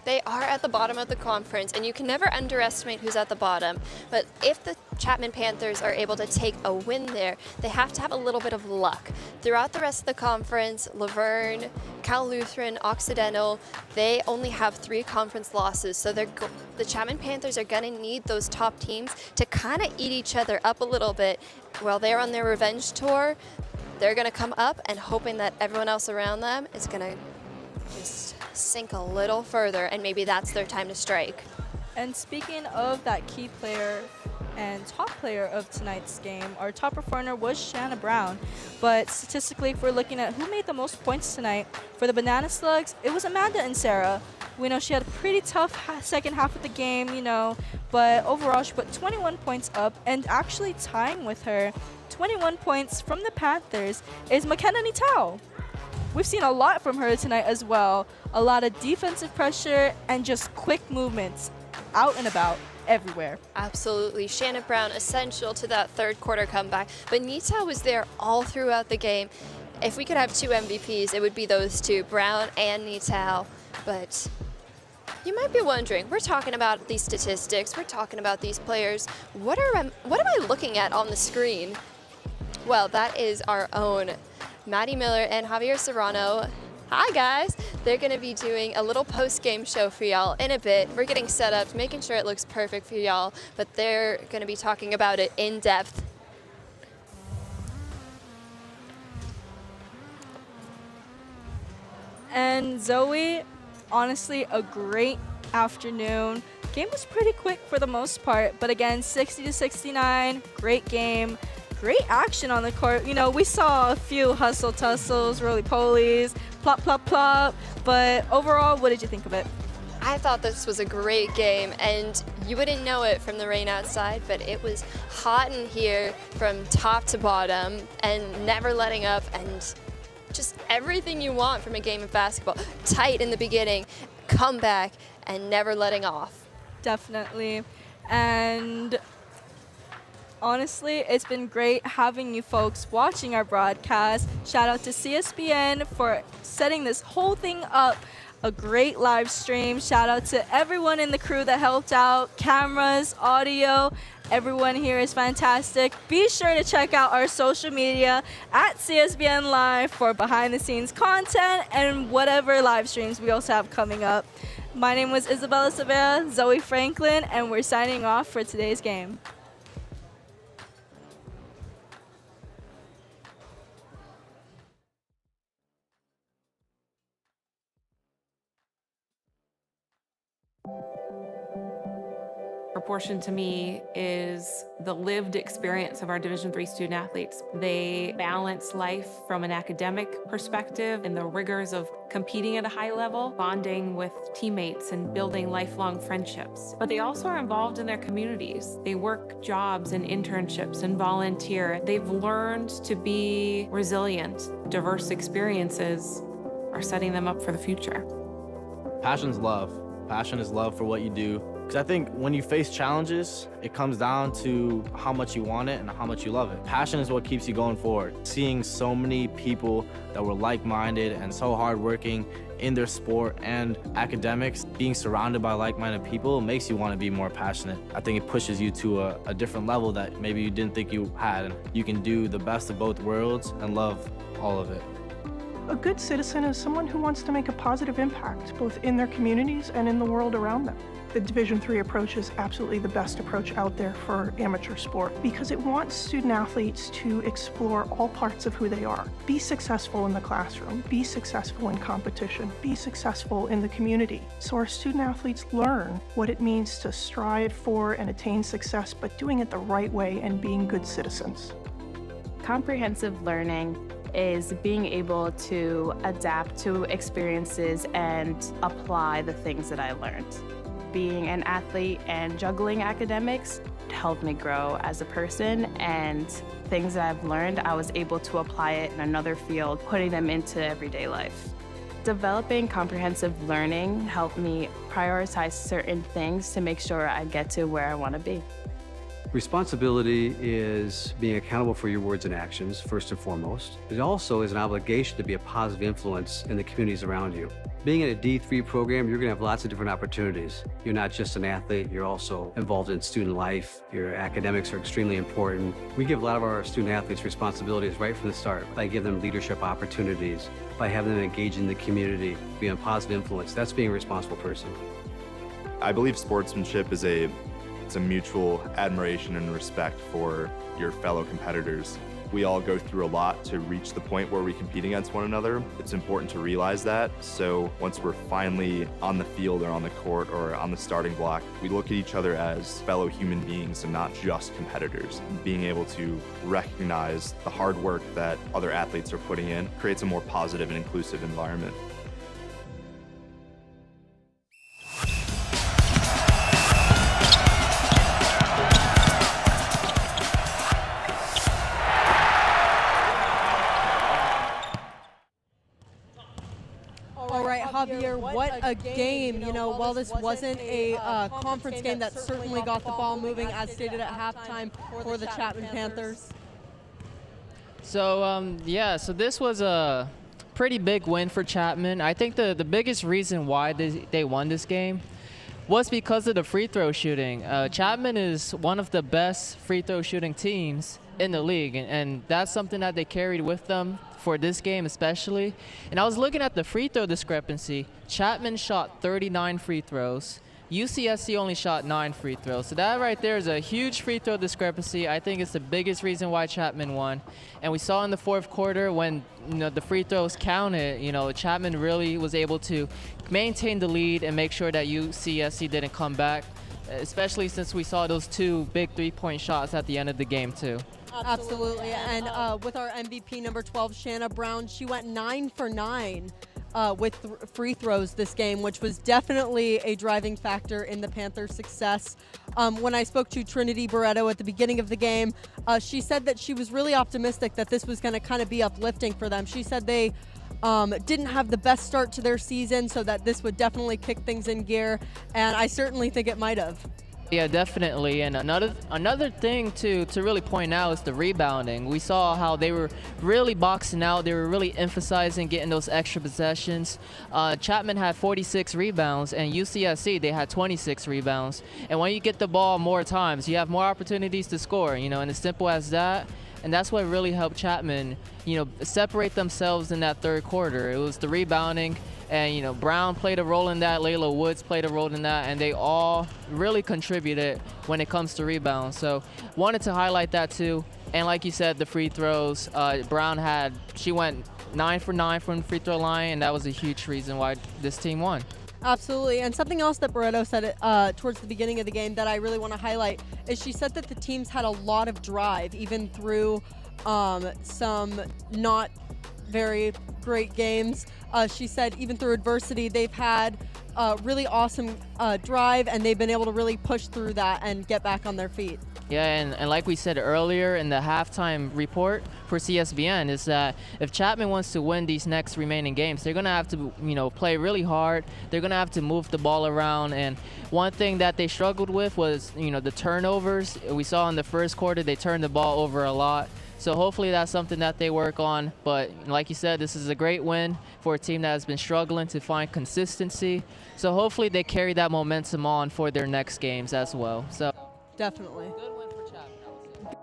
they are at the bottom of the conference, and you can never underestimate who's at the bottom. But if the Chapman Panthers are able to take a win there, they have to have a little bit of luck. Throughout the rest of the conference, Laverne, Cal Lutheran, Occidental, they only have 3 conference losses. So the Chapman Panthers are going to need those top teams to kind of eat each other up a little bit while they're on their revenge tour. They're going to come up and hoping that everyone else around them is going to just sink a little further, and maybe that's their time to strike. And speaking of that key player and top player of tonight's game, our top performer was Shanna Brown. But statistically, if we're looking at who made the most points tonight, for the Banana Slugs, it was Amanda and Sarah. We know she had a pretty tough second half of the game, you know, but overall she put 21 points up, and actually tying with her, 21 points from the Panthers, is McKenna Nitao. We've seen a lot from her tonight as well. A lot of defensive pressure and just quick movements out and about everywhere. Absolutely. Shanna Brown essential to that third quarter comeback. But Nita was there all throughout the game. If we could have 2 MVPs, it would be those 2, Brown and Nita. But you might be wondering, we're talking about these statistics, we're talking about these players. What am I looking at on the screen? Well, that is our own Maddie Miller and Javier Serrano. Hi guys! They're going to be doing a little post-game show for y'all in a bit. We're getting set up, making sure it looks perfect for y'all, but they're going to be talking about it in depth. And Zoe, honestly, a great afternoon. Game was pretty quick for the most part, but again, 60-69, great game. Great action on the court. You know, we saw a few hustle tussles, roly-polies, plop, plop, plop. But overall, what did you think of it? I thought this was a great game, and you wouldn't know it from the rain outside, but it was hot in here from top to bottom and never letting up, and just everything you want from a game of basketball. Tight in the beginning, comeback, and never letting off. Definitely. And honestly, it's been great having you folks watching our broadcast. Shout out to CSBN for setting this whole thing up. A great live stream. Shout out to everyone in the crew that helped out. Cameras, audio, everyone here is fantastic. Be sure to check out our social media at CSBN Live for behind the scenes content and whatever live streams we also have coming up. My name was Isabella Sevilla, Zoe Franklin, and we're signing off for today's game. Proportion to me is the lived experience of our Division III student athletes. They balance life from an academic perspective and the rigors of competing at a high level, bonding with teammates and building lifelong friendships. But they also are involved in their communities. They work jobs and internships and volunteer. They've learned to be resilient. Diverse experiences are setting them up for the future. Passion's love. Passion is love for what you do. Because I think when you face challenges, it comes down to how much you want it and how much you love it. Passion is what keeps you going forward. Seeing so many people that were like-minded and so hardworking in their sport and academics, being surrounded by like-minded people makes you want to be more passionate. I think it pushes you to a different level that maybe you didn't think you had. And you can do the best of both worlds and love all of it. A good citizen is someone who wants to make a positive impact, both in their communities and in the world around them. The Division III approach is absolutely the best approach out there for amateur sport because it wants student athletes to explore all parts of who they are. Be successful in the classroom, be successful in competition, be successful in the community. So our student athletes learn what it means to strive for and attain success, but doing it the right way and being good citizens. Comprehensive learning is being able to adapt to experiences and apply the things that I learned. Being an athlete and juggling academics helped me grow as a person, and things that I've learned, I was able to apply it in another field, putting them into everyday life. Developing comprehensive learning helped me prioritize certain things to make sure I get to where I want to be. Responsibility is being accountable for your words and actions, first and foremost. It also is an obligation to be a positive influence in the communities around you. Being in a D3 program, you're going to have lots of different opportunities. You're not just an athlete, you're also involved in student life. Your academics are extremely important. We give a lot of our student athletes responsibilities right from the start by giving them leadership opportunities, by having them engage in the community, be a positive influence. That's being a responsible person. I believe sportsmanship is a mutual admiration and respect for your fellow competitors. We all go through a lot to reach the point where we compete against one another. It's important to realize that. So once we're finally on the field or on the court or on the starting block, we look at each other as fellow human beings and not just competitors. Being able to recognize the hard work that other athletes are putting in creates a more positive and inclusive environment. Javier, what a game. You know, while this wasn't a conference game, that certainly got the ball moving, as stated at halftime, for the Chapman Panthers. So, so this was a pretty big win for Chapman. I think the biggest reason why they won this game was because of the free throw shooting. Chapman is one of the best free throw shooting teams in the league, and that's something that they carried with them for this game especially. And I was looking at the free throw discrepancy. Chapman shot 39 free throws. UCSC only shot 9 free throws. So that right there is a huge free throw discrepancy. I think it's the biggest reason why Chapman won. And we saw in the fourth quarter when the free throws counted, Chapman really was able to maintain the lead and make sure that UCSC didn't come back, especially since we saw those 2 big 3-point shots at the end of the game too. Absolutely. And with our MVP number 12, Shanna Brown, she went 9 for 9. With free throws this game, which was definitely a driving factor in the Panthers' success. When I spoke to Trinity Barreto at the beginning of the game, she said that she was really optimistic that this was going to kind of be uplifting for them. She said they didn't have the best start to their season, so that this would definitely kick things in gear, and I certainly think it might have. Yeah, definitely. And another thing to really point out is the rebounding. We saw how they were really boxing out. They were really emphasizing getting those extra possessions. Chapman had 46 rebounds, and UCSC, they had 26 rebounds. And when you get the ball more times, you have more opportunities to score, and as simple as that. And that's what really helped Chapman, separate themselves in that third quarter. It was the rebounding. And, Brown played a role in that, Layla Woods played a role in that, and they all really contributed when it comes to rebounds. So wanted to highlight that too. And like you said, the free throws, Brown she went 9 for 9 from the free throw line, and that was a huge reason why this team won. Absolutely. And something else that Barreto said towards the beginning of the game that I really want to highlight is she said that the teams had a lot of drive, even through some not very great games. She said even through adversity, they've had a really awesome drive, and they've been able to really push through that and get back on their feet. Yeah, and like we said earlier in the halftime report for CSBN is that if Chapman wants to win these next remaining games, they're going to have to, play really hard. They're going to have to move the ball around. And one thing that they struggled with was, the turnovers. We saw in the first quarter they turned the ball over a lot. So hopefully that's something that they work on. But like you said, this is a great win for a team that has been struggling to find consistency. So hopefully they carry that momentum on for their next games as well. So definitely. Good win for Chapman.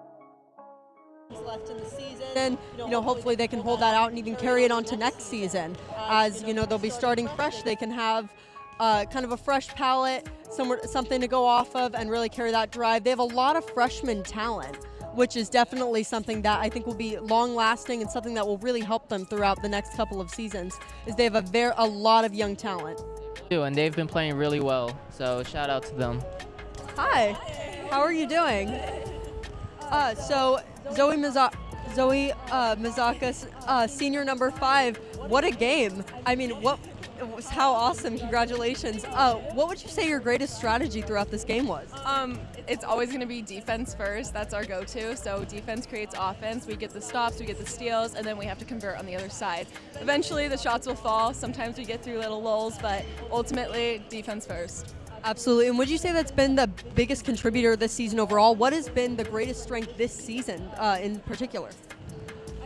Left in the season, and hopefully they can hold that out and even carry it on to next season. As they'll be starting fresh, they can have kind of a fresh palette, something to go off of, and really carry that drive. They have a lot of freshman talent, which is definitely something that I think will be long-lasting and something that will really help them throughout the next couple of seasons, is they have a lot of young talent. And they've been playing really well, so shout out to them. Hi, how are you doing? So Zoe Mazakas, senior number 5, what a game. I mean, how awesome, congratulations. What would you say your greatest strategy throughout this game was? It's always going to be defense first. That's our go-to. So defense creates offense. We get the stops, we get the steals, and then we have to convert on the other side. Eventually the shots will fall. Sometimes we get through little lulls, but ultimately defense first. Absolutely. And would you say that's been the biggest contributor this season overall? What has been the greatest strength this season in particular?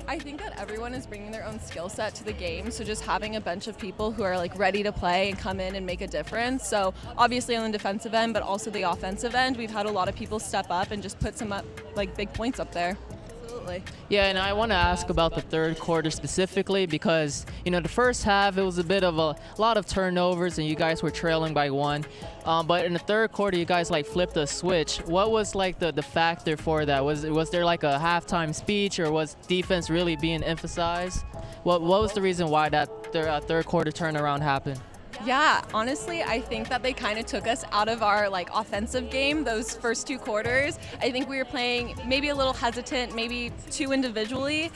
I think that everyone is bringing their own skill set to the game, so just having a bunch of people who are ready to play and come in and make a difference. So obviously on the defensive end, but also the offensive end, we've had a lot of people step up and just put some big points up there. Absolutely. Yeah, and I want to ask about the third quarter specifically because, the first half, it was a bit of a lot of turnovers and you guys were trailing by 1. But in the third quarter, you guys flipped a switch. What was the factor for that? Was there a halftime speech, or was defense really being emphasized? What was the reason why that third quarter turnaround happened? Yeah, honestly, I think that they kind of took us out of our offensive game those first 2 quarters. I think we were playing maybe a little hesitant, maybe too individually.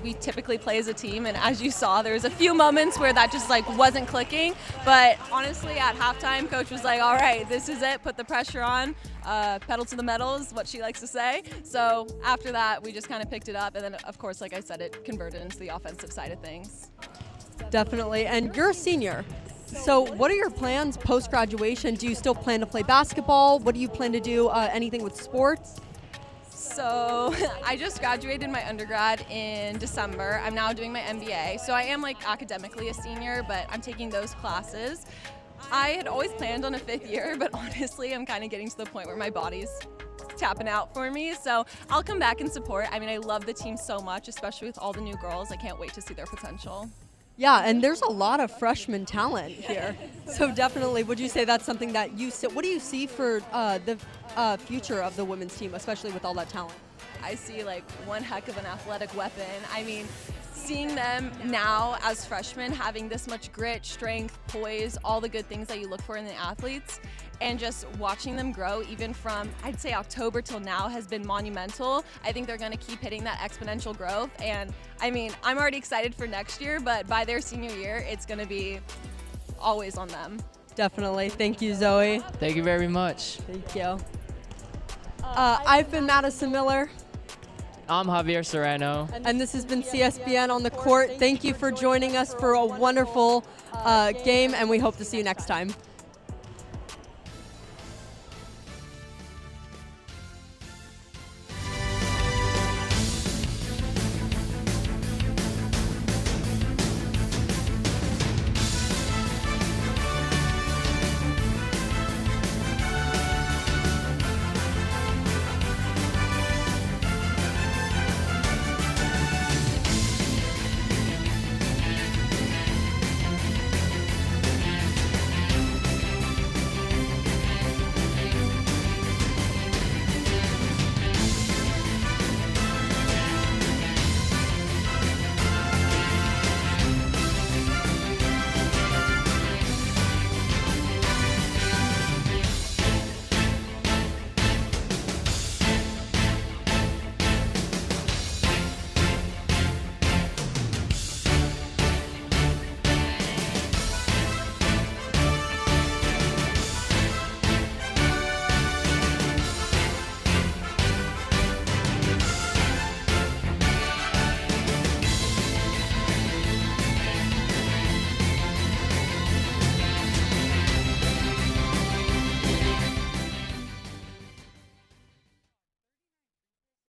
We typically play as a team, and as you saw, there was a few moments where that just wasn't clicking. But honestly, at halftime, coach was like, all right, this is it, put the pressure on. Pedal to the metal is what she likes to say. So after that, we just kind of picked it up, and then of course, like I said, it converted into the offensive side of things. Definitely. And you're a senior. So what are your plans post-graduation? Do you still plan to play basketball? What do you plan to do? Anything with sports? So I just graduated my undergrad in December. I'm now doing my MBA. So I am academically a senior, but I'm taking those classes. I had always planned on a 5th year, but honestly, I'm kind of getting to the point where my body's tapping out for me. So I'll come back and support. I mean, I love the team so much, especially with all the new girls. I can't wait to see their potential. Yeah, and there's a lot of freshman talent here. So definitely, would you say that's something that you see? What do you see for the future of the women's team, especially with all that talent? I see like one heck of an athletic weapon. I mean, seeing them now as freshmen having this much grit, strength, poise, all the good things that you look for in the athletes, and just watching them grow even from, I'd say, October till now has been monumental. I think they're going to keep hitting that exponential growth. And I mean, I'm already excited for next year, but by their senior year, it's going to be always on them. Definitely. Thank you, Zoe. Thank you very much. Thank you. I've been Madison Miller. I'm Javier Serrano. And this has been CSBN on the court. Thank you for joining us for a wonderful game, and we hope to see you next time.